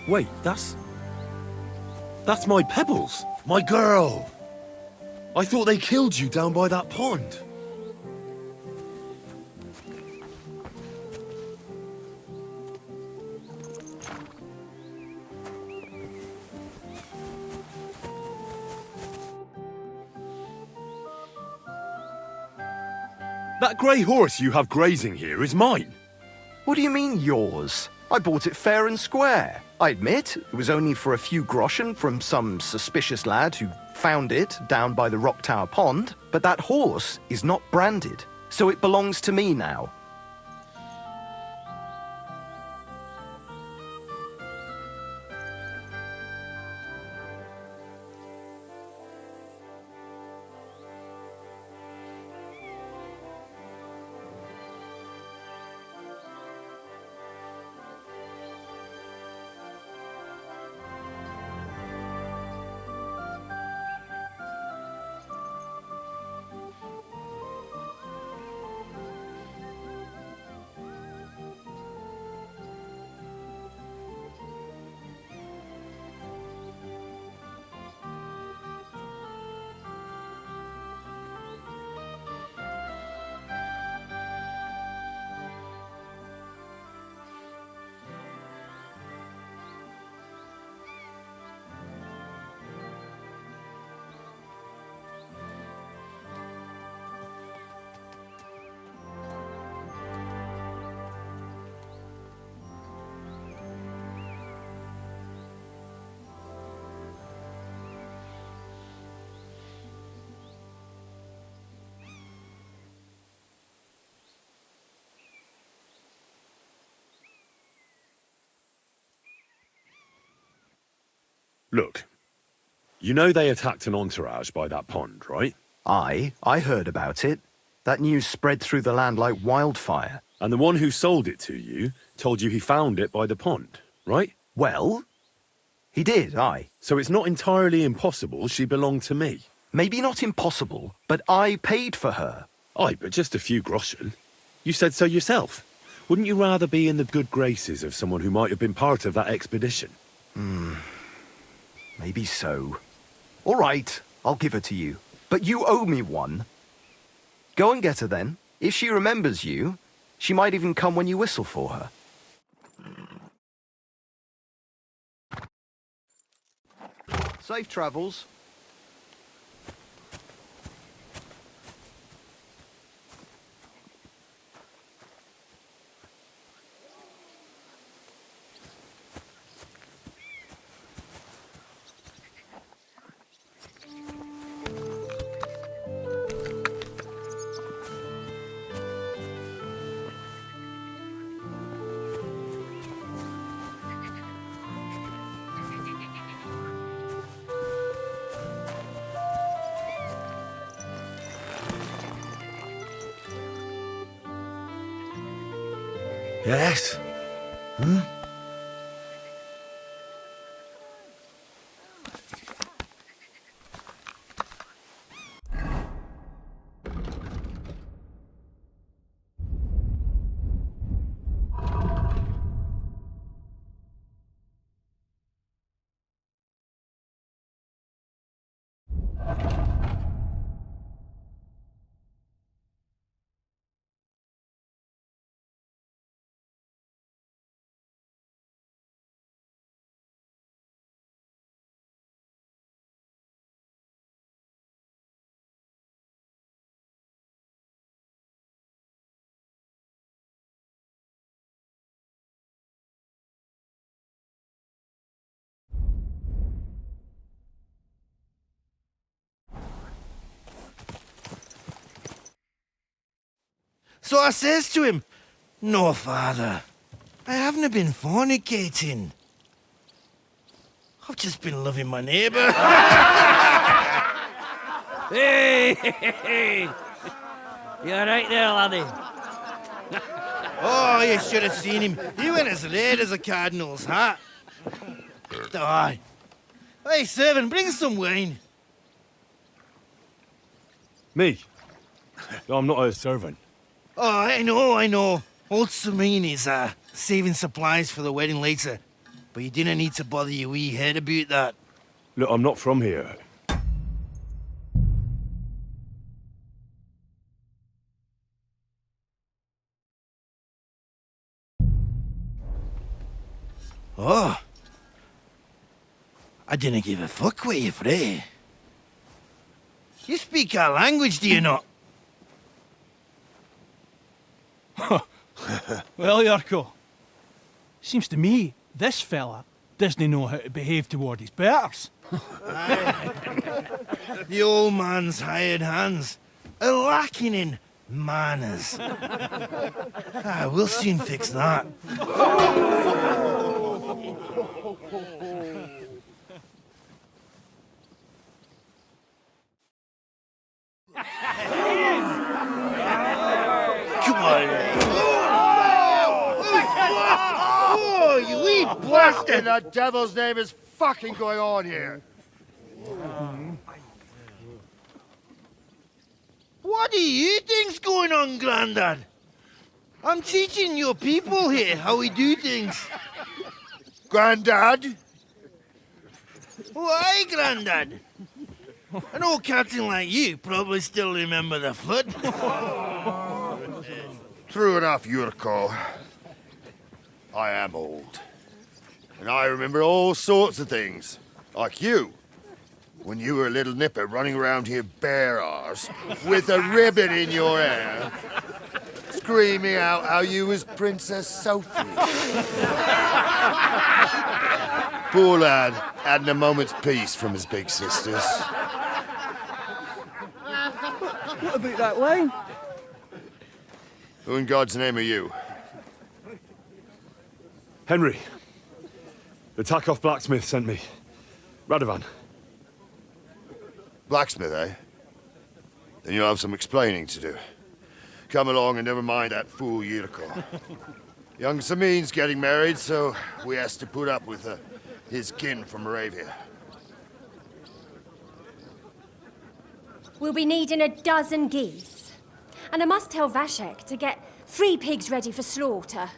Wait, that's my Pebbles. My girl. I thought they killed you down by that pond. That grey horse you have grazing here is mine. What do you mean, yours? I bought it fair and square. I admit, it was only for a few groschen from some suspicious lad who found it down by the Rock Tower Pond, but that horse is not branded, so it belongs to me now. Look, you know they attacked an entourage by that pond, right? I heard about it. That news spread through the land like wildfire. And the one who sold it to you told you he found it by the pond, right? Well, he did, aye. So it's not entirely impossible she belonged to me. Maybe not impossible, but I paid for her. Aye, but just a few groschen. You said so yourself. Wouldn't you rather be in the good graces of someone who might have been part of that expedition? Maybe so. All right, I'll give her to you. But you owe me one. Go and get her then. If she remembers you, she might even come when you whistle for her. Safe travels. Yes? Hmm? So I says to him, "No, father, I haven't been fornicating. I've just been loving my neighbour." Hey! You alright there, laddie? Oh, you should have seen him. He went as red as a cardinal's hat. Aye. Hey, servant, bring some wine. Me? I'm not a servant. Oh, I know. Old Samine is saving supplies for the wedding later. But you didn't need to bother your wee head about that. Look, I'm not from here. Oh. I didn't give a fuck what you fray. You speak our language, do you not? Well, Yurko, seems to me this fella doesn't know how to behave toward his betters. The old man's hired hands are lacking in manners. We'll soon fix that. Come on. Oh, you wee blasted! What the devil's name is fucking going on here? What do you think's going on, Grandad? I'm teaching your people here how we do things. Grandad? Why, Grandad? An old captain like you probably still remember the flood. True enough, Yurko. I am old. And I remember all sorts of things. Like you. When you were a little nipper running around here bare arse, with a ribbon in your hair, screaming out how you was Princess Sophie. Poor lad, hadn't a moment's peace from his big sisters. What about that way? Who in God's name are you? Henry. The Takeoff blacksmith sent me. Radovan. Blacksmith, eh? Then you'll have some explaining to do. Come along and never mind that fool Yurko. Young Samin's getting married, so we has to put up with his kin from Moravia. We'll be needing a dozen geese. And I must tell Vashek to get 3 pigs ready for slaughter.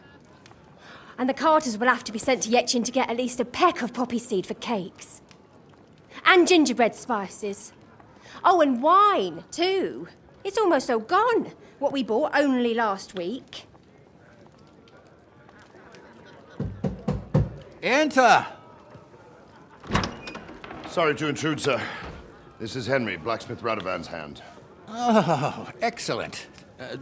And the carters will have to be sent to Yechin to get at least a peck of poppy seed for cakes. And gingerbread spices. Oh, and wine, too. It's almost all gone, what we bought only last week. Enter! Sorry to intrude, sir. This is Henry, blacksmith Radovan's hand. Oh, excellent.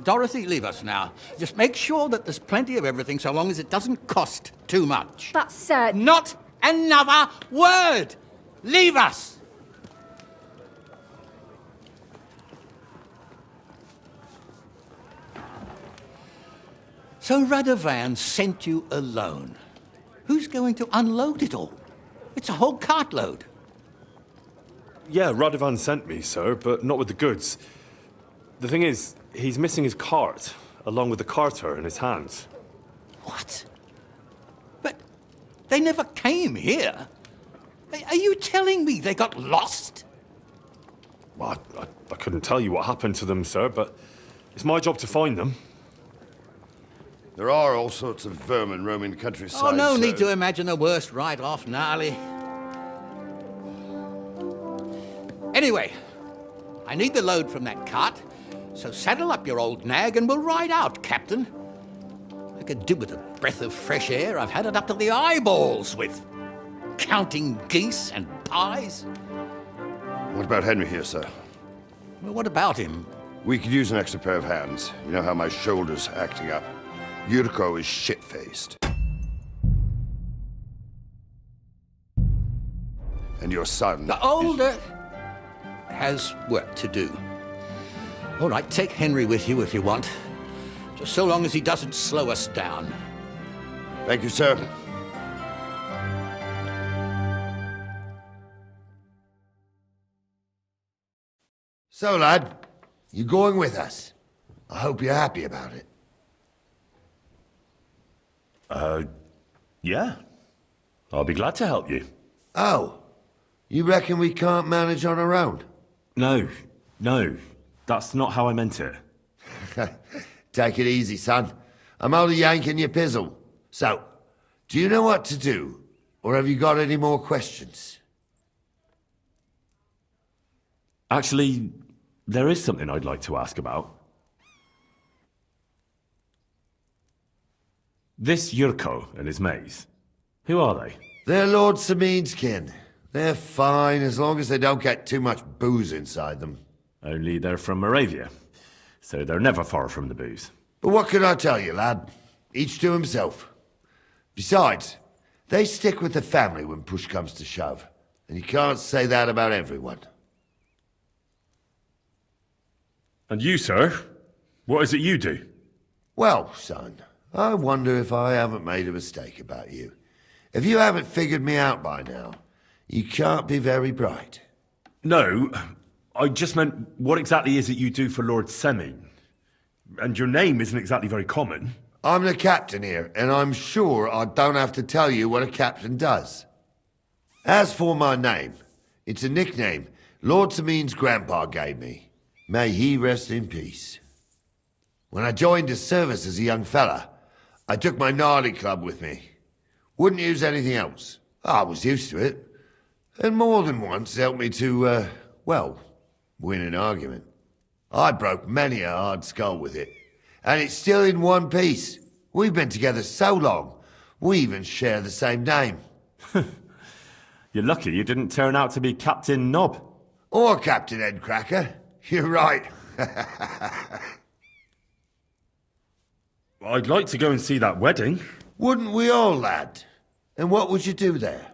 Dorothy, leave us now. Just make sure that there's plenty of everything so long as it doesn't cost too much. But, sir... Not another word! Leave us! So Radovan sent you alone. Who's going to unload it all? It's a whole cartload. Yeah, Radovan sent me, sir, but not with the goods. The thing is, he's missing his cart, along with the carter in his hands. What? But they never came here. Are you telling me they got lost? Well, I couldn't tell you what happened to them, sir, but it's my job to find them. There are all sorts of vermin roaming the countryside. Oh, no need to imagine the worst right off, gnarly. Anyway, I need the load from that cart, so saddle up your old nag and we'll ride out, Captain. I could do with a breath of fresh air. I've had it up to the eyeballs with counting geese and pies. What about Henry here, sir? Well, what about him? We could use an extra pair of hands. You know how my shoulder's acting up. Yurko is shit-faced. And your son... The older has work to do. All right, take Henry with you if you want. Just so long as he doesn't slow us down. Thank you, sir. So, lad, you going with us? I hope you're happy about it. Yeah. I'll be glad to help you. Oh, you reckon we can't manage on our own? No, that's not how I meant it. Take it easy, son. I'm only yanking your pizzle. So, do you know what to do? Or have you got any more questions? Actually, there is something I'd like to ask about. This Yurko and his mates, who are they? They're Lord Samin's kin. They're fine as long as they don't get too much booze inside them. Only they're from Moravia, so they're never far from the booze. But what can I tell you, lad? Each to himself. Besides, they stick with the family when push comes to shove. And you can't say that about everyone. And you, sir? What is it you do? Well, son, I wonder if I haven't made a mistake about you. If you haven't figured me out by now, you can't be very bright. No, I just meant, what exactly is it you do for Lord Seming? And your name isn't exactly very common. I'm the captain here, and I'm sure I don't have to tell you what a captain does. As for my name, it's a nickname Lord Seming's grandpa gave me. May he rest in peace. When I joined his service as a young fella, I took my gnarly club with me. Wouldn't use anything else. I was used to it. And more than once helped me to, well, win an argument. I broke many a hard skull with it. And it's still in one piece. We've been together so long, we even share the same name. You're lucky you didn't turn out to be Captain Knob. Or Captain Headcracker. You're right. I'd like to go and see that wedding. Wouldn't we all, lad? And what would you do there?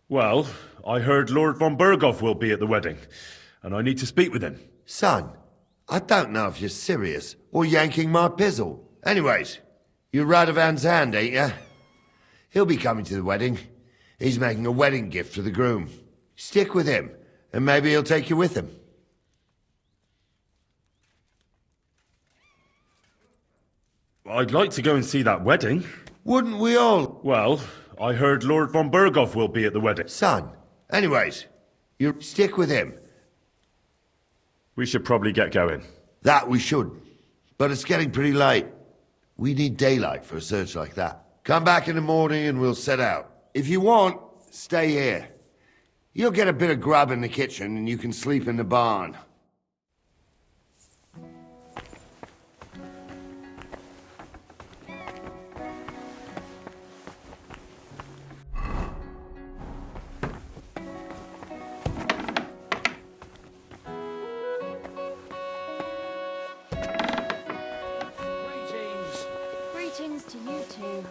Well, I heard Lord von Berghoff will be at the wedding, and I need to speak with him. Son, I don't know if you're serious or yanking my pizzle. Anyways, you're Radovan's hand, ain't ya? He'll be coming to the wedding. He's making a wedding gift for the groom. Stick with him, and maybe he'll take you with him. I'd like to go and see that wedding. Wouldn't we all? Well, I heard Lord von Berghoff will be at the wedding. Son, anyways, you stick with him. We should probably get going. That we should. But it's getting pretty late. We need daylight for a search like that. Come back in the morning and we'll set out. If you want, stay here. You'll get a bit of grub in the kitchen and you can sleep in the barn. Greetings to you two.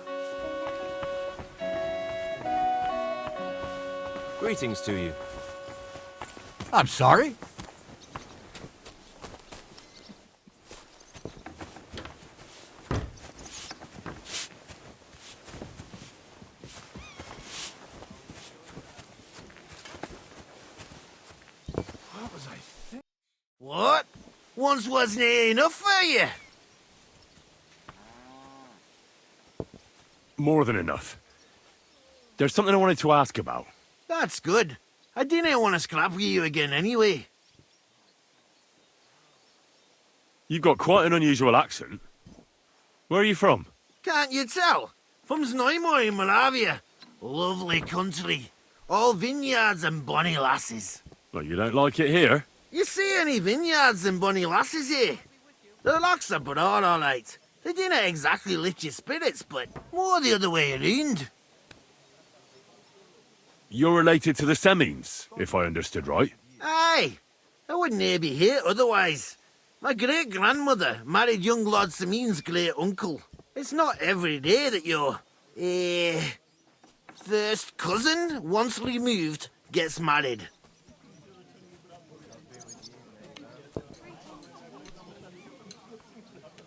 Greetings to you. I'm sorry. What was I thinking? What? Once wasn't enough for you? More than enough. There's something I wanted to ask about. That's good. I didn't want to scrap with you again anyway. You've got quite an unusual accent. Where are you from? Can't you tell? From Znaimoy in Moravia. Lovely country. All vineyards and bonny lasses. Well, you don't like it here? You see any vineyards and bonny lasses here? The locks are broad, all right. They didn't exactly lift your spirits, but more the other way around. You're related to the Semings, if I understood right. Aye. I wouldn't be here otherwise. My great-grandmother married young Lord Seming's great-uncle. It's not every day that your, first cousin, once removed, gets married.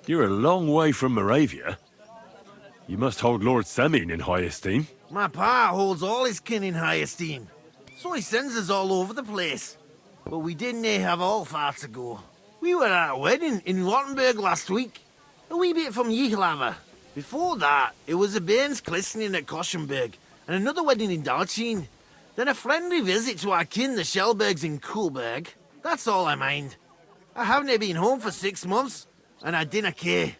You're a long way from Moravia. You must hold Lord Seming in high esteem. My pa holds all his kin in high esteem, so he sends us all over the place. But we didn't have all far to go. We were at a wedding in Rottenburg last week, a wee bit from Yichlava. Before that, it was a bairn's christening at Koschenberg, and another wedding in Dalchin. Then a friendly visit to our kin, the Schellbergs in Kuhlberg. That's all I mind. I haven't been home for 6 months, and I didn't care.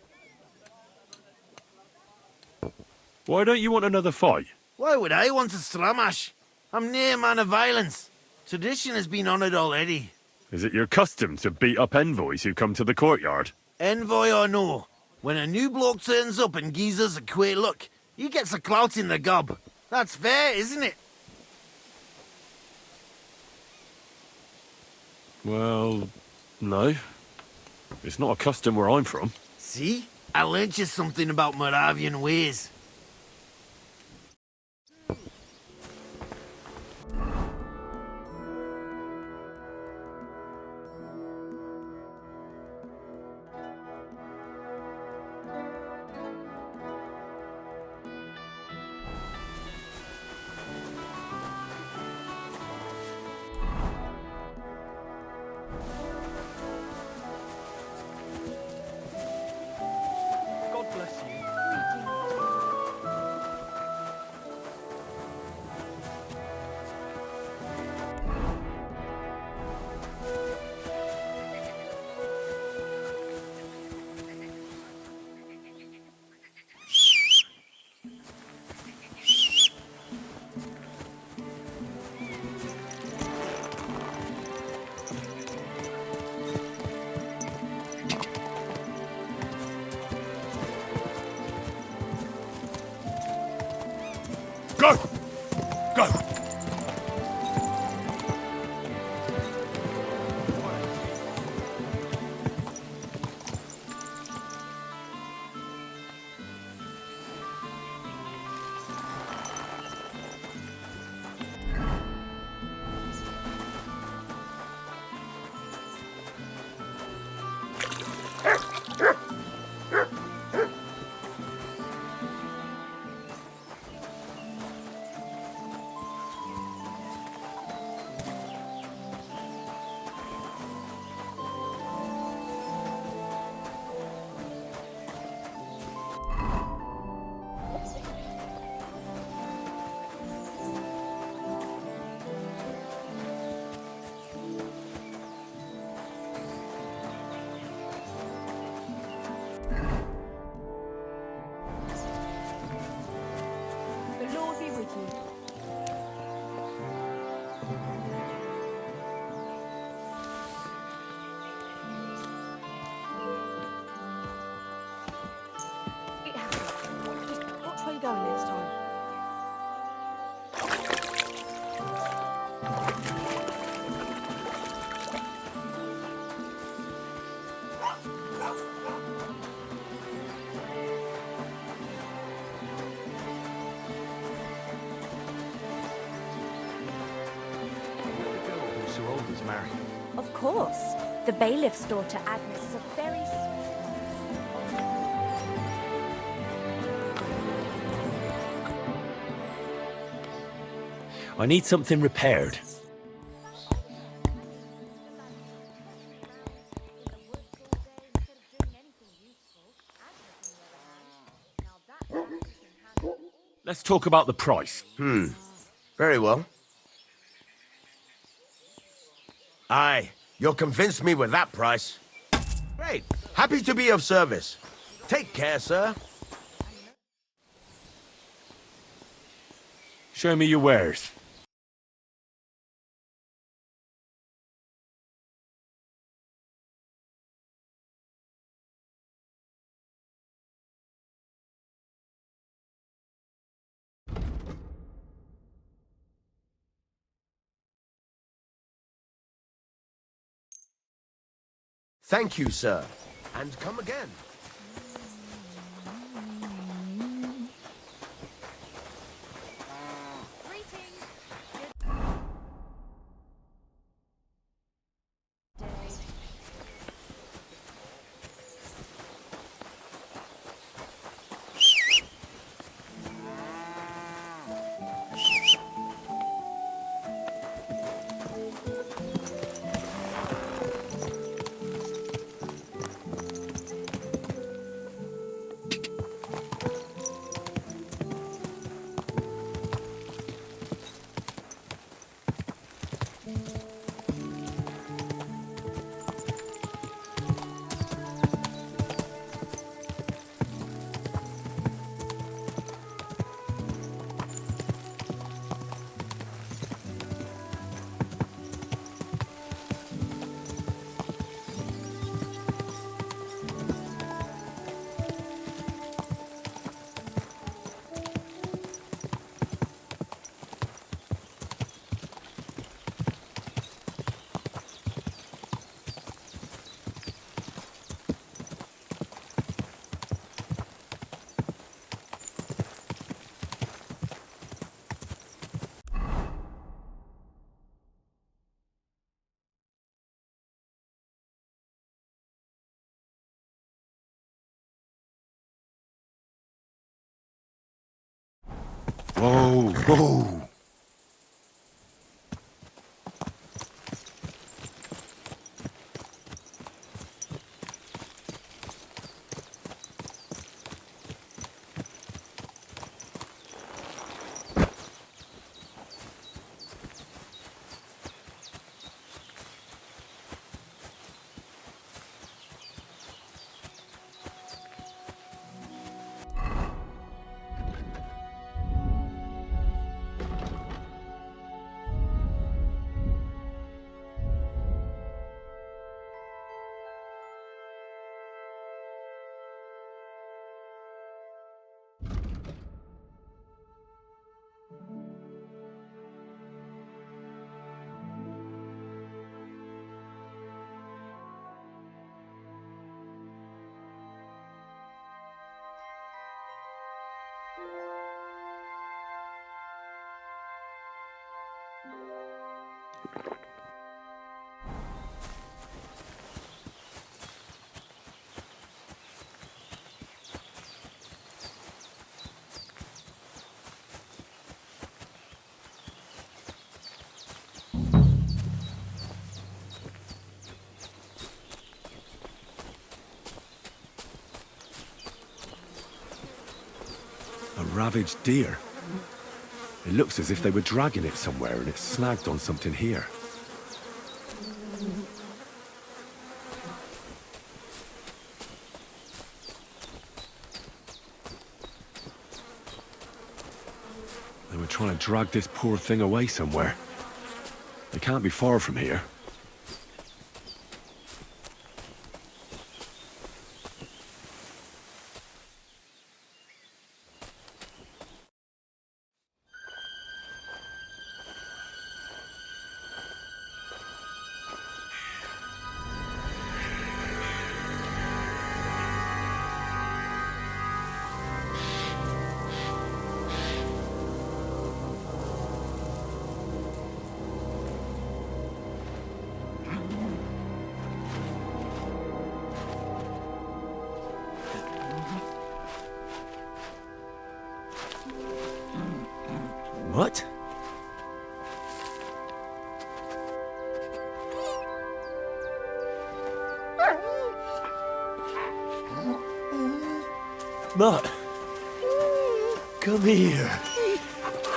Why don't you want another fight? Why would I want a stramash? I'm nae a man of violence. Tradition has been honoured already. Is it your custom to beat up envoys who come to the courtyard? Envoy or no, when a new bloke turns up and gives us a queer look, he gets a clout in the gob. That's fair, isn't it? Well, no. It's not a custom where I'm from. See? I learnt you something about Moravian ways. God bless you. Go! Go! The Lord be with you. It happens. Just watch where you're going next time. Who so old is married? Of course. The bailiff's daughter, Agnes, is a very I need something repaired. Let's talk about the price. Very well. Aye, you'll convince me with that price. Great. Happy to be of service. Take care, sir. Show me your wares. Thank you, sir. And come again. Whoa, whoa. A ravaged deer. It looks as if they were dragging it somewhere and it's snagged on something here. They were trying to drag this poor thing away somewhere. They can't be far from here. What? Mutt, come here.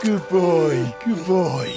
Good boy, good boy.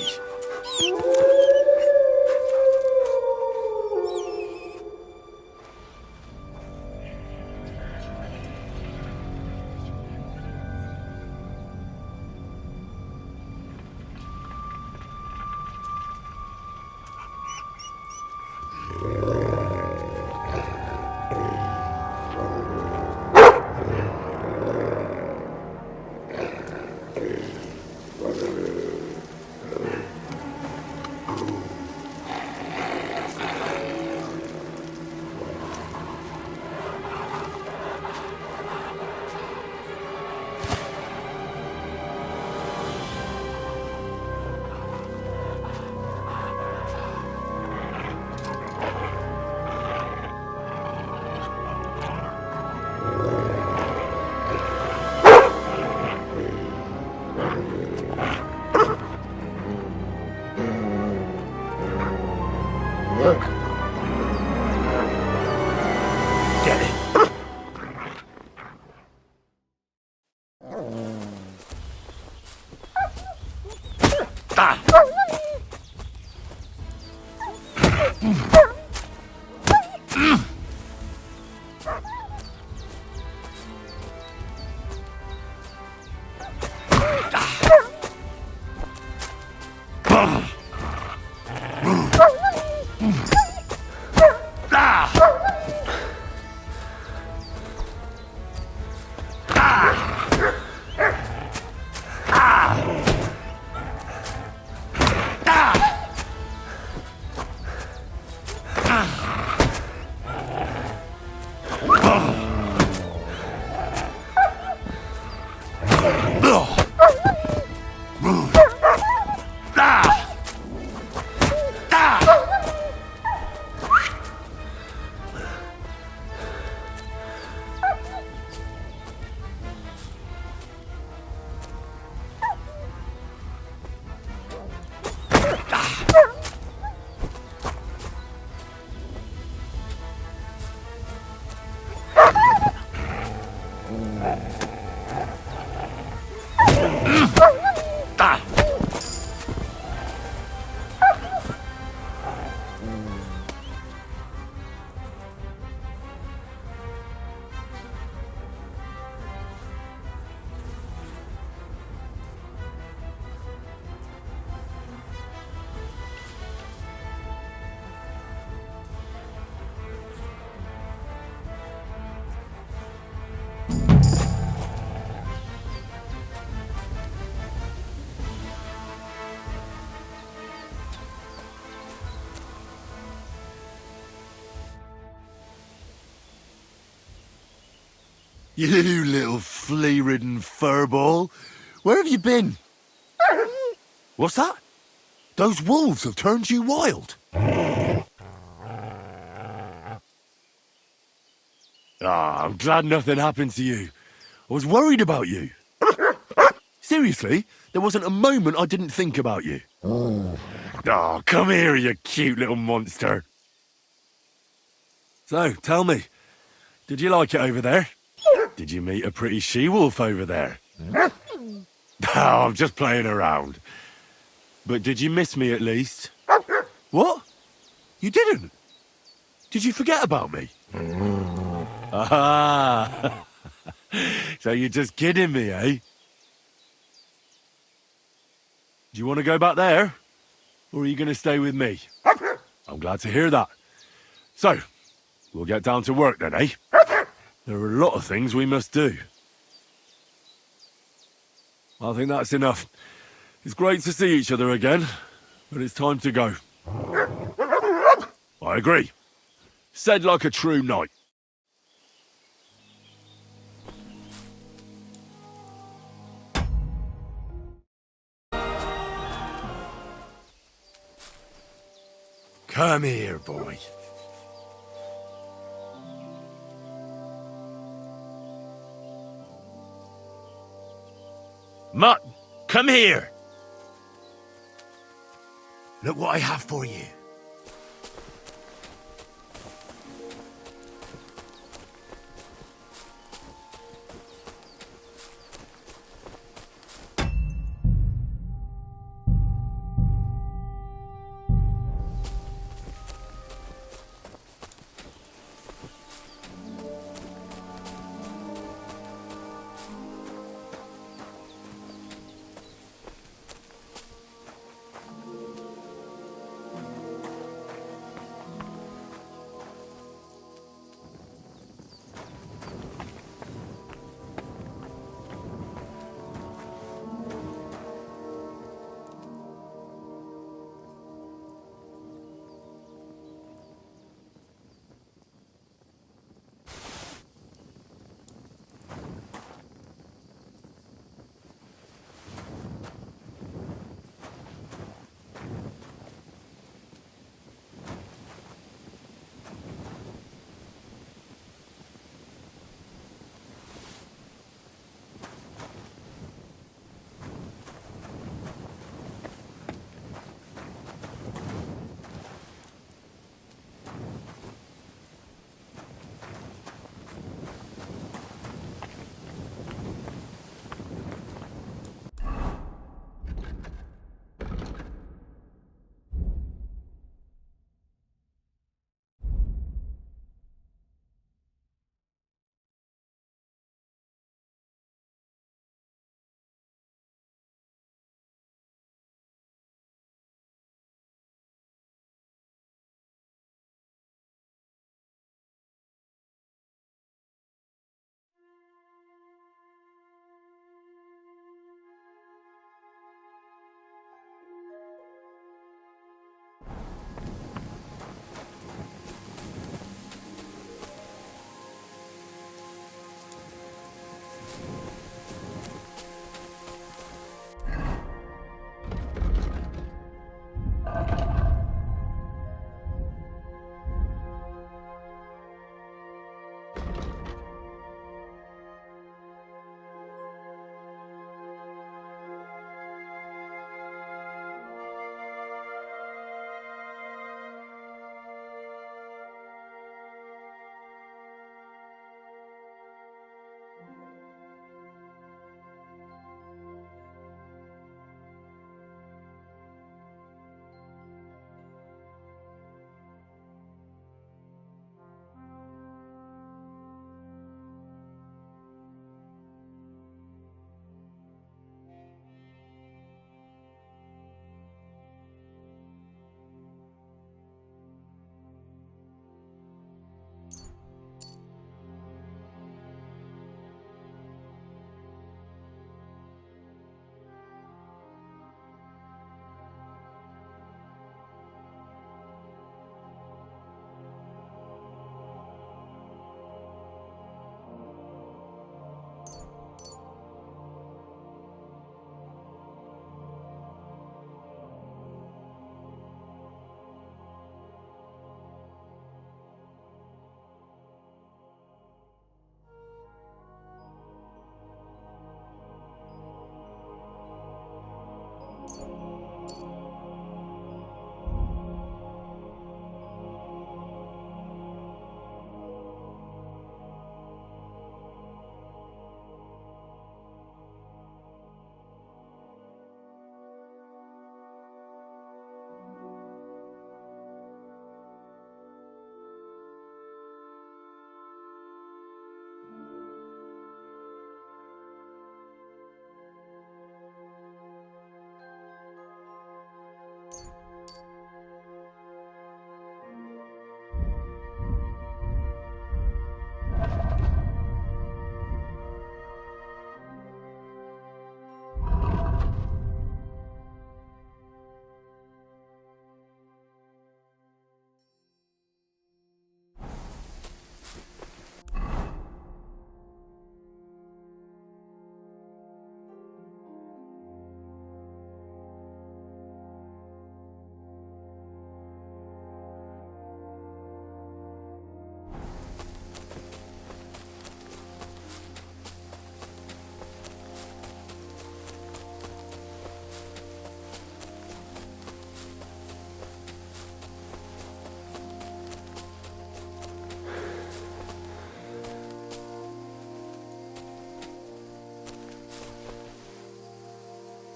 You little flea-ridden furball. Where have you been? What's that? Those wolves have turned you wild. Ah, I'm glad nothing happened to you. I was worried about you. Seriously, there wasn't a moment I didn't think about you. Oh, come here, you cute little monster. So, tell me, did you like it over there? Did you meet a pretty she-wolf over there? Oh, I'm just playing around. But did you miss me at least? What? You didn't? Did you forget about me? Ah, so you're just kidding me, eh? Do you want to go back there? Or are you going to stay with me? I'm glad to hear that. So, we'll get down to work then, eh? There are a lot of things we must do. I think that's enough. It's great to see each other again, but it's time to go. I agree. Said like a true knight. Come here, boy. Mutt, come here. Look what I have for you.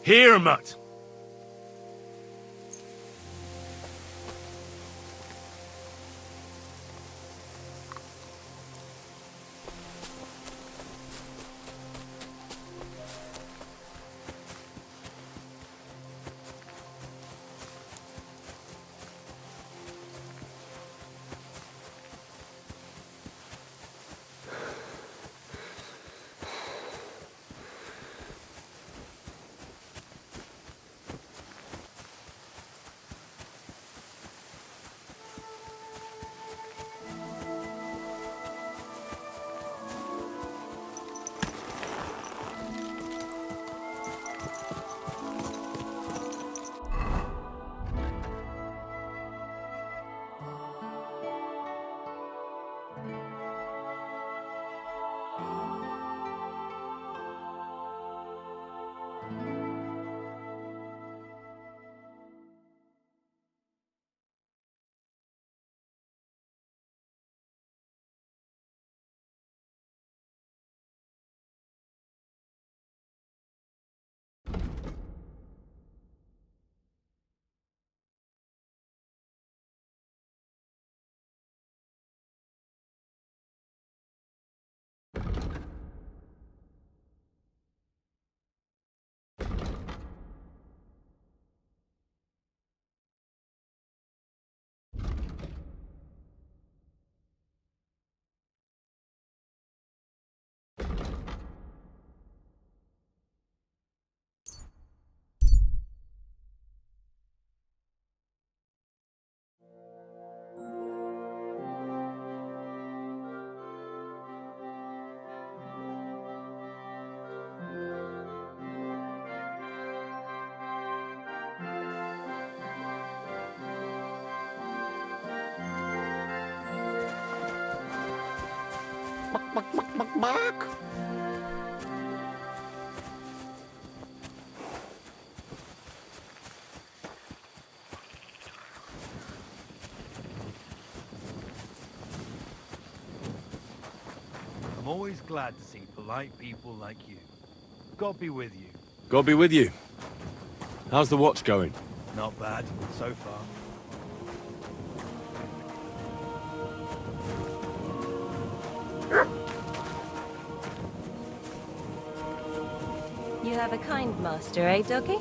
Here, Mutt. Bark. I'm always glad to see polite people like you. God be with you. God be with you. How's the watch going? Not bad, so far. You have a kind master, eh, Doggy?